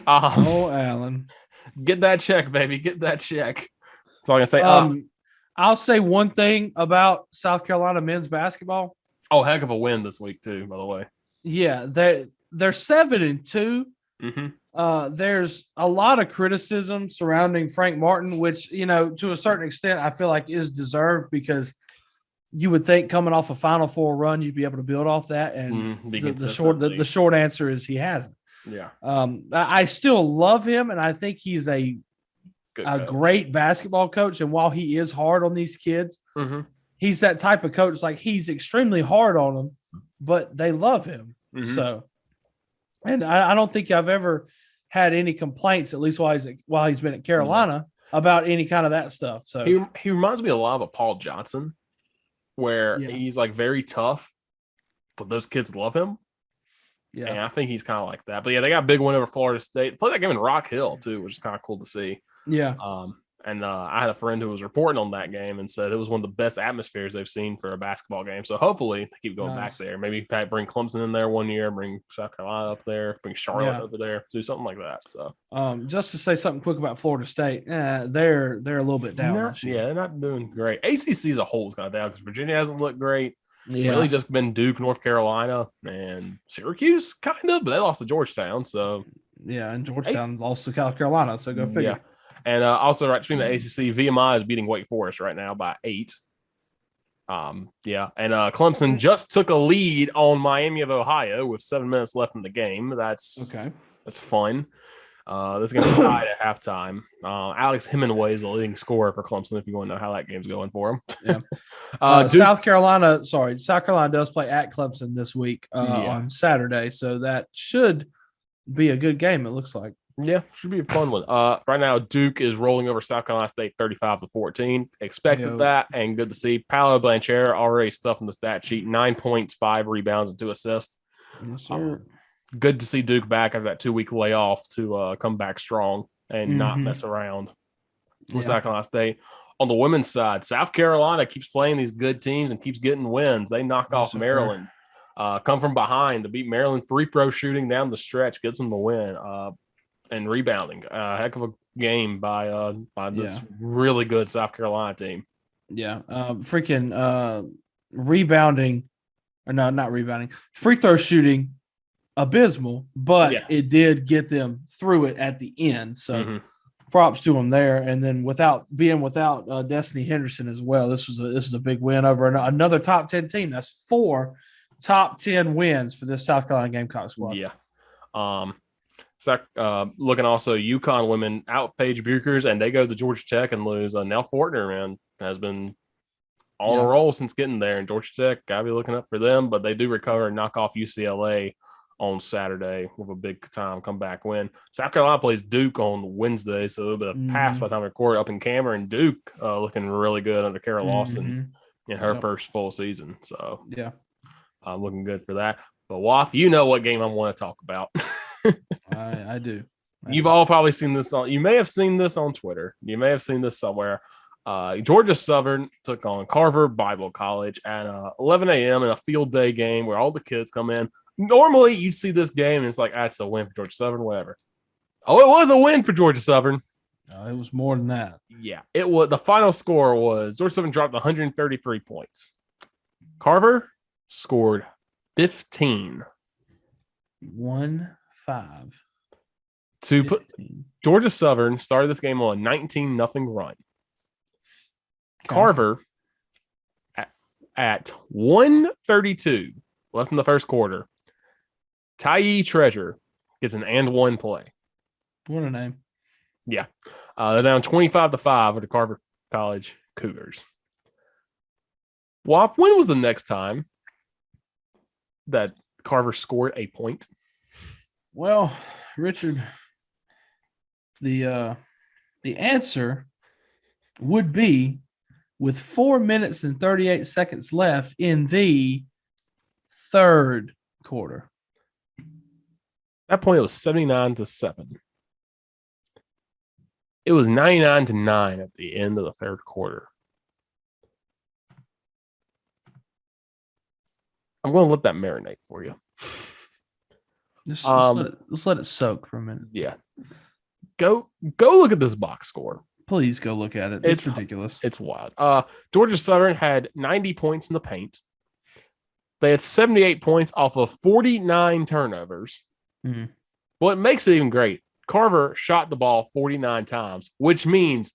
Oh, Allen. Get that check, baby. Get that check. That's all I can say. I'll say one thing about South Carolina men's basketball. Heck of a win this week too, by the way. Yeah, they're 7-2. Mm-hmm. There's a lot of criticism surrounding Frank Martin, which, to a certain extent, I feel like is deserved because you would think coming off a Final Four run, you'd be able to build off that. And the short answer is he hasn't. Yeah. I still love him, and I think he's a great basketball coach. And while he is hard on these kids, he's that type of coach. Like, he's extremely hard on them, but they love him. Mm-hmm. So, and I don't think I've ever had any complaints, at least while he's been at Carolina, about any kind of that stuff. So he reminds me a lot of a Paul Johnson, where he's like very tough, but those kids love him. Yeah, and I think he's kind of like that. But yeah, they got a big win over Florida State. Played that game in Rock Hill too, which is kind of cool to see. Yeah. And I had a friend who was reporting on that game and said it was one of the best atmospheres they've seen for a basketball game. So hopefully they keep going back there. Maybe bring Clemson in there one year, bring South Carolina up there, bring Charlotte over there, do something like that. So just to say something quick about Florida State, they're a little bit down. They're not doing great. ACC as a whole is kind of down because Virginia hasn't looked great. Yeah. Really just been Duke, North Carolina, and Syracuse, kind of, but they lost to Georgetown. So and Georgetown lost to South Carolina. So go figure. Yeah. And also, right between the ACC, VMI is beating Wake Forest right now by 8. And Clemson just took a lead on Miami of Ohio with 7 minutes left in the game. That's fun. This game is tied at halftime. Alex Hemingway is the leading scorer for Clemson. If you want to know how that game's going for him, South Carolina does play at Clemson this week on Saturday, so that should be a good game. It looks like. Yeah, should be a fun one. Right now, Duke is rolling over South Carolina State 35-14. Expected that, and good to see. Paolo Blanchard already stuffing the stat sheet: 9 points, 5 rebounds, and 2 assists. Yes, sir. Good to see Duke back after that 2-week layoff to come back strong and not mess around with South Carolina State. On the women's side, South Carolina keeps playing these good teams and keeps getting wins. They knock off Maryland, come from behind to beat Maryland. Free throw shooting down the stretch gets them the win. And rebounding, heck of a game by this really good South Carolina team. Yeah, rebounding, or no, not rebounding. Free throw shooting, abysmal, but it did get them through it at the end. So props to them there. And then without Destiny Henderson as well, this is a big win over another top 10 team. That's 4 top 10 wins for this South Carolina Gamecock squad. Yeah. Looking also, UConn women out Paige Buchers, and they go to Georgia Tech and lose. Nell Fortner, man, has been on a roll since getting there, and Georgia Tech got to be looking up for them, but they do recover and knock off UCLA on Saturday with a big time comeback win. South Carolina plays Duke on Wednesday, so a little bit of pass by the time we record up in Cameron. Duke looking really good under Kara Lawson in her first full season. So I'm looking good for that. But Waff, you know what game I want to talk about. I do. You've all probably seen this you may have seen this on Twitter. You may have seen this somewhere. Georgia Southern took on Carver Bible College at 11 a.m. in a field day game where all the kids come in. Normally, you'd see this game and it's like, that's a win for Georgia Southern, whatever. Oh, it was a win for Georgia Southern. It was more than that. Yeah, it was. The final score was Georgia Southern dropped 133 points. Carver scored 15. 1-5. To put Georgia Southern started this game on a 19-0 run. Okay. Carver at 1:32 left in the first quarter. Tye Treasure gets an and one play. What a name. Yeah. They're down 25-5 with the Carver College Cougars. Wop, when was the next time that Carver scored a point? Well, Richard, the answer would be with 4 minutes and 38 seconds left in the third quarter. At that point, it was 79-7. It was 99-9 at the end of the third quarter. I'm going to let that marinate for you. Just let it soak for a minute. Yeah. Go look at this box score. Please go look at it. It's ridiculous. It's wild. Georgia Southern had 90 points in the paint. They had 78 points off of 49 turnovers. Mm-hmm. Well, it makes it even great. Carver shot the ball 49 times, which means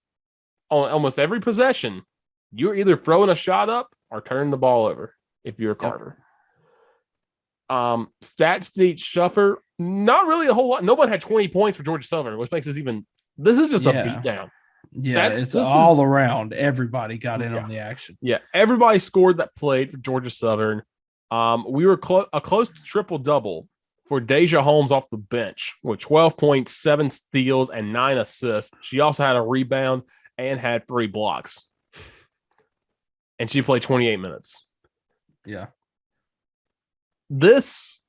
on almost every possession, you're either throwing a shot up or turning the ball over if you're Carver. Stats sheet Shuffer, not really a whole lot. Nobody had 20 points for Georgia Southern, which makes this even. This is just a beatdown. Yeah, it's all around. Everybody got in on the action. Yeah, everybody scored that played for Georgia Southern. We were a close to triple-double for Deja Holmes off the bench with 12 points, 7 steals, and 9 assists. She also had a rebound and had 3 blocks. And she played 28 minutes. Yeah. This,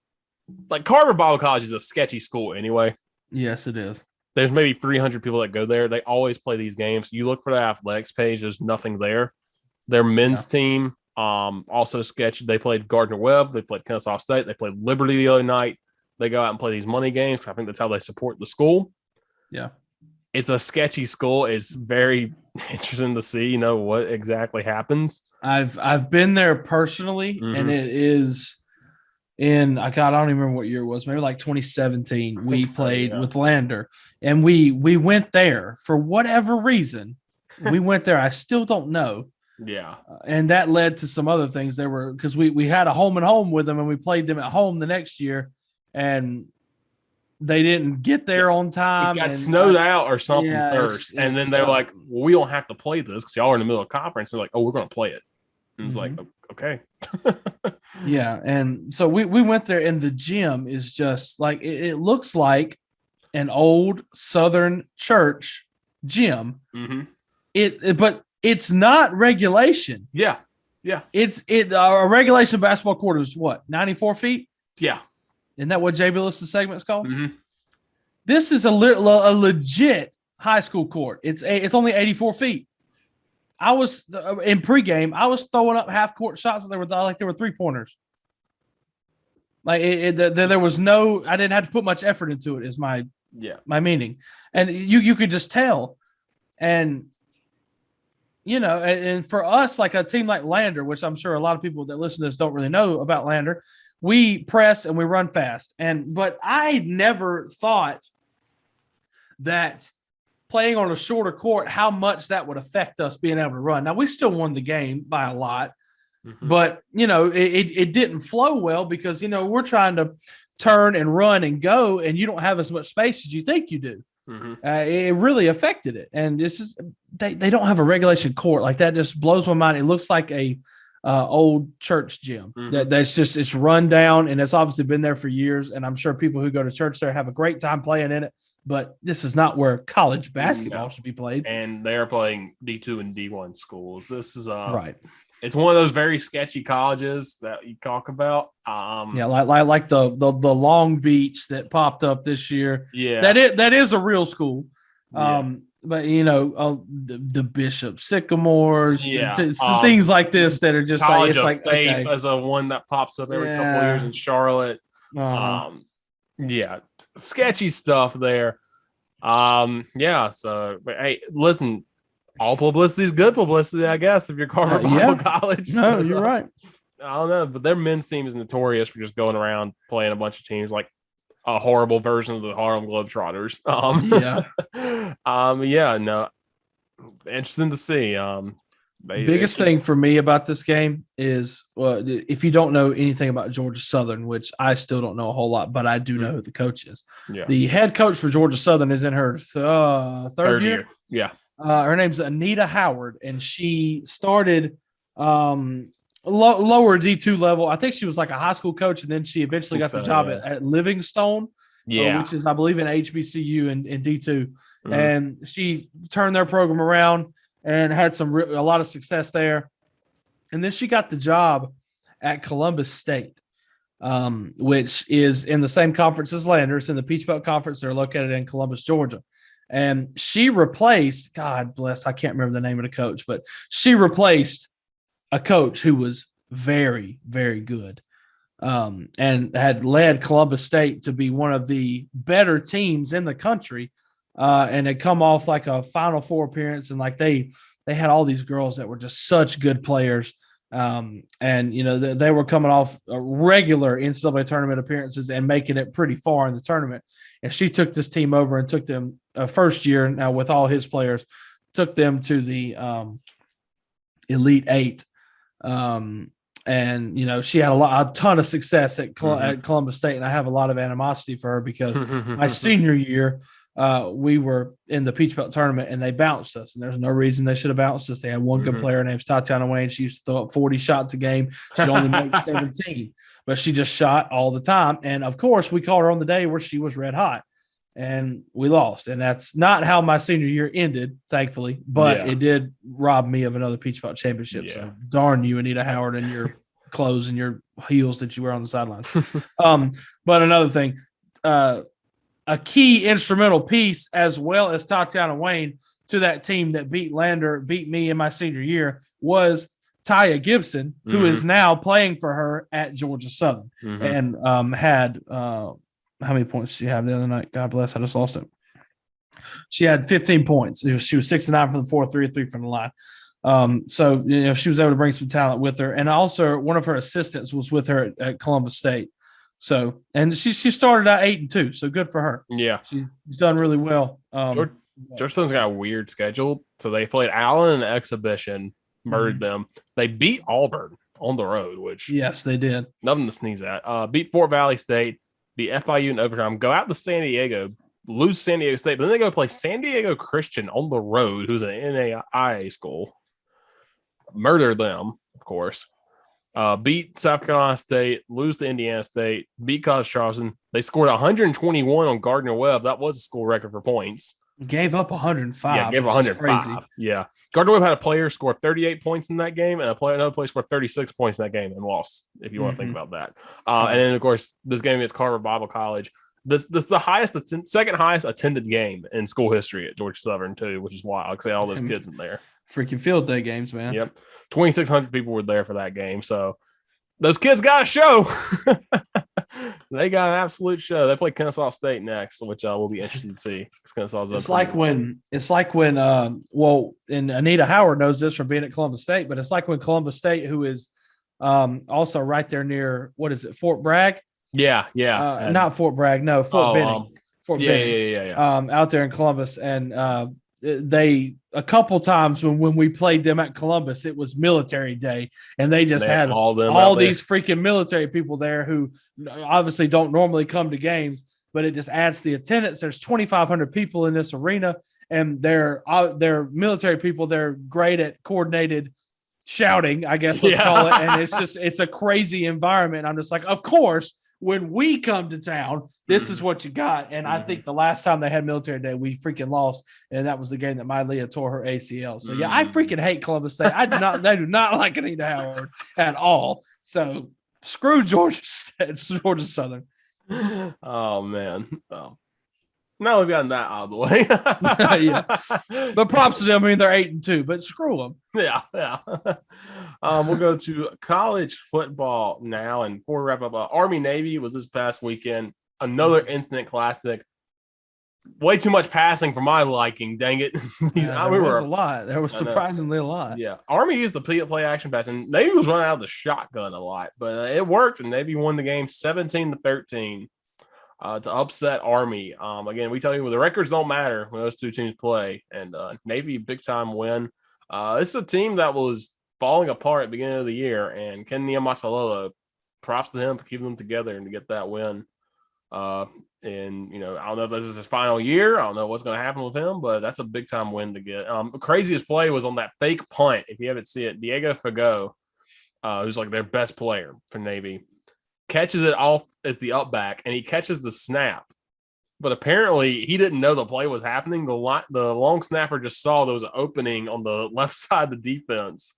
Carver Bible College is a sketchy school anyway. Yes, it is. There's maybe 300 people that go there. They always play these games. You look for the athletics page, there's nothing there. Their men's team, also sketchy. They played Gardner-Webb. They played Kennesaw State. They played Liberty the other night. They go out and play these money games. I think that's how they support the school. Yeah. It's a sketchy school. It's very interesting to see, what exactly happens. I've been there personally, and it is I don't even remember what year it was, maybe like 2017. We played with Lander, and we went there for whatever reason. We went there. I still don't know. Yeah. And that led to some other things. There were, because we had a home and home with them, and we played them at home the next year, and they didn't get there on time. It got snowed out or something first. And then they're like, well, we don't have to play this because y'all are in the middle of conference. They're like, oh, we're going to play it. And it's like, okay. Yeah. And so we went there, and the gym is just like, it looks like an old Southern church gym. Mm-hmm. But it's not regulation. Yeah. Yeah. A regulation basketball court is what, 94 feet? Yeah. Isn't that what Jay Billis' segment's called? Mm-hmm. This is a legit high school court. It's only 84 feet. I was in pregame. I was throwing up half court shots, and they were 3-pointers. There was no. I didn't have to put much effort into it. Is my meaning, and you could just tell, and and for us, like a team like Lander, which I'm sure a lot of people that listen to this don't really know about Lander. We press and we run fast. But I never thought that playing on a shorter court, how much that would affect us being able to run. Now, we still won the game by a lot, but, it didn't flow well because, we're trying to turn and run and go, and you don't have as much space as you think you do. Mm-hmm. It really affected it. And it's just, they don't have a regulation court. Like, that just blows my mind. It looks like a old church gym. Mm-hmm. It's run down, and it's obviously been there for years. And I'm sure people who go to church there have a great time playing in it, but this is not where college basketball should be played. And they're playing D2 and D1 schools. This is right. It's one of those very sketchy colleges that you talk about. Like the Long Beach that popped up this year. Yeah. That is a real school. But the Bishop Sycamores, things like this that are just College like it's of Faith as a one that pops up every couple of years in Charlotte. Sketchy stuff there. So but hey, listen, all publicity is good publicity, I guess, if you're Carver Bible College. No, you're right. I don't know, but their men's team is notorious for just going around playing a bunch of teams like a horrible version of the Harlem Globetrotters. Interesting to see. Biggest thing for me about this game is, if you don't know anything about Georgia Southern, which I still don't know a whole lot, but I do know who the coach is. Yeah. The head coach for Georgia Southern is in her third year. Yeah. Her name's Anita Howard, and she started lower D2 level. I think she was like a high school coach, and then she eventually got the job at Livingstone, which is, I believe, in HBCU and D2. Mm-hmm. And she turned their program around and had a lot of success there. And then she got the job at Columbus State, which is in the same conference as Lander. It's in the Peach Belt Conference. They're located in Columbus, Georgia. And she replaced, God bless, I can't remember the name of the coach, but she replaced a coach who was very, very good. and had led Columbus State to be one of the better teams in the country, and had come off like a Final Four appearance, and like they had all these girls that were just such good players. And they were coming off regular NCAA tournament appearances and making it pretty far in the tournament. And she took this team over and took them first year now with all his players, took them to the Elite Eight. And she had a ton of success at Columbus State, and I have a lot of animosity for her because my senior year, we were in the Peach Belt tournament and they bounced us, and there's no reason they should have bounced us. They had one good player named Tatiana Wayne. She used to throw up 40 shots a game. She only made 17, but she just shot all the time. And of course, we called her on the day where she was red hot, and we lost. And that's not how my senior year ended, thankfully, but it did rob me of another Peach Belt championship. Yeah. So darn you, Anita Howard, and your clothes and your heels that you wear on the sidelines. But another thing, a key instrumental piece, as well as Tatiana Wayne, to that team that beat me in my senior year, was Taya Gibson, who is now playing for her at Georgia Southern, and had how many points did she have the other night? God bless, I just lost it. She had 15 points. She was 6 and 9 from the 4, 3 3 from the line. So she was able to bring some talent with her, and also one of her assistants was with her at Columbus State. So, and she started out 8-2, so good for her. Yeah, she's done really well. Georgia Southern's got a weird schedule, so they played Allen in the exhibition, murdered them. They beat Auburn on the road, which yes, they did. Nothing to sneeze at. Beat Fort Valley State, beat FIU in overtime. Go out to San Diego, lose San Diego State, but then they go play San Diego Christian on the road, who's an NAIA school. Murder them, of course. Beat South Carolina State, lose to Indiana State, beat College Charleston. They scored 121 on Gardner Webb. That was a school record for points. Gave up 105. Yeah, gave up 105. Crazy. Yeah. Gardner Webb had a player score 38 points in that game, and another player scored 36 points in that game and lost, if you want to think about that. And then, of course, this game against Carver Bible College. This is the second highest attended game in school history at Georgia Southern, too, which is wild. Like, say all those kids in there. Freaking field day games, man. Yep. 2,600 people were there for that game. So those kids got a show. They got an absolute show. They play Kennesaw State next, which will be interesting to see. It's like when and Anita Howard knows this from being at Columbus State, but it's like when Columbus State, who is also right there near, what is it, Fort Bragg? Yeah. Not Fort Bragg, no, Fort Benning. Fort Benning. Yeah. Out there in Columbus, and they a couple times when we played them at Columbus, it was military day, and they just had all these freaking military people there who obviously don't normally come to games, but it just adds the attendance. There's 2,500 people in this arena, and they're military people. They're great at coordinated shouting, I guess let's call it, and it's a crazy environment. I'm just like, of course, when we come to town, this is what you got. And I think the last time they had military day, we freaking lost. And that was the game that my Leah tore her ACL. So, I freaking hate Columbus State. They do not like Anita Howard at all. So, screw Georgia Southern. Oh, man. Oh. Now we've gotten that out of the way. Yeah. But props to them. I mean, they're 8-2, but screw them. Yeah. We'll go to college football now. And before we wrap up, Army-Navy was this past weekend. Another instant classic. Way too much passing for my liking. Dang it. There was a lot. There was surprisingly a lot. Yeah. Army used the play action pass, and Navy was running out of the shotgun a lot. But it worked, and Navy won the game 17-13. To upset Army. Again, we tell you, the records don't matter when those two teams play, and Navy big time win. This is a team that was falling apart at the beginning of the year, and Ken Niumatalolo, props to him for keeping them together and to get that win. And I don't know if this is his final year. I don't know what's going to happen with him, but that's a big time win to get. The craziest play was on that fake punt. If you haven't seen it, Diego Fago, who's like their best player for Navy, catches it off as the up back, and he catches the snap. But apparently he didn't know the play was happening. The long snapper just saw there was an opening on the left side of the defense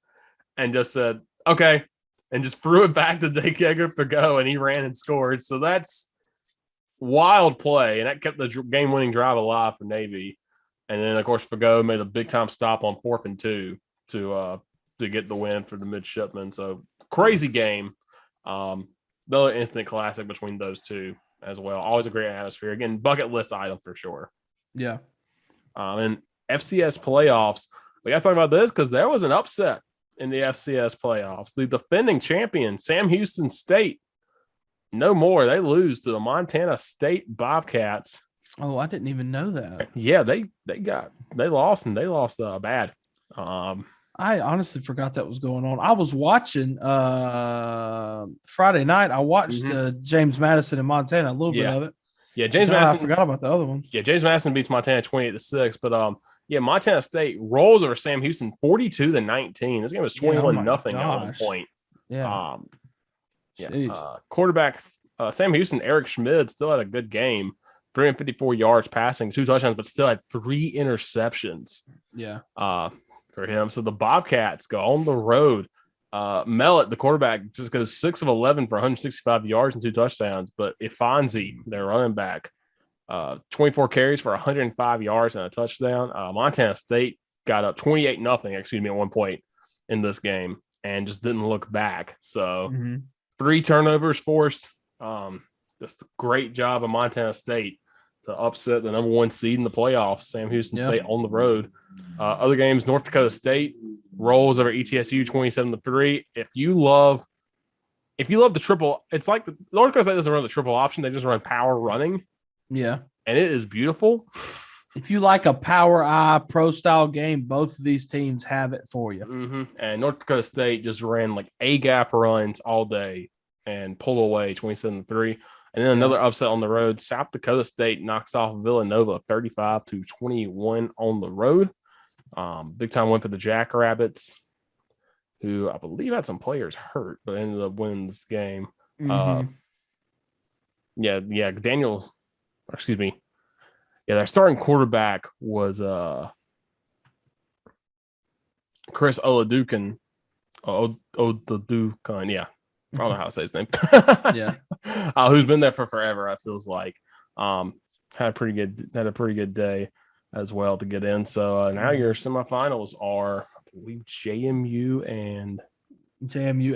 and just said, okay, and just threw it back to Diego Fago, and he ran and scored. So that's wild play, and that kept the game-winning drive alive for Navy. And then, of course, Fago made a big-time stop on 4th and 2 to get the win for the midshipmen. So crazy game. another instant classic between those two as well. Always a great atmosphere. Again, bucket list item for sure. Yeah. And FCS playoffs, we got to talk about this because there was an upset in the FCS playoffs. The defending champion, Sam Houston State, no more. They lose to the Montana State Bobcats. Oh, I didn't even know that. Yeah, they lost bad. I honestly forgot that was going on. I was watching Friday night. I watched James Madison in Montana, a little bit of it. Yeah, James Madison. I forgot about the other ones. Yeah, James Madison beats Montana 28-6, but Montana State rolls over Sam Houston 42-19. This game was 21-0 at one point. Yeah. Quarterback Sam Houston, Eric Schmid still had a good game. 354 yards passing, 2 touchdowns, but still had 3 interceptions. Yeah. For him. So the Bobcats go on the road. Mellett, the quarterback, just goes 6 of 11 for 165 yards and 2 touchdowns. But Ifanzi, their running back, 24 carries for 105 yards and a touchdown. Montana State got up 28-0, at one point in this game and just didn't look back. So 3 turnovers forced. Just a great job of Montana State to upset the number 1 seed in the playoffs. Sam Houston State on the road. Other games, North Dakota State rolls over ETSU 27-3. If you love the triple, it's like the North Dakota State doesn't run the triple option; they just run power running. Yeah, and it is beautiful. If you like a power eye pro style game, both of these teams have it for you. And North Dakota State just ran like A gap runs all day and pulled away 27-3. And then another upset on the road. South Dakota State knocks off Villanova 35-21 on the road. Big time win for the Jackrabbits, who I believe had some players hurt, but ended up winning this game. Their starting quarterback was Chris Oladukan. Oladukan, yeah. I don't know how to say his name. Who's been there for forever, it feels like. Had a pretty good day as well to get in. So now your semifinals are, I believe, JMU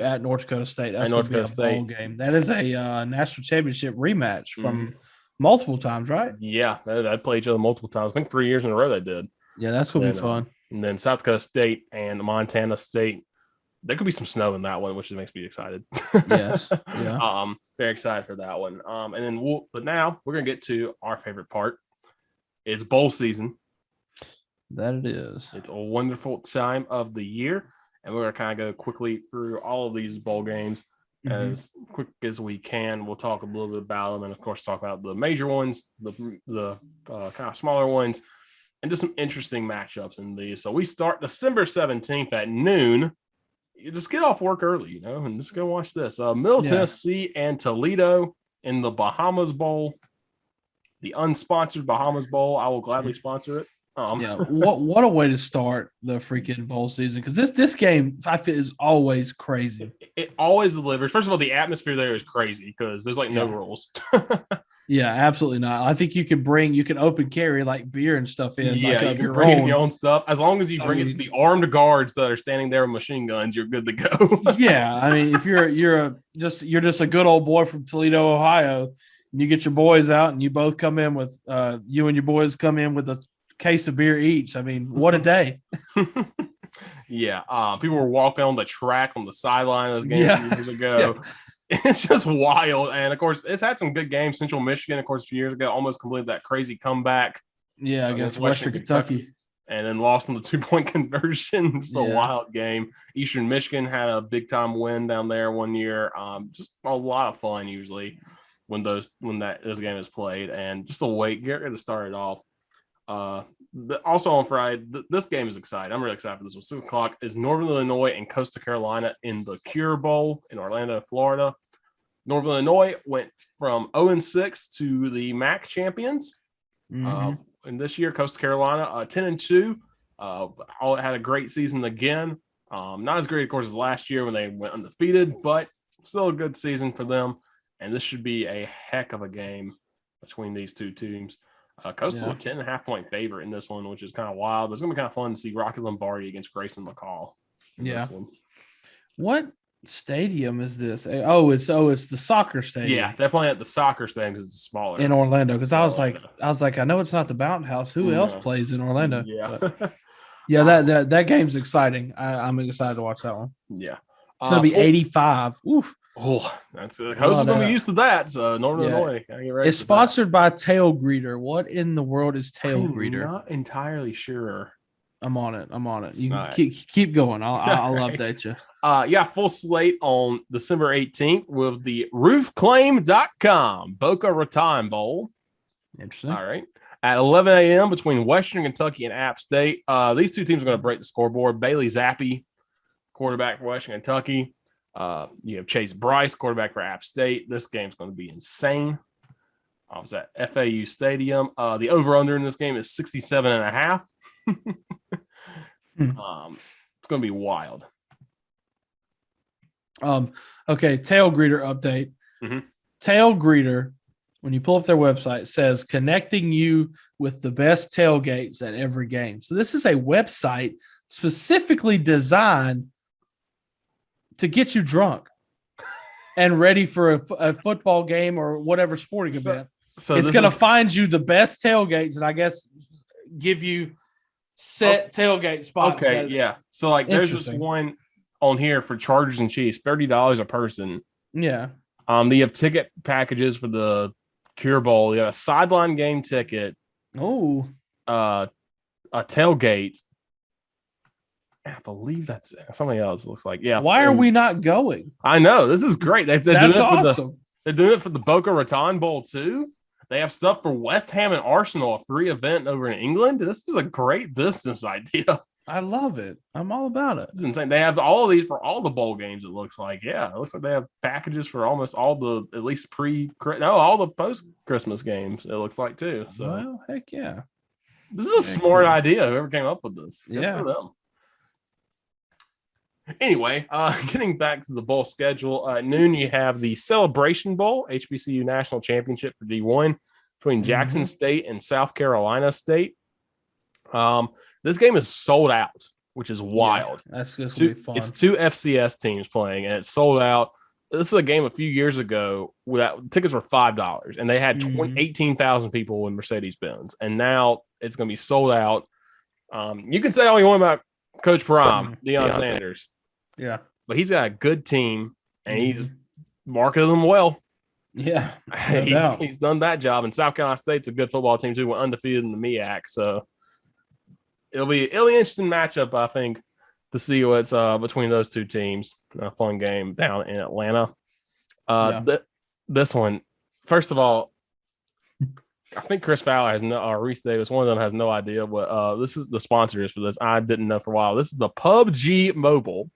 at North Dakota State. That's going to be a bowl game. That is a national championship rematch from multiple times, right? Yeah, they played each other multiple times. I think 3 years in a row they did. Yeah, that's going to be fun. And then South Dakota State and Montana State. There could be some snow in that one, which makes me excited. Yes. Yeah. Very excited for that one. But now we're gonna get to our favorite part. It's bowl season. That it is. It's a wonderful time of the year, and we're gonna kind of go quickly through all of these bowl games as quick as we can. We'll talk a little bit about them, and of course, talk about the major ones, the kind of smaller ones, and just some interesting matchups in these. So we start December 17th at noon. You just get off work early, and just go watch this. Middle Tennessee and Toledo in the Bahamas Bowl, the unsponsored Bahamas Bowl. I will gladly sponsor it. What a way to start the freaking bowl season, because this game I feel is always crazy. It always delivers. First of all, the atmosphere there is crazy because there's like no rules. Yeah, absolutely not. I think you can open carry like beer and stuff in. Yeah, you can bring in your own stuff. As long as you bring it to the armed guards that are standing there with machine guns, you're good to go. Yeah, I mean, if you're just a good old boy from Toledo, Ohio, and you get your boys out and you both come in with you and your boys come in with a case of beer each. I mean, what a day. Yeah, people were walking on the track on the sideline of those games years ago. It's just wild. And of course, it's had some good games. Central Michigan, of course, a few years ago, almost completed that crazy comeback. Yeah, against Western Kentucky. And then lost on the 2-point conversion. It's a wild game. Eastern Michigan had a big time win down there one year. Just a lot of fun usually when this game is played, and just get ready to start it off. Also on Friday, this game is exciting. I'm really excited for this one. 6 o'clock is Northern Illinois and Coastal Carolina in the Cure Bowl in Orlando, Florida. Northern Illinois went from 0-6 to the MAC champions. And this year, Coastal Carolina 10-2. Had a great season again. Not as great, of course, as last year when they went undefeated, but still a good season for them. And this should be a heck of a game between these two teams. Coastal's a 10.5-point favorite in this one, which is kind of wild. It's going to be kind of fun to see Rocky Lombardi against Grayson McCall. Yeah. What stadium is this? Oh, it's the soccer stadium. Yeah, they're playing at the soccer stadium because it's smaller in Orlando. Because I was Orlando. like, I know it's not the Bounty House. Who else plays in Orlando? Yeah, But, yeah, that game's exciting. I'm excited to watch that one. Yeah, it's gonna be 85. Oof. Oh, that's the host is gonna be used to that. So Northern Illinois, it's sponsored by Tail Greeter. What in the world is Tail Greeter? I'm not entirely sure. I'm on it. You can keep going. I'll update you. Full slate on December 18th with the roofclaim.com Boca Raton Bowl. Interesting. All right. At 11 a.m. between Western Kentucky and App State. These two teams are going to break the scoreboard. Bailey Zappi, quarterback for Western Kentucky. You have Chase Bryce, quarterback for App State. This game's going to be insane. I was at FAU Stadium. The over-under in this game is 67.5. It's going to be wild. Okay, Tail Greeter update. Mm-hmm. Tail Greeter, when you pull up their website, says connecting you with the best tailgates at every game. So this is a website specifically designed to get you drunk and ready for a football game or whatever sporting event. So it's going to find you the best tailgates and I guess give you set tailgate spots. Okay, yeah. So like there's this one on here for Chargers and Chiefs, $30 a person. Yeah. They have ticket packages for the Cure Bowl. You have a sideline game ticket. Oh. A tailgate. I believe that's something else. It looks like. Yeah. Why are we not going? I know. This is great. That's awesome. They're doing it for the Boca Raton Bowl too. They have stuff for West Ham and Arsenal, a free event over in England. This is a great business idea. I love it. I'm all about it. It's insane. They have all of these for all the bowl games, it looks like. Yeah, it looks like they have packages for almost all the, at least all the post-Christmas games, it looks like, too. So, well, heck yeah. This is a smart idea, whoever came up with this. Good for them. Anyway, getting back to the bowl schedule, at noon you have the Celebration Bowl, HBCU National Championship for D1 between Jackson State and South Carolina State. This game is sold out, which is wild. Yeah, that's going to be fun. It's two FCS teams playing, and it's sold out. This is a game a few years ago where tickets were $5, and they had 18,000 people in Mercedes-Benz, and now it's going to be sold out. You can say all you want about Coach Prime, Deion Sanders. Yeah. But he's got a good team, and he's marketed them well. Yeah. He's done that job. And South Carolina State's a good football team, too. Went undefeated in the MEAC. So it'll be an interesting matchup, I think, to see what's between those two teams. A fun game down in Atlanta. This one, first of all, I think Chris Fowler has Reese Davis, one of them has no idea what this is the sponsors for this. I didn't know for a while. This is the PUBG Mobile,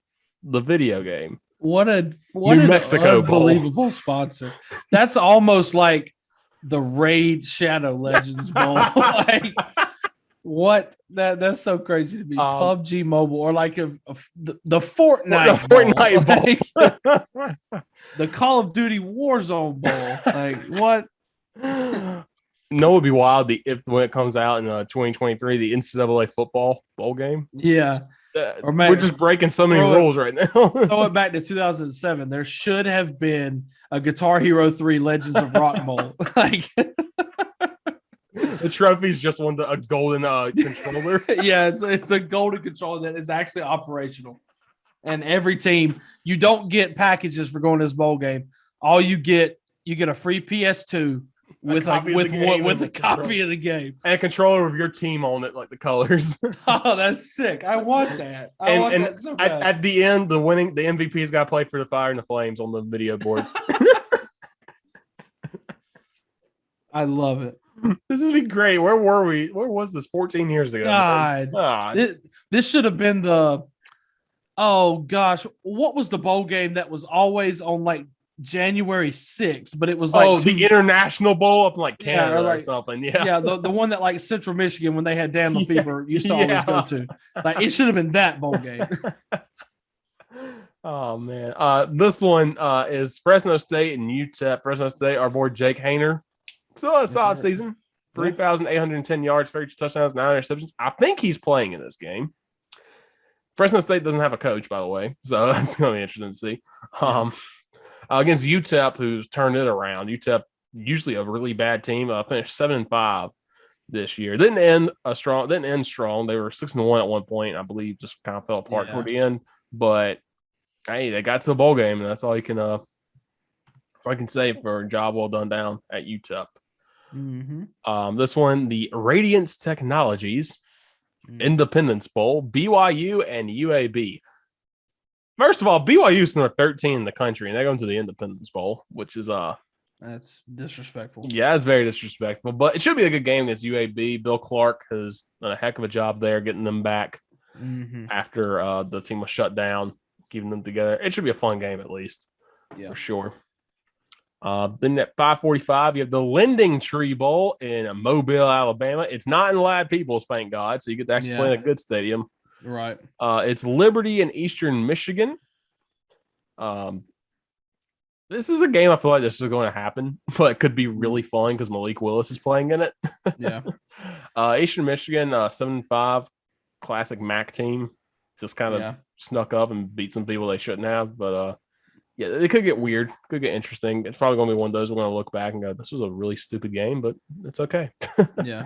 the video game. What an Bowl. unbelievable sponsor. That's almost like the Raid Shadow Legends Bowl. Like what? That's so crazy to me. PUBG Mobile or like the Fortnite Bowl. The Call of Duty Warzone Bowl. Like what? No, it'd be wild when it comes out in 2023, the NCAA football bowl game. Yeah. Or we're just breaking so many rules right now. Throw it back to 2007. There should have been a Guitar Hero 3 Legends of Rock Bowl. Like the trophy's just a golden controller. Yeah, it's a golden controller that is actually operational. And every team, you don't get packages for going to this bowl game. All you get a free PS2 with a copy of the game and a controller of your team on it, like the colors. Oh, that's sick! I want that. I want that so bad. At the end, the MVP's got to play for the Fire and the Flames on the video board. I love it. This would be great. Where were we? Where was this 14 years ago? God. This should have been the. Oh gosh, what was the bowl game that was always on like January 6th, but it was like the International Bowl up in like Canada or something. Yeah, the one that like Central Michigan when they had Dan Lefevre used to always go to. Like it should have been that bowl game. Oh man, this one is Fresno State and UTEP. Fresno State, our boy Jake Hayner, still a solid season. 3,810 yards, 32 touchdowns, 9 interceptions. I think he's playing in this game. Fresno State doesn't have a coach, by the way, so that's going to be interesting to see. Against UTEP, who's turned it around. UTEP, usually a really bad team, finished 7-5 this year. Didn't end strong. They were 6-1 at one point, I believe. Just kind of fell apart toward the end. But hey, they got to the bowl game, and that's all you can. That's all I can say for a job well done down at UTEP. Mm-hmm. This one, the Radiance Technologies Independence Bowl, BYU and UAB. First of all, BYU is number 13 in the country, and they're going to the Independence Bowl, which is that's disrespectful. Yeah, it's very disrespectful, but it should be a good game against UAB. Bill Clark has done a heck of a job there getting them back after the team was shut down, keeping them together. It should be a fun game at least, for sure. Then at 5:45, you have the Lending Tree Bowl in Mobile, Alabama. It's not in Lad Peoples, thank God, so you get to actually play in a good stadium. Right. It's Liberty in Eastern Michigan. This is a game I feel like this is going to happen, but it could be really fun because Malik Willis is playing in it. Yeah. Eastern Michigan, 7-5, classic MAC team. Just kind of snuck up and beat some people they shouldn't have. But, it could get weird. Could get interesting. It's probably going to be one of those we're going to look back and go, this was a really stupid game, but it's okay. Yeah.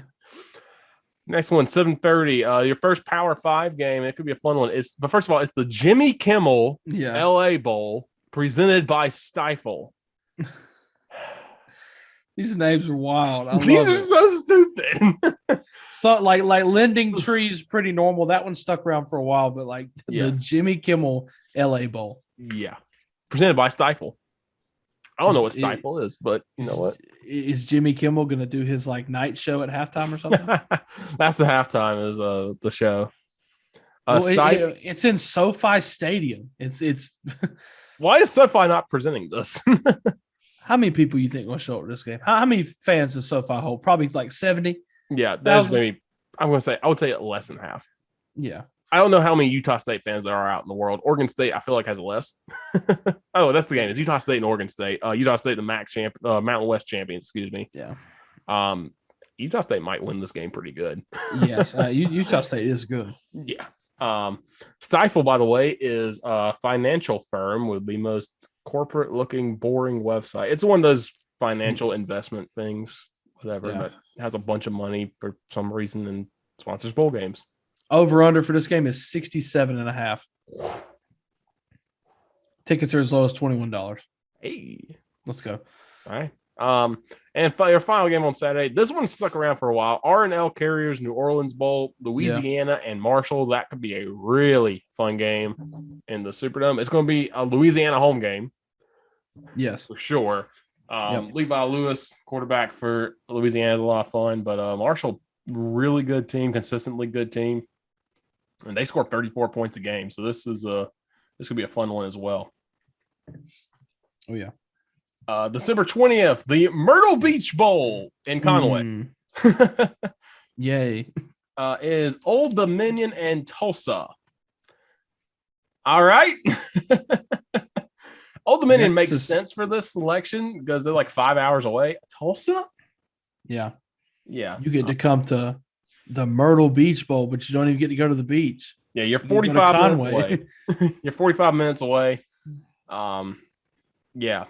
Next one, 7:30. Your first Power 5 game. It could be a fun one. But first of all, it's the Jimmy Kimmel LA Bowl presented by Stifle. These names are wild. These are so stupid. So like Lending Tree's pretty normal. That one stuck around for a while, but the Jimmy Kimmel LA Bowl. Yeah. Presented by Stifle. I don't know what Stifle is, but you know what? Is Jimmy Kimmel going to do his night show at halftime or something? That's the halftime is the show. It's in SoFi Stadium. It's Why is SoFi not presenting this? How many people you think will show up to this game? How many fans does SoFi hold? Probably 70. Yeah, that's maybe. I would say less than half. Yeah. I don't know how many Utah State fans there are out in the world. Oregon State, I feel like, has less. Oh, that's the game. It's Utah State and Oregon State. Utah State, the Mountain West champions, excuse me. Yeah. Utah State might win this game pretty good. Yes, Utah State is good. Yeah. Stifle, by the way, is a financial firm with the most corporate-looking, boring website. It's one of those financial investment things, whatever, that has a bunch of money for some reason and sponsors bowl games. Over under for this game is 67.5. Tickets are as low as $21. Hey, let's go. All right. And your final game on Saturday. This one stuck around for a while. R&L Carriers New Orleans Bowl, Louisiana and Marshall. That could be a really fun game in the Superdome. It's going to be a Louisiana home game. Yes, for sure. Levi Lewis, quarterback for Louisiana, is a lot of fun. But Marshall, really good team, consistently good team. And they score 34 points a game. So this could be a fun one as well. Oh, yeah. December 20th, the Myrtle Beach Bowl in Conway. Yay. Is Old Dominion and Tulsa. All right. Old Dominion makes sense for this selection because they're 5 hours away. Tulsa? Yeah. Yeah. You get to come to the Myrtle Beach Bowl, but you don't even get to go to the beach. Yeah, you're 45 minutes away. You're 45 minutes away. Yeah.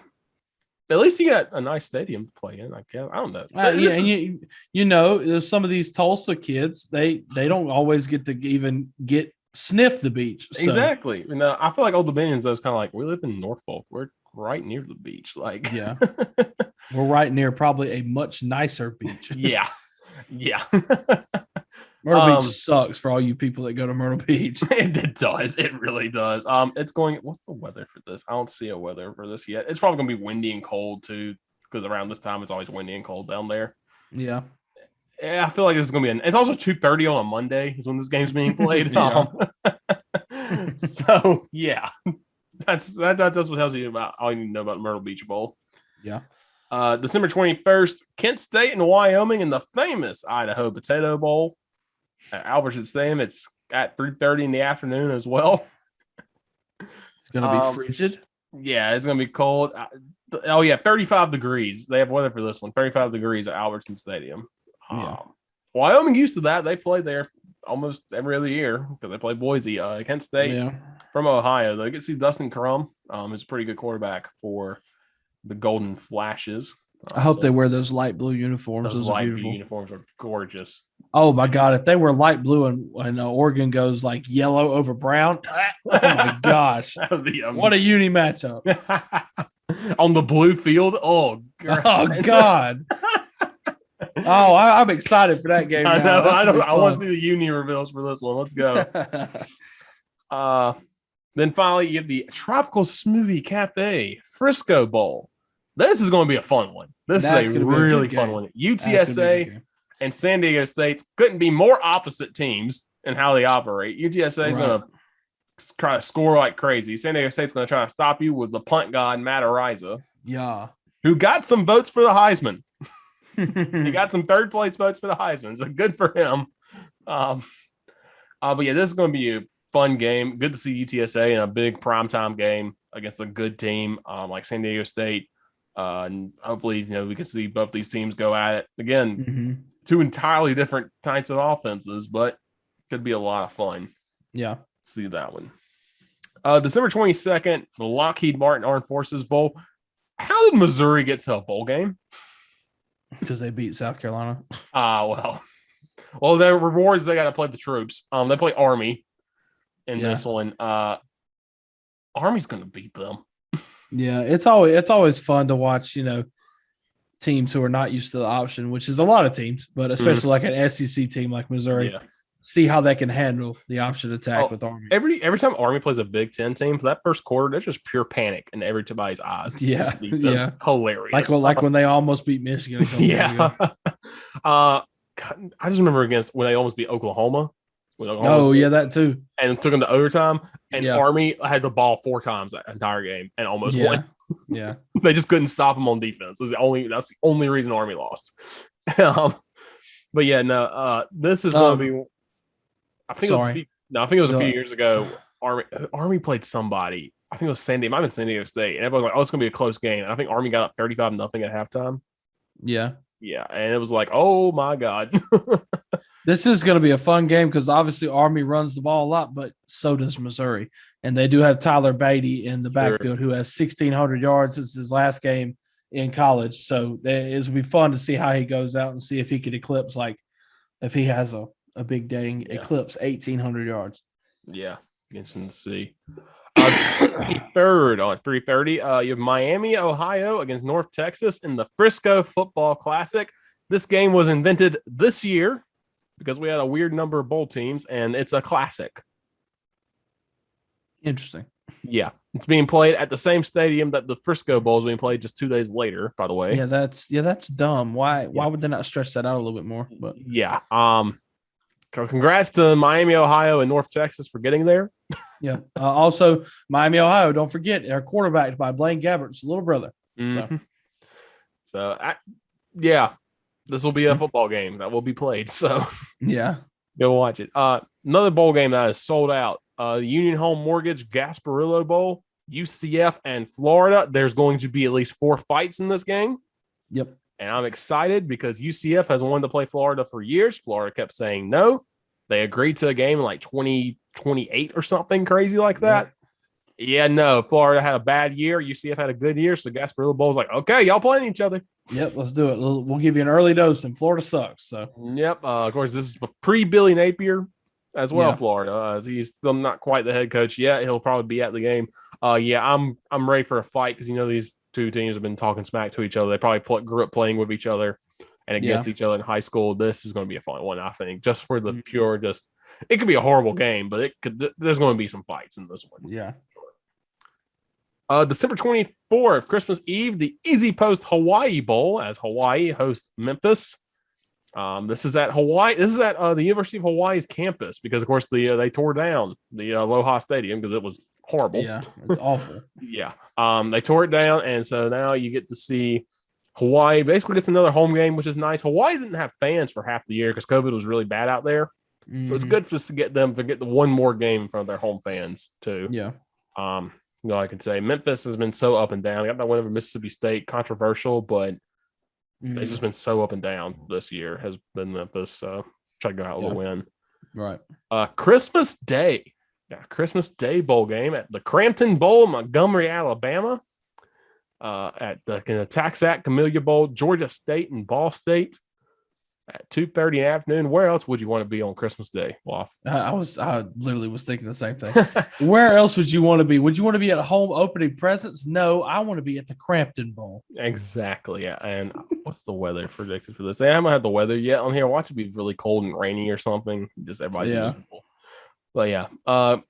At least you got a nice stadium to play in, I guess. I don't know. And some of these Tulsa kids, they don't always get to even sniff the beach. So. Exactly. I feel like Old Dominion's those kind of we live in Norfolk. We're right near the beach. Yeah. We're right near probably a much nicer beach. Yeah. Yeah. Myrtle Beach sucks for all you people that go to Myrtle Beach. It does. It really does. What's the weather for this? I don't see a weather for this yet. It's probably going to be windy and cold too, because around this time it's always windy and cold down there. Yeah. Yeah, I feel like this is going to be it's also 2:30 on a Monday is when this game's being played. So, yeah. That's what tells you about all you need to know about Myrtle Beach Bowl. Yeah. December 21st, Kent State and Wyoming in the famous Idaho Potato Bowl at Albertson Stadium. It's at 3:30 in the afternoon as well. It's going to be frigid. Yeah, it's going to be cold. 35 degrees. They have weather for this one. 35 degrees at Albertson Stadium. Yeah. Wyoming used to that. They played there almost every other year because they play Boise. Kent State Yeah. from Ohio. They get to see Dustin Crum, who's a pretty good quarterback for the Golden Flashes. I hope they wear those light blue uniforms. Those Those are light blue beautiful. uniforms are gorgeous. Oh my God! If they were light blue and Oregon goes like yellow over brown, oh my gosh! What a uni matchup on the blue field. Oh, God. Oh God! Oh, I'm excited for that game. I know. I want to see see the uni reveals for this one. Let's go. Then finally, you have the Tropical Smoothie Cafe Frisco Bowl. This is going to be a fun one. This is a really fun one. UTSA and San Diego State couldn't be more opposite teams in how they operate. UTSA is going to try to score like crazy. San Diego State's going to try to stop you with the punt god, Matt Ariza. Yeah. Who got some votes for the Heisman. He got some third place votes for the Heisman. So good for him. But yeah, this is going to be a fun game. Good to see UTSA in a big primetime game against a good team like San Diego State. And hopefully, we can see both these teams go at it again. Two entirely different types of offenses, but could be a lot of fun. Yeah, see that one. December 22nd, the Lockheed Martin Armed Forces Bowl. How did Missouri get to a bowl game? Because they beat South Carolina. Well, their rewards, they got to play the troops. They play Army in this one. Army's going to beat them. Yeah, it's always fun to watch, teams who are not used to the option, which is a lot of teams, but especially like an SEC team like Missouri, see how they can handle the option attack with Army. Every time Army plays a Big Ten team, for that first quarter, there's just pure panic in everybody's eyes. Yeah, hilarious. Like when they almost beat Michigan. I just remember when they almost beat Oklahoma. That too. And took them to overtime. And Army had the ball 4 times that entire game and almost won. Yeah. They just couldn't stop them on defense. That's the only reason Army lost. But yeah, no, this is going to be. I think it was a few years ago. Army played somebody. I think it was San Diego State, and everybody was like, "Oh, it's going to be a close game." And I think Army got up 35-0 at halftime. Yeah, and it was like, "Oh my God." This is going to be a fun game because obviously Army runs the ball a lot, but so does Missouri. And they do have Tyler Beatty in the backfield who has 1,600 yards. It's his last game in college. So it will be fun to see how he goes out and see if he can eclipse, like if he has a big day and eclipse 1,800 yards. Yeah, interesting to see. Third on 3:30, you have Miami, Ohio against North Texas in the Frisco Football Classic. This game was invented this year because we had a weird number of bowl teams, and it's a classic. Interesting. Yeah, it's being played at the same stadium that the Frisco Bowl is being played just 2 days later, by the way. Yeah, that's dumb. Why would they not stretch that out a little bit more? But congrats to Miami, Ohio, and North Texas for getting there. Yeah. Also, Miami, Ohio, don't forget, are quarterbacked by Blaine Gabbert's little brother. Mm-hmm. This will be a football game that will be played. So go watch it. Another bowl game that is sold out. The Union Home Mortgage Gasparillo Bowl, UCF and Florida. There's going to be at least 4 fights in this game. Yep. And I'm excited because UCF has wanted to play Florida for years. Florida kept saying no. They agreed to a game in like 2028 or something crazy like that. Yeah, no. Florida had a bad year. UCF had a good year. So Gasparillo Bowl was like, okay, y'all playing each other. Yep, let's do it. We'll give you an early dose, and Florida sucks. So of course, this is pre-Billy Napier as well. Florida, he's still not quite the head coach yet. He'll probably be at the game. I'm ready for a fight because these two teams have been talking smack to each other. They probably grew up playing with each other and against each other in high school. This is going to be a fun one, I think, just for the pure. It could be a horrible game, but there's going to be some fights in this one. Yeah. December 24th, Christmas Eve, the Easy Post Hawaii Bowl as Hawaii hosts Memphis. This is at Hawaii. This is at the University of Hawaii's campus because, of course, they tore down the Aloha Stadium because it was horrible. Yeah, it's awful. They tore it down, and so now you get to see Hawaii basically gets another home game, which is nice. Hawaii didn't have fans for half the year because COVID was really bad out there, so it's good just to get them to get the one more game in front of their home fans too. Yeah. I can say Memphis has been so up and down. They got that win over Mississippi State, controversial, but they've just been so up and down this year. Has been Memphis. So try to go out with a win. Right. Christmas Day. Yeah, Christmas Day bowl game at the Crampton Bowl, Montgomery, Alabama. At the Taxac Camellia Bowl, Georgia State and Ball State at 2:30 in the afternoon. Where else would you want to be on Christmas Day, Waff? I literally was thinking the same thing. Where else would you want to be? Would you want to be at home opening presents? No, I want to be at the Crampton Bowl. Exactly. Yeah. And what's the weather predicted for this? I haven't had the weather yet on here. Watch it be really cold and rainy or something. Just everybody's miserable. But yeah.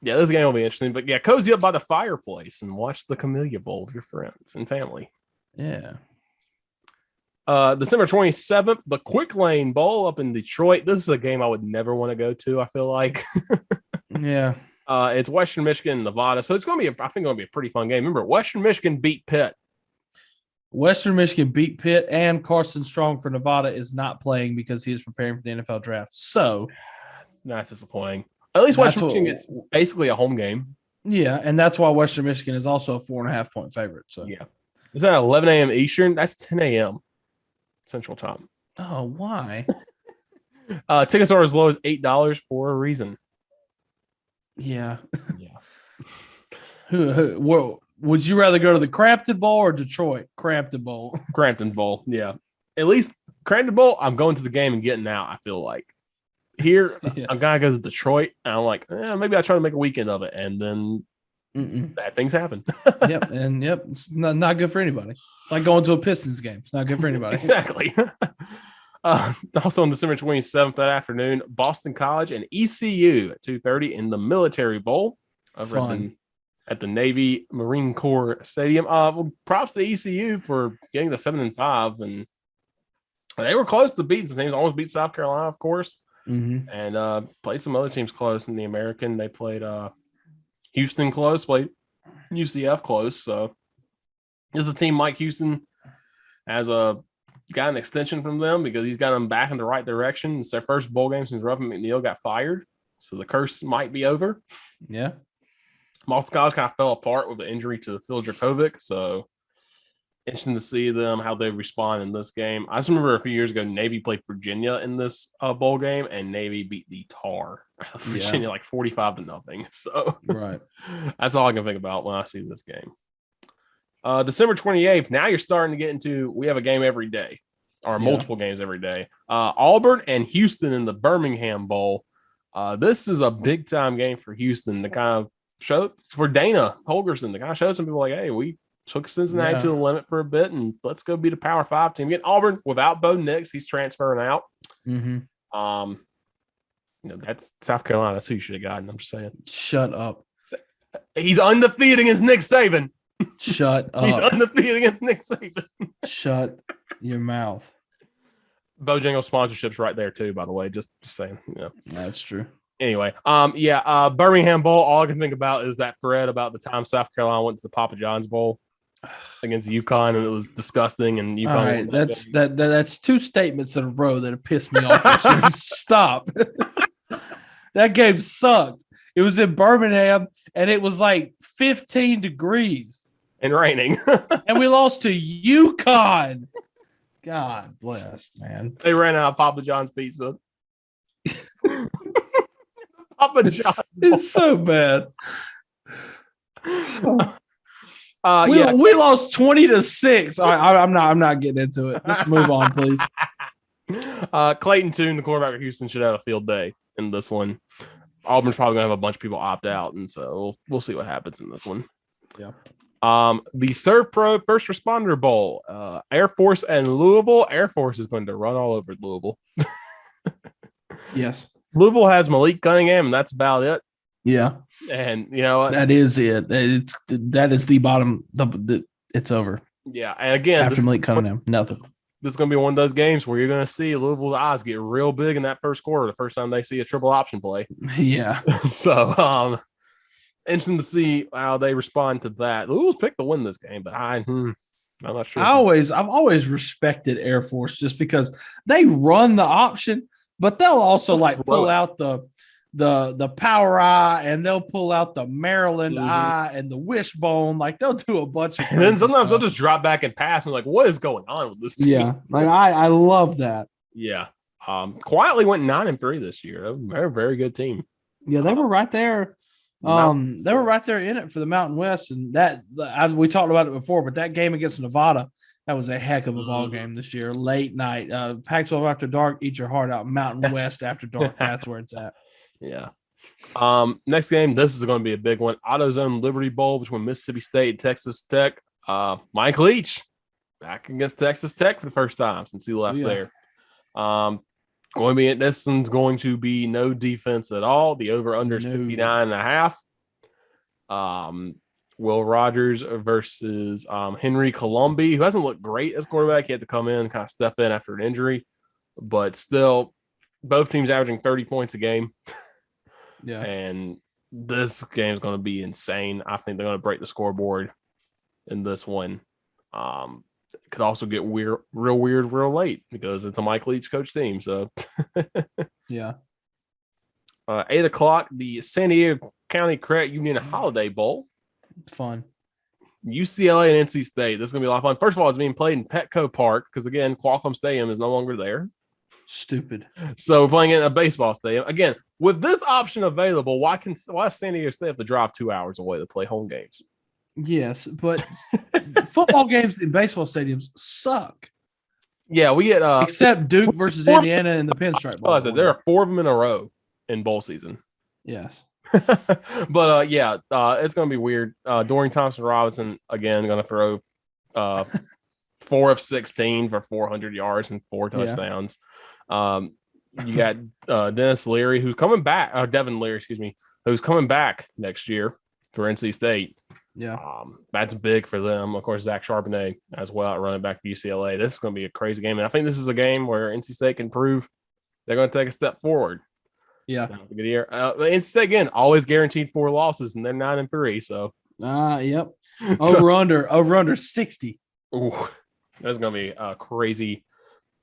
Yeah, this game will be interesting. But yeah, cozy up by the fireplace and watch the Camellia Bowl with your friends and family. Yeah. December 27th, the Quick Lane Bowl up in Detroit. This is a game I would never want to go to, I feel like. Yeah. It's Western Michigan and Nevada. So it's going to be, I think, going to be a pretty fun game. Remember, Western Michigan beat Pitt. Western Michigan beat Pitt, and Carson Strong for Nevada is not playing because he is preparing for the NFL draft. So that's disappointing. At least Western Michigan gets basically a home game. Yeah, and that's why Western Michigan is also a 4.5-point favorite. So yeah. Is that 11 a.m. Eastern? That's 10 a.m. Central Time. Oh, why? Tickets are as low as $8 for a reason. Yeah. Yeah. Would you rather go to the Crampton Bowl or Detroit? Crampton Bowl. Crampton Bowl, yeah. At least Crampton Bowl, I'm going to the game and getting out, I feel like. Here, yeah. I'm going to go to Detroit, and I'm like, maybe I'll try to make a weekend of it, and then bad things happen. Yep, it's not good for anybody. It's like going to a Pistons game. It's not good for anybody. Exactly. Also on December 27th that afternoon, Boston College and ECU at 2:30 in the Military Bowl at the Navy Marine Corps Stadium. Well, props to ECU for getting the 7-5, and they were close to beating some teams. Almost beat South Carolina, of course, and played some other teams close in the American. They played Houston close, played UCF close. So this is a team Mike Houston has got an extension from them because he's got them back in the right direction. It's their first bowl game since Ruffin McNeil got fired. So the curse might be over. Yeah. Boston College kind of fell apart with the injury to Phil Dracovic. So interesting to see them, how they respond in this game. I just remember a few years ago, Navy played Virginia in this bowl game, and Navy beat the tar Virginia like 45-0. So right. That's all I can think about when I see this game. December 28th, now you're starting to get into, we have a game every day, or multiple games every day. Auburn and Houston in the Birmingham Bowl. This is a big-time game for Houston to kind of show, for Dana Holgerson, to kind of show some people like, hey, we took Cincinnati to the limit for a bit, and let's go beat a Power 5 team. Get Auburn without Bo Nix. He's transferring out. That's South Carolina. That's who you should have gotten. I'm just saying. Shut up. He's undefeated against Nick Saban. Shut up. He's undefeated against Nick Saban. Shut your mouth. Bojangles sponsorships right there too, by the way. Just saying. Yeah, that's true. Anyway, Birmingham Bowl. All I can think about is that thread about the time South Carolina went to the Papa John's Bowl against UConn, and it was disgusting. And UConn. All right, that's two statements in a row that have pissed me off. Stop. That game sucked. It was in Birmingham, and it was like 15 degrees. And raining. And we lost to UConn. God bless, man. They ran out of Papa John's pizza. Papa John's. It's so bad. We lost 20-6. I'm not getting into it. Let's move on, please. Clayton Tune, the quarterback of Houston, should have a field day in this one. Auburn's probably gonna have a bunch of people opt out, and so we'll see what happens in this one. Yeah. The Serve Pro First Responder Bowl, Air Force and Louisville. Air Force is going to run all over Louisville. Yes. Louisville has Malik Cunningham, and that's about it. Yeah. And you know that is it. That is the bottom. It's over. Yeah. And again, after Malik Cunningham, nothing. This is going to be one of those games where you're going to see Louisville's eyes get real big in that first quarter, the first time they see a triple option play. Yeah. So, interesting to see how they respond to that. Louisville's picked to win this game, but I'm not sure. I've always respected Air Force just because they run the option, but they'll also like pull out the power eye, and they'll pull out the Maryland eye and the wishbone. Like they'll do a bunch of. And then sometimes they'll just drop back and pass. And like, what is going on with this team? Yeah, like I love that. Yeah, quietly went 9-3 this year. They're a very good team. Yeah, they were right there. They were right there in it for the Mountain West, and we talked about it before. But that game against Nevada, that was a heck of a ball game this year. Late night, Pac-12 after dark, eat your heart out. Mountain West after dark, that's where it's at. Yeah. Next game, this is going to be a big one. AutoZone Liberty Bowl between Mississippi State and Texas Tech. Mike Leach back against Texas Tech for the first time since he left there. This one's going to be no defense at all. The over-under is 59.5. Will Rogers versus Henry Colombi, who hasn't looked great as quarterback. He had to come in and kind of step in after an injury. But still, both teams averaging 30 points a game. Yeah. And this game is going to be insane. I think they're going to break the scoreboard in this one. It could also get real weird real late because it's a Mike Leach coach team. So, yeah. 8 o'clock, the San Diego County Credit Union Holiday Bowl. Fun. UCLA and NC State. This is going to be a lot of fun. First of all, it's being played in Petco Park because, again, Qualcomm Stadium is no longer there. Stupid. So we're playing in a baseball stadium. Again, with this option available, why does San Diego State have to drive 2 hours away to play home games? Yes, but football games in baseball stadiums suck. Yeah, we get except Duke versus Indiana in the Pinstripe Bowl. There are 4 of them in a row in bowl season. Yes. But it's going to be weird. Dorian Thompson-Robinson, again, going to throw 4 of 16 for 400 yards and 4 touchdowns. You got Dennis Leary, who's coming back, Devin Leary, who's coming back next year for NC State. Yeah. That's big for them. Of course, Zach Charbonnet as well at running back for UCLA. This is going to be a crazy game. And I think this is a game where NC State can prove they're going to take a step forward. Yeah. Good year. NC State, again, always guaranteed 4 losses, and they're 9-3. So, yep. Over 60. Ooh, that's going to be a crazy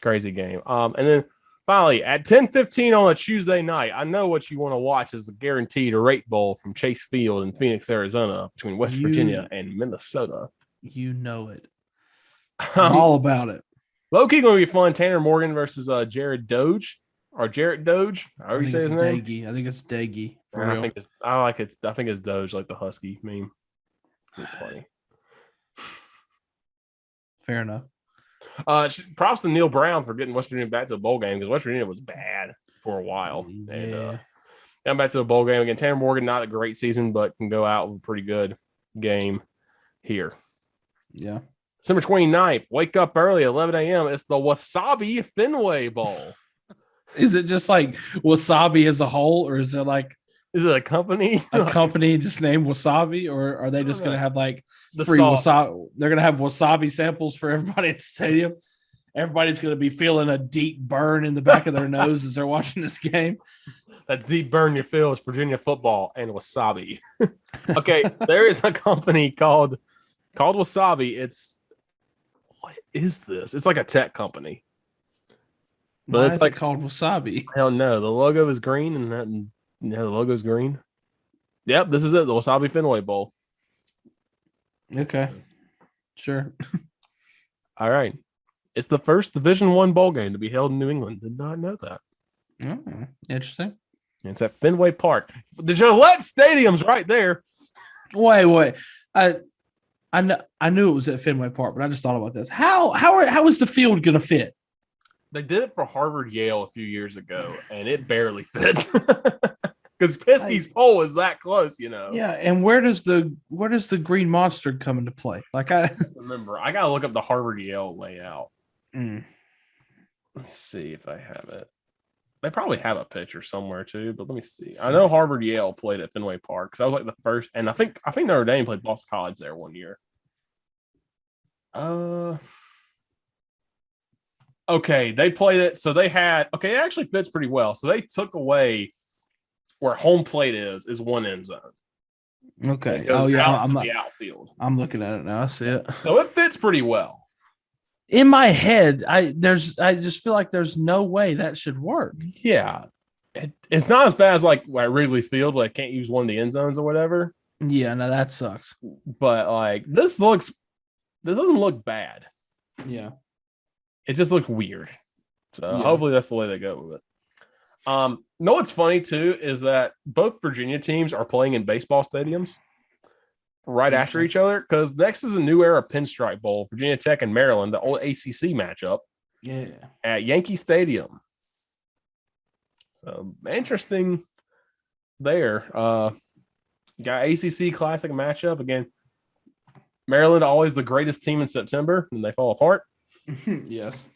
game. And then finally, at 10:15 on a Tuesday night, I know what you want to watch is the guaranteed rate bowl from Chase Field in Phoenix, Arizona, between West Virginia and Minnesota. You know it. I'm all about it. Low-key going to be fun. Tanner Morgan versus Jarrett Doge. However you say his name. I think it's Daggy. I think it's Doge, like the Husky meme. It's funny. Fair enough. Props to Neil Brown for getting West Virginia back to a bowl game because West Virginia was bad for a while. And got back to a bowl game again. Tanner Morgan, not a great season, but can go out with a pretty good game here. Yeah. December 29th, wake up early at 11 a.m. It's the Wasabi Fenway Bowl. Is it just like Wasabi as a whole, or is it a company? A company just named Wasabi, or are they just going to have the free sauce. wasabi? They're going to have wasabi samples for everybody at the stadium. Everybody's going to be feeling a deep burn in the back of their nose as they're watching this game. That deep burn you feel is Virginia football and wasabi. Okay, there is a company called Wasabi. What is this? It's like a tech company. But Why it's is it called Wasabi? I don't know. The logo is green, and the logo is green. Yep, this is it. The Wasabi Fenway Bowl. Okay, sure. All right, it's the first Division I bowl game to be held in New England. Did not know that. Oh, interesting. It's at Fenway Park. The Gillette Stadium's right there. Wait. I knew it was at Fenway Park, but I just thought about this. How is the field going to fit? They did it for Harvard Yale a few years ago, and it barely fit because Piskey's pole is that close, Yeah, and where does the Green Monster come into play? Remember, I gotta look up the Harvard Yale layout. Let me see if I have it. They probably have a picture somewhere too, but let me see. I know Harvard Yale played at Fenway Park because I was the first, and I think Notre Dame played Boston College there one year. Okay, they played it. So they had, it actually fits pretty well. So they took away where home plate is one end zone. Okay. I'm the outfield. I'm looking at it now. I see it. So it fits pretty well. In my head, I just feel like there's no way that should work. Yeah. It's not as bad as at Wrigley Field, can't use one of the end zones or whatever. Yeah, no, that sucks. But this doesn't look bad. Yeah. It just looks weird. So hopefully that's the way they go with it. No, what's funny too is that both Virginia teams are playing in baseball stadiums right after each other, because next is a New Era Pinstripe Bowl, Virginia Tech and Maryland, the old ACC matchup. Yeah. At Yankee Stadium. So interesting there. Got ACC Classic matchup again. Maryland always the greatest team in September, and they fall apart. Yes.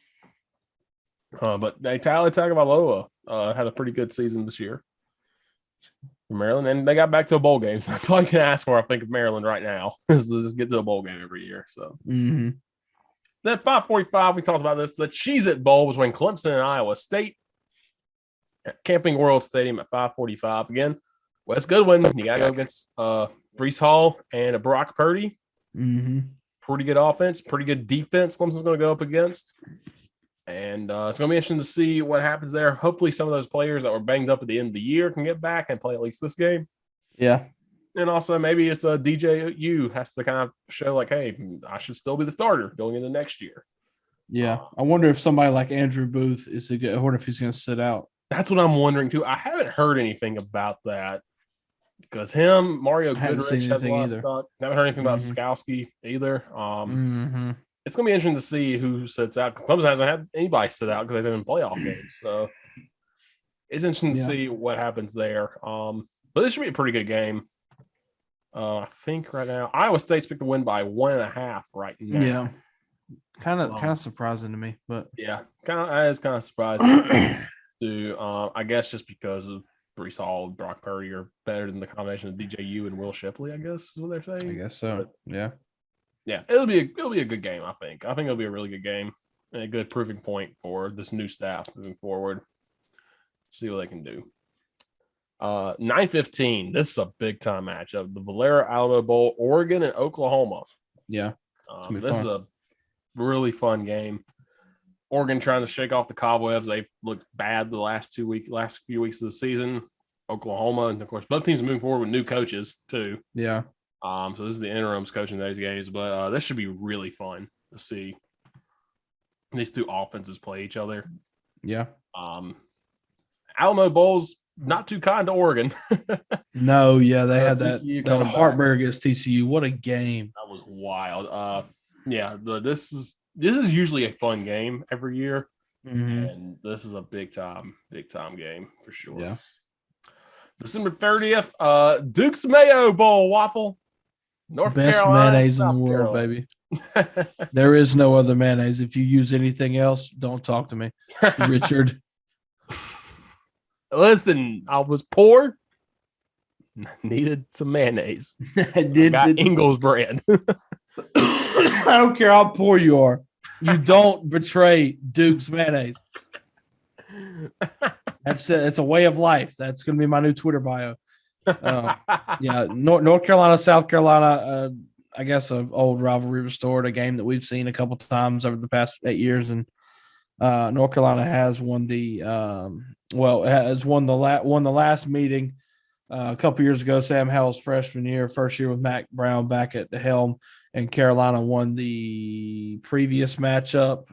But Tyler Tagovailoa had a pretty good season this year for Maryland, and they got back to a bowl game. So that's all you can ask for, I think, of Maryland right now is to just get to a bowl game every year. So. Mm-hmm. Then 5:45, we talked about this. The Cheez-It Bowl between Clemson and Iowa State at Camping World Stadium at 5:45. Again, Wes Goodwin, you got to go against Breece Hall and Brock Purdy. Mm-hmm. Pretty good offense, pretty good defense Clemson's going to go up against. And it's going to be interesting to see what happens there. Hopefully some of those players that were banged up at the end of the year can get back and play at least this game. Yeah. And also maybe it's a DJU has to kind of show like, hey, I should still be the starter going into next year. Yeah. I wonder if somebody like Andrew Booth is a good, I wonder if he's going to sit out. That's what I'm wondering too. I haven't heard anything about that because Mario Goodrich has a lot of stuff. I haven't heard anything about Skowski either. It's going to be interesting to see who sits out. Clemson hasn't had anybody sit out because they've been in playoff games. So it's interesting to see what happens there. But this should be a pretty good game. I think right now Iowa State's picked to win by 1.5 right now. Yeah, kind of surprising to me, but yeah, that is kind of surprising. I guess just because of Breece Hall and Brock Purdy are better than the combination of DJU and Will Shipley. I guess is what they're saying. I guess so. But, yeah, it'll be a good game. I think it'll be a really good game and a good proving point for this new staff moving forward. See what they can do. 9:15. This is a big time matchup. The Valera Alamo Bowl, Oregon and Oklahoma. Yeah, this is a really fun game. Oregon trying to shake off the cobwebs. They've looked bad the last few weeks of the season. Oklahoma, and of course, both teams moving forward with new coaches too. Yeah. So this is the interims coaching those games, but this should be really fun to see these two offenses play each other. Yeah. Alamo Bowl's not too kind to Oregon. No, yeah, they had that heartburn against TCU. What a game! That was wild. This is usually a fun game every year, and this is a big time game for sure. Yeah. December 30th, Duke's Mayo Bowl, Waffle. North Best Carolina, mayonnaise in the world, baby. There is no other mayonnaise. If you use anything else, don't talk to me, Richard. Listen, I was poor. Needed some mayonnaise. Got Ingles brand. I don't care how poor you are. You don't betray Duke's mayonnaise. It's a way of life. That's going to be my new Twitter bio. North Carolina, South Carolina. I guess an old rivalry restored, a game that we've seen a couple times over the past 8 years, and North Carolina has won the last meeting a couple years ago. Sam Howell's freshman year, first year with Mac Brown back at the helm, and Carolina won the previous matchup.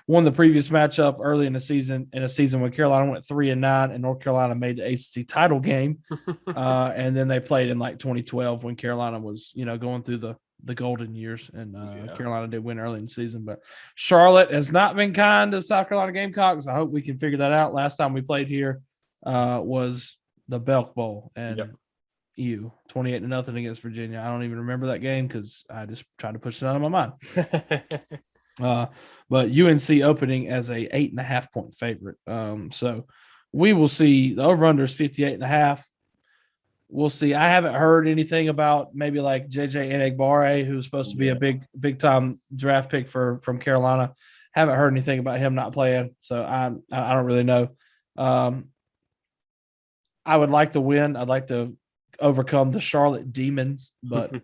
Won the previous matchup early in a season when Carolina went 3-9 and North Carolina made the ACC title game. And then they played in like 2012 when Carolina was, going through the golden years, and Carolina did win early in the season. But Charlotte has not been kind to South Carolina Gamecocks. I hope we can figure that out. Last time we played here was the Belk Bowl, and 28-0 against Virginia. I don't even remember that game because I just tried to push it out of my mind. But UNC opening as a 8.5 point favorite. So we will see. The over-under is 58.5. We'll see. I haven't heard anything about maybe like JJ Enagbare, who's supposed to be a big time draft pick from Carolina. Haven't heard anything about him not playing, so I don't really know. I would like to win. I'd like to overcome the Charlotte Demons, but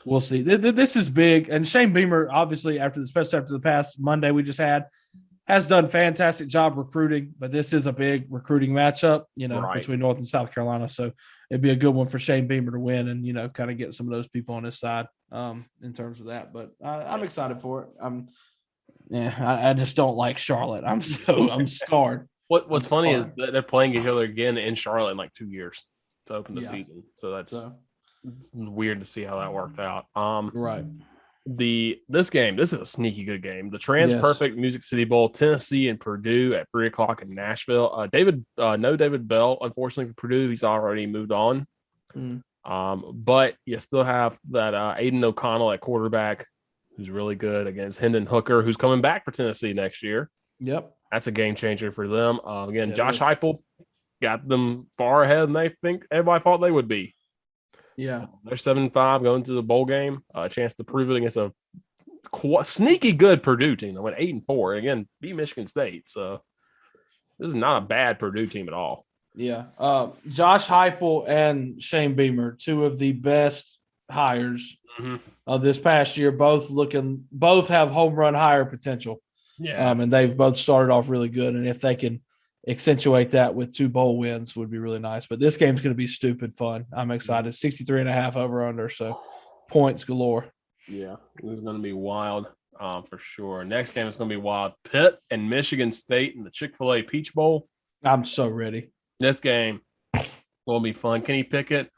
we'll see. This is big, and Shane Beamer, obviously, especially after the past Monday we just had, has done a fantastic job recruiting, but this is a big recruiting matchup, between North and South Carolina. So it'd be a good one for Shane Beamer to win and, kind of get some of those people on his side in terms of that. But I'm excited for it. Yeah, I just don't like Charlotte. I'm scarred. What's funny is that they're playing each other again in Charlotte in like 2 years to open the season. So it's weird to see how that worked out. Right. This is a sneaky good game. The Perfect Music City Bowl, Tennessee and Purdue at 3:00 in Nashville. No David Bell, unfortunately for Purdue, he's already moved on. But you still have that Aiden O'Connell at quarterback, who's really good, against Hendon Hooker, who's coming back for Tennessee next year. Yep. That's a game changer for them. Again, Josh Heupel got them far ahead than they think everybody thought they would be. Yeah. So they're 7-5 going to the bowl game. A chance to prove it against a sneaky good Purdue team that went 8-4. Again, beat Michigan State. So this is not a bad Purdue team at all. Yeah. Josh Heupel and Shane Beamer, two of the best hires of this past year, both have home run hire potential. Yeah. And they've both started off really good. And if they can accentuate that with 2 bowl wins would be really nice. But this game's going to be stupid fun. I'm excited. 63.5 over under. So points galore. Yeah. This is going to be wild for sure. Next game is going to be wild. Pitt and Michigan State in the Chick-fil-A Peach Bowl. I'm so ready. This game will be fun. Kenny Pickett.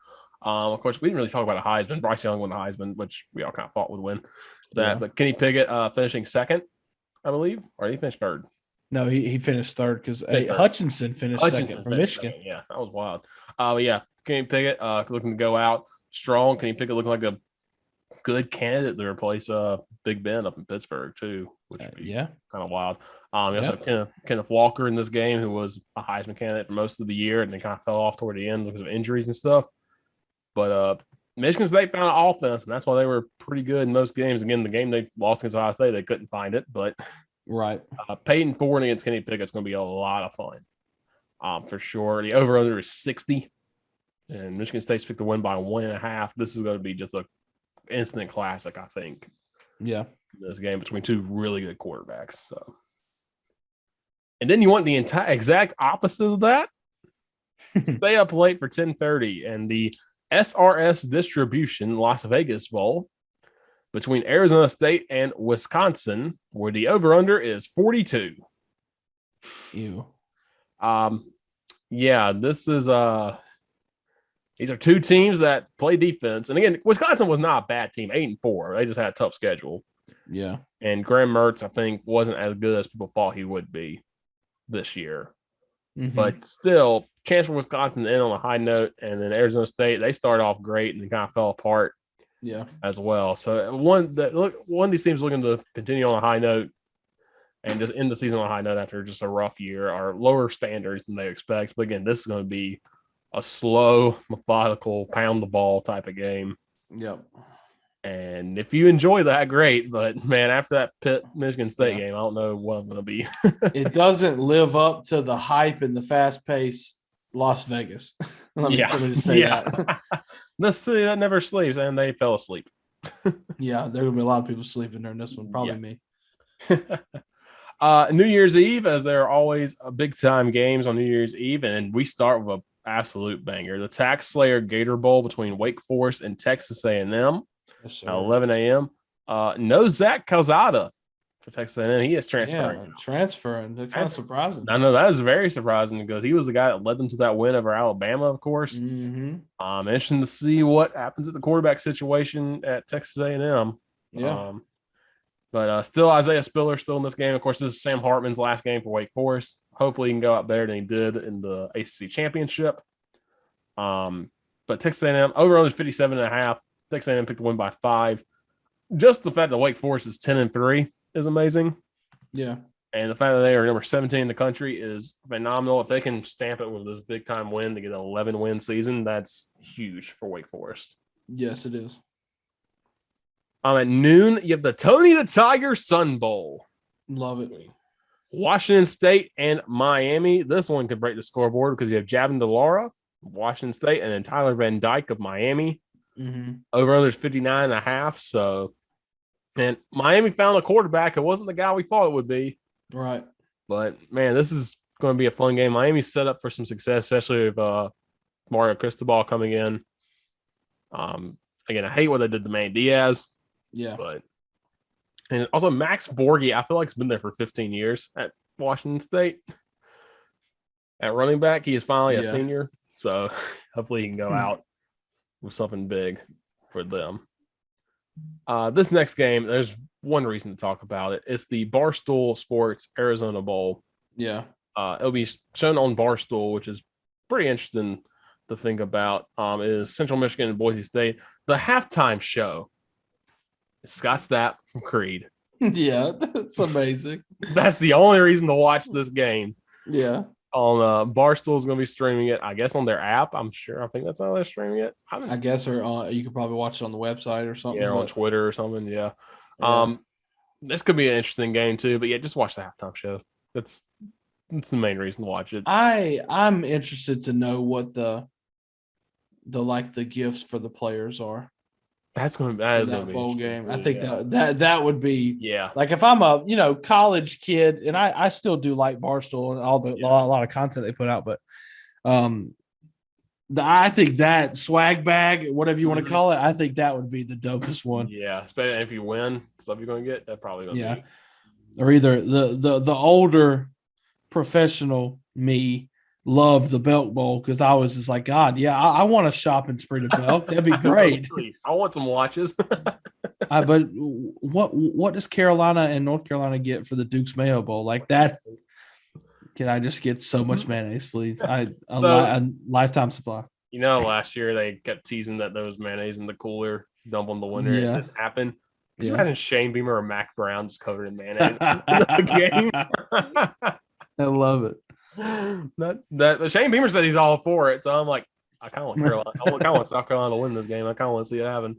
Of course, we didn't really talk about a Heisman. Bryce Young won the Heisman, which we all kind of thought would win that. Yeah. But Kenny Pickett finishing second, I believe, or he finished third. No, he finished third because Hutchinson finished second from Michigan. Second. Yeah, that was wild. Yeah, Kenny Pickett looking to go out strong. Kenny Pickett looking like a good candidate to replace Big Ben up in Pittsburgh too, which would be kind of wild. You also have Kenneth Walker in this game, who was a Heisman candidate for most of the year and then kind of fell off toward the end because of injuries and stuff. But Michigan State found an offense, and that's why they were pretty good in most games. Again, the game they lost against Ohio State, they couldn't find it. But Peyton Ford against Kenny Pickett's going to be a lot of fun, for sure. The over/under is 60, and Michigan State's picked to win by 1.5. This is going to be just an instant classic, I think. Yeah, this game between two really good quarterbacks. So, and then you want the exact opposite of that. Stay up late for 10:30 and the SRS Distribution Las Vegas Bowl between Arizona State and Wisconsin, where the over/under is 42. Ew. Yeah, this is these are two teams that play defense. And again, Wisconsin was not a bad team, 8-4. They just had a tough schedule. Yeah. And Graham Mertz, I think, wasn't as good as people thought he would be this year. But still, chance for Wisconsin to end on a high note, and then Arizona State, they started off great and then kind of fell apart as well. So one of these teams looking to continue on a high note and just end the season on a high note after just a rough year, or lower standards than they expect. But again, this is going to be a slow, methodical, pound the ball type of game. Yep. And if you enjoy that, great. But man, after that Pitt Michigan State game, I don't know what I'm going to be. It doesn't live up to the hype and the fast pace Las Vegas. Let me just say that. That never sleeps, and they fell asleep. Yeah, there will be a lot of people sleeping during this one. Probably me. New Year's Eve, as there are always big time games on New Year's Eve, and we start with an absolute banger: the Tax Slayer Gator Bowl between Wake Forest and Texas A&M. At 11 a.m. No Zach Calzada for Texas A&M. He is transferring. Yeah, transferring. That's kind of surprising. I know that is very surprising because he was the guy that led them to that win over Alabama, of course. Interesting to see what happens at the quarterback situation at Texas A&M. Yeah. But still, Isaiah Spiller still in this game. Of course, this is Sam Hartman's last game for Wake Forest. Hopefully, he can go out better than he did in the ACC Championship. But Texas A&M over under 57.5. Texas A&M picked to win by 5. Just the fact that Wake Forest is 10-3 is amazing. Yeah. And the fact that they are number 17 in the country is phenomenal. If they can stamp it with this big time win to get an 11-win season, that's huge for Wake Forest. Yes, it is. At noon, you have the Tony the Tiger Sun Bowl. Love it. Washington State and Miami. This one could break the scoreboard because you have Javin DeLaura, Washington State, and then Tyler Van Dyke of Miami. Over under 59.5. So, and Miami found a quarterback. It wasn't the guy we thought it would be. Right. But man, this is going to be a fun game. Miami's set up for some success, especially with Mario Cristobal coming in. Again, I hate what they did to Manny Diaz. Yeah. But And also Max Borghi, I feel like, has been there for 15 years at Washington State. At running back, he is finally a senior. So hopefully he can go out with something big for them. This next game, there's one reason to talk about it. It's the Barstool Sports Arizona Bowl. Yeah. It'll be shown on Barstool, which is pretty interesting to think about. Is Central Michigan and Boise State. The halftime show is Scott Stapp from Creed. Yeah, that's amazing. That's the only reason to watch this game. Yeah. On Barstool is going to be streaming it, I guess, on their app. I think that's how they're streaming it. I guess, or you could probably watch it on the website or something. Yeah, on Twitter or something. Yeah. This could be an interesting game too. But yeah, just watch the halftime show. That's the main reason to watch it. I'm interested to know what the gifts for the players are. That is going to be bowl game. I think that would be like if I'm a college kid, and I still do like Barstool and a lot of content they put out, but I think that swag bag, whatever you want to call it, I think that would be the dopest one. Yeah, especially if you win, stuff you're going to get, that probably going to be. Or either the older professional me loved the Belk Bowl because I was just like, God, I want a shopping spree to Belk. That'd be great. I want some watches. But what does Carolina and North Carolina get for the Duke's Mayo Bowl? Like that? Can I just get so much mayonnaise, please? A lifetime supply. Last year they kept teasing that there was mayonnaise in the cooler, dump on the winner. It didn't happen. Can you imagine Shane Beamer or Mac Brown just covered in mayonnaise in the game? I love it. That Shane Beamer said he's all for it, so I'm like, I kind of want Carolina. I kind of want South Carolina to win this game. I kind of want to see it happen.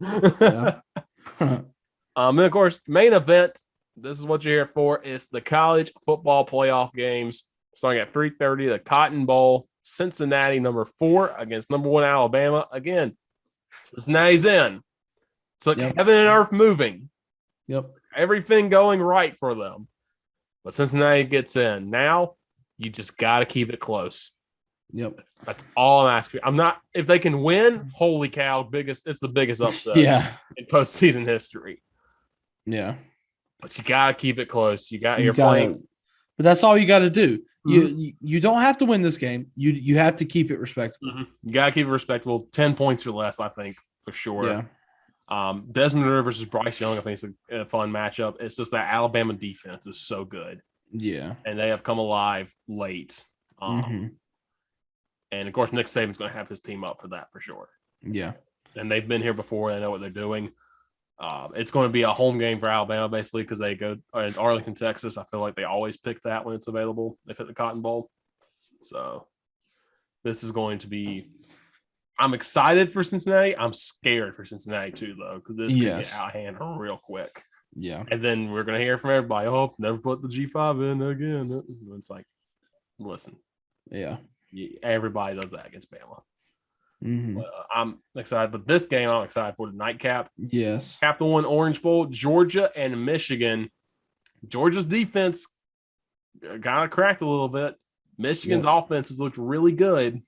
And of course, main event. This is what you're here for. It's the college football playoff games starting at 3:30. The Cotton Bowl, Cincinnati, number 4 against number 1 Alabama. Again, Cincinnati's in. It's like heaven and earth moving. Yep, everything going right for them. But Cincinnati gets in now. You just got to keep it close. Yep. That's all I'm asking. If they can win, holy cow, it's the biggest upset in postseason history. Yeah. But you got to keep it close. You're playing. But that's all you got to do. You don't have to win this game. You have to keep it respectable. You got to keep it respectable. 10 points or less, I think, for sure. Yeah. Desmond Ridder versus Bryce Young, I think it's a fun matchup. It's just that Alabama defense is so good. Yeah. And they have come alive late. And, of course, Nick Saban's going to have his team up for that for sure. Yeah. And they've been here before. They know what they're doing. It's going to be a home game for Alabama, basically, because they go in Arlington, Texas. I feel like they always pick that when it's available. They pick the Cotton Bowl. So this is going to be – I'm excited for Cincinnati. I'm scared for Cincinnati too, though, because this could get out of hand real quick. Yeah. And then we're going to hear from everybody, never put the G5 in again. It's like, listen. Yeah. Everybody does that against Bama. But, I'm excited. But this game, I'm excited for the nightcap. Yes. Capital One Orange Bowl, Georgia and Michigan. Georgia's defense kind of cracked a little bit. Michigan's offense has looked really good.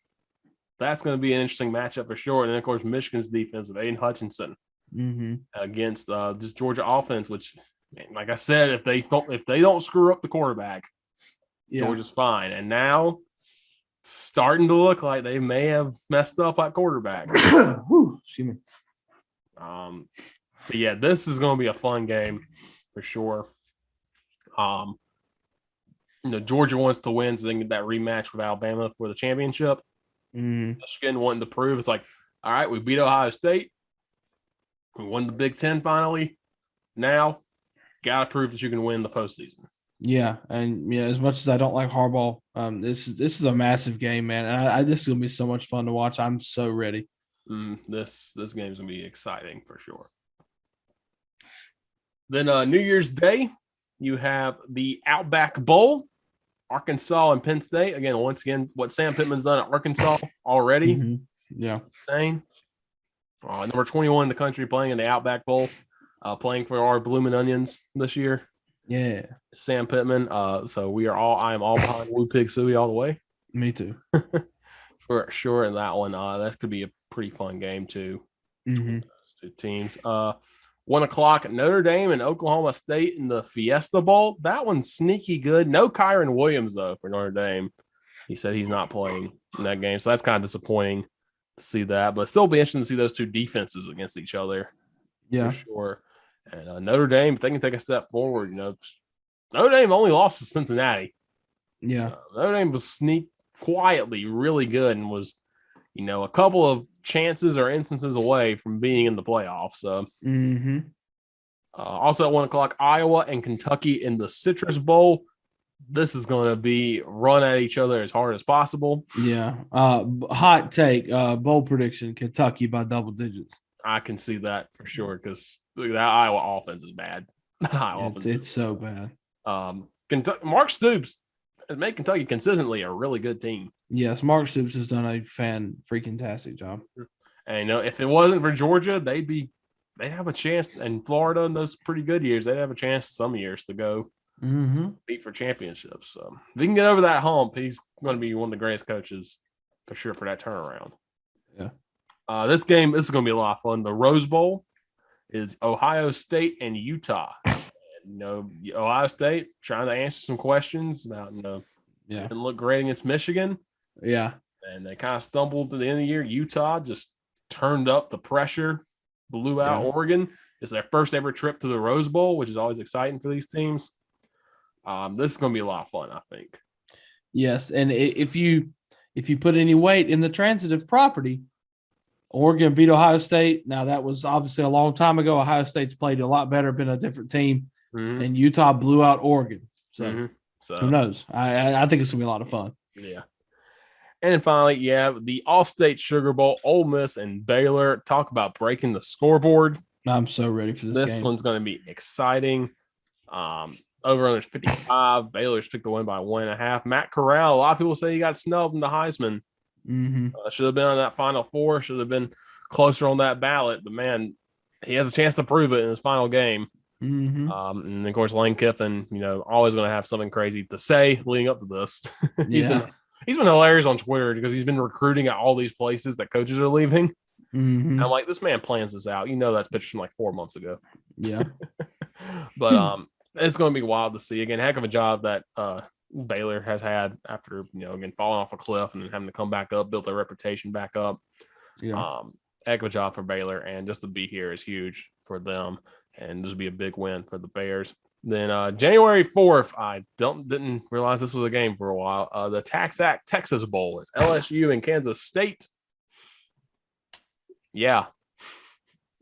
That's going to be an interesting matchup for sure. And then, of course, Michigan's defense with Aiden Hutchinson against this Georgia offense, which, like I said, if they don't screw up the quarterback, Georgia's fine. And now starting to look like they may have messed up at quarterback. Excuse me. But yeah, this is going to be a fun game for sure. Georgia wants to win so they can get that rematch with Alabama for the championship. Michigan wanting to prove it's like, all right, we beat Ohio State. We won the Big Ten finally. Now, got to prove that you can win the postseason. Yeah, and as much as I don't like Harbaugh, this is a massive game, man. And this is gonna be so much fun to watch. I'm so ready. This game is gonna be exciting for sure. Then New Year's Day, you have the Outback Bowl, Arkansas and Penn State. Once again, what Sam Pittman's done at Arkansas already. Yeah, insane. Number 21 in the country playing in the Outback Bowl, playing for our Bloomin' Onions this year. Yeah, Sam Pittman. So I am all behind Woo Pig Suey all the way. Me too. For sure. In that one, that could be a pretty fun game too. Those two teams. 1 o'clock, Notre Dame and Oklahoma State in the Fiesta Bowl. That one's sneaky good. No Kyron Williams, though, for Notre Dame. He said he's not playing in that game, so that's kind of disappointing to see that. But still be interesting to see those two defenses against each other. Yeah. For sure. And Notre Dame, if they can take a step forward, Notre Dame only lost to Cincinnati. Yeah. So Notre Dame was sneak quietly really good and was, a couple of chances or instances away from being in the playoffs. So, also at 1 o'clock, Iowa and Kentucky in the Citrus Bowl. This is going to be run at each other as hard as possible. Yeah. Hot take, bold prediction, Kentucky by double digits. I can see that for sure because that Iowa offense is bad. It's so bad. Mark Stoops has made Kentucky consistently a really good team. Yes, Mark Stoops has done a freaking-tastic job. And if it wasn't for Georgia, they'd have a chance. And Florida in those pretty good years, they'd have a chance some years to go beat for championships. So if he can get over that hump, he's going to be one of the greatest coaches for sure for that turnaround. Yeah. This is going to be a lot of fun. The Rose Bowl is Ohio State and Utah. And, Ohio State trying to answer some questions about, didn't look great against Michigan. Yeah. And they kind of stumbled to the end of the year. Utah just turned up the pressure, blew out Oregon. It's their first ever trip to the Rose Bowl, which is always exciting for these teams. This is going to be a lot of fun, I think. Yes, and if you put any weight in the transitive property, Oregon beat Ohio State. Now, that was obviously a long time ago. Ohio State's played a lot better, been a different team, and Utah blew out Oregon. So who knows? I think it's going to be a lot of fun. Yeah. And then finally, the All-State Sugar Bowl, Ole Miss and Baylor. Talk about breaking the scoreboard. I'm so ready for this game. This one's going to be exciting. Over under 55. Baylor's picked the win by 1.5. Matt Corral, a lot of people say he got snubbed in the Heisman. Should have been on that Final Four. Should have been closer on that ballot. But, man, he has a chance to prove it in his final game. And, of course, Lane Kiffin, always going to have something crazy to say leading up to this. He's been hilarious on Twitter because he's been recruiting at all these places that coaches are leaving. I'm like, this man plans this out. That's pictures from like 4 months ago. Yeah. But it's going to be wild to see. Again, heck of a job that Baylor has had after, again, falling off a cliff and then having to come back up, build their reputation back up. Yeah. Heck of a job for Baylor. And just to be here is huge for them. And this will be a big win for the Bears. Then January 4th, I didn't realize this was a game for a while. The TaxAct Texas Bowl is LSU and Kansas State. Yeah.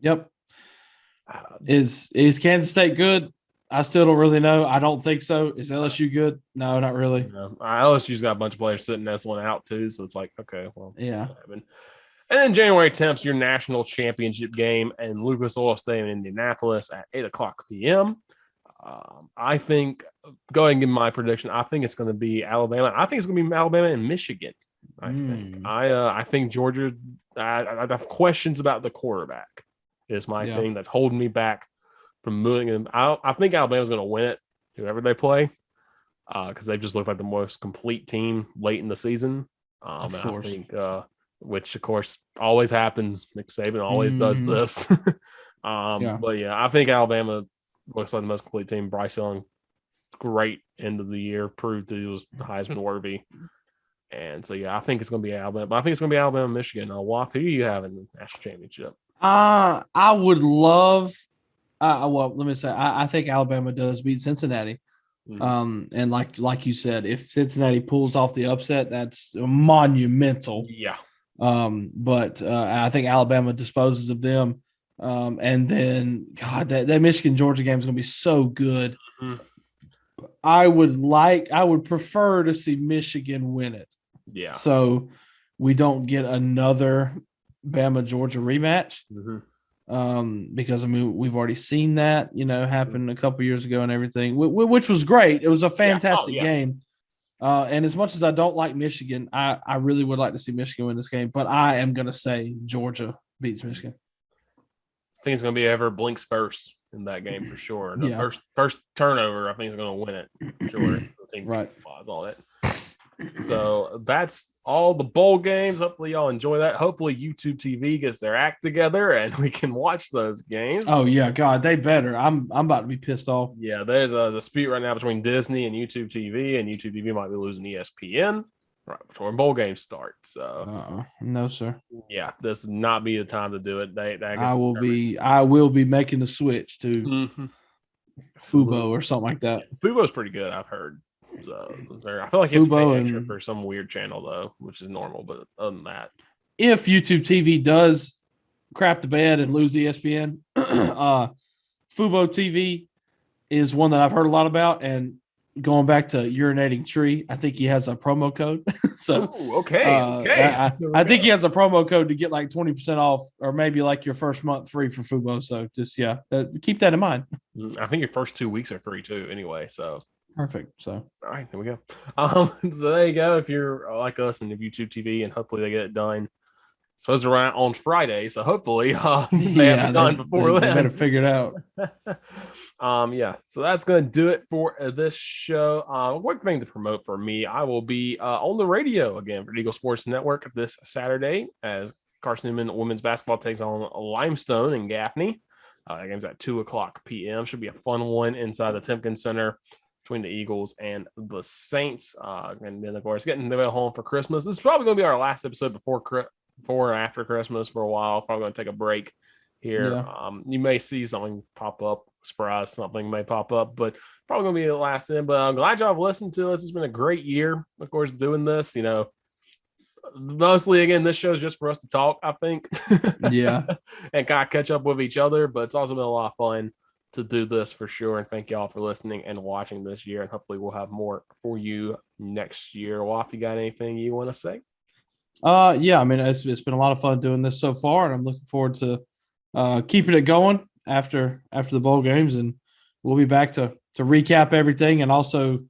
Yep. Is Kansas State good? I still don't really know. I don't think so. Is LSU good? No, not really. No. LSU's got a bunch of players sitting this one out too, so it's like, okay, well, yeah. And then January 10th, your national championship game in Lucas Oil Stadium in Indianapolis at 8:00 p.m. I think, go ahead and give my prediction. I think it's going to be Alabama. I think it's going to be Alabama and Michigan. I think Georgia. I have questions about the quarterback. Is my thing that's holding me back from moving him. I think Alabama's going to win it, whoever they play, because they've just looked like the most complete team late in the season. Of course. I think, which of course always happens. Nick Saban always does this. But I think Alabama looks like the most complete team. Bryce Young, great end of the year, proved that he was Heisman worthy. And so, I think it's going to be Alabama. But I think it's going to be Alabama, Michigan. Waff, who do you have in the national championship? I would love let me say, I think Alabama does beat Cincinnati. And like you said, if Cincinnati pulls off the upset, that's monumental. Yeah. But I think Alabama disposes of them. And then, God, that Michigan Georgia game is going to be so good. I would prefer to see Michigan win it. Yeah. So we don't get another Bama Georgia rematch. Because we've already seen that, happen a couple years ago and everything, which was great. It was a fantastic game. And as much as I don't like Michigan, I really would like to see Michigan win this game, but I am going to say Georgia beats Michigan. I think it's going to be whoever blinks first in that game for sure. The first turnover, I think is going to win it. Sure. Right. All that. So that's all the bowl games. Hopefully y'all enjoy that. Hopefully YouTube TV gets their act together and we can watch those games. Oh yeah, God, they better. I'm about to be pissed off. Yeah, there's a dispute right now between Disney and YouTube TV, and YouTube TV might be losing ESPN right before bowl games start. So no, sir. Yeah, this would not be the time to do it. I will be making the switch to Fubo or something like that. Yeah, Fubo's pretty good, I've heard. So I feel like you have to pay extra for some weird channel though, which is normal. But other than that, if YouTube TV does crap the bed and lose ESPN, Fubo TV is one that I've heard a lot about. And going back to urinating tree, I think he has a promo code. So okay. I think he has a promo code to get like 20% off, or maybe like your first month free for Fubo. So just keep that in mind. I think your first 2 weeks are free too. Anyway, so. Perfect. So, all right, here we go. So there you go. If you're like us and have YouTube TV, and hopefully they get it done. It's supposed to run out on Friday, so hopefully they have it done before then. They better figure it out. Yeah. So that's gonna do it for this show. One thing to promote for me, I will be on the radio again for Eagle Sports Network this Saturday as Carson Newman women's basketball takes on Limestone and Gaffney. That game's at 2:00 p.m. Should be a fun one inside the Timken Center between the Eagles and the Saints. And then, of course, getting to go home for Christmas. This is probably going to be our last episode before and after Christmas for a while. Probably going to take a break here. Yeah. You may see something pop up. Surprise, something may pop up, but probably going to be the last thing. But I'm glad y'all have listened to us. It's been a great year, of course, doing this. Mostly, again, this show is just for us to talk, I think. Yeah. And kind of catch up with each other. But it's also been a lot of fun to do this for sure, and thank y'all for listening and watching this year, and hopefully we'll have more for you next year. Waff, you got anything you want to say? Yeah, I mean it's been a lot of fun doing this so far, and I'm looking forward to keeping it going after the bowl games, and we'll be back to recap everything and also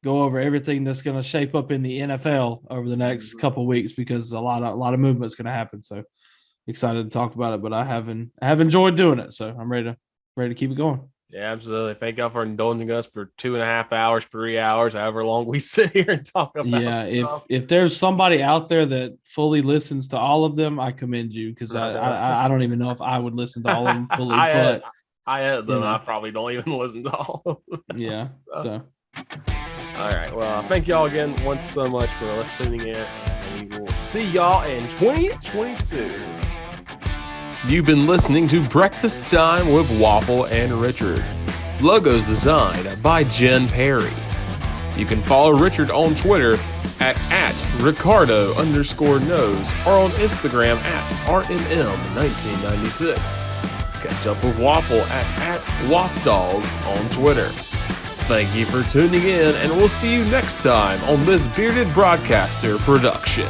go over everything that's going to shape up in the NFL over the next couple of weeks, because a lot of movement is going to happen. So excited to talk about it, but I have enjoyed doing it, so I'm ready to keep it going. Yeah, absolutely. Thank y'all for indulging us for 2.5 hours, 3 hours, however long we sit here and talk about stuff. If there's somebody out there that fully listens to all of them, I commend you, because I don't even know if I would listen to all of them fully. I edit them. I probably don't even listen to all of them. Yeah. So. All right. Well, thank y'all again once so much for tuning in, and we will see y'all in 2022. You've been listening to Breakfast Time with Waffle and Richard. Logos designed by Jen Perry. You can follow Richard on Twitter at Ricardo_knows or on Instagram at RMM1996. Catch up with Waffle at WaffDog on Twitter. Thank you for tuning in, and we'll see you next time on this Bearded Broadcaster production.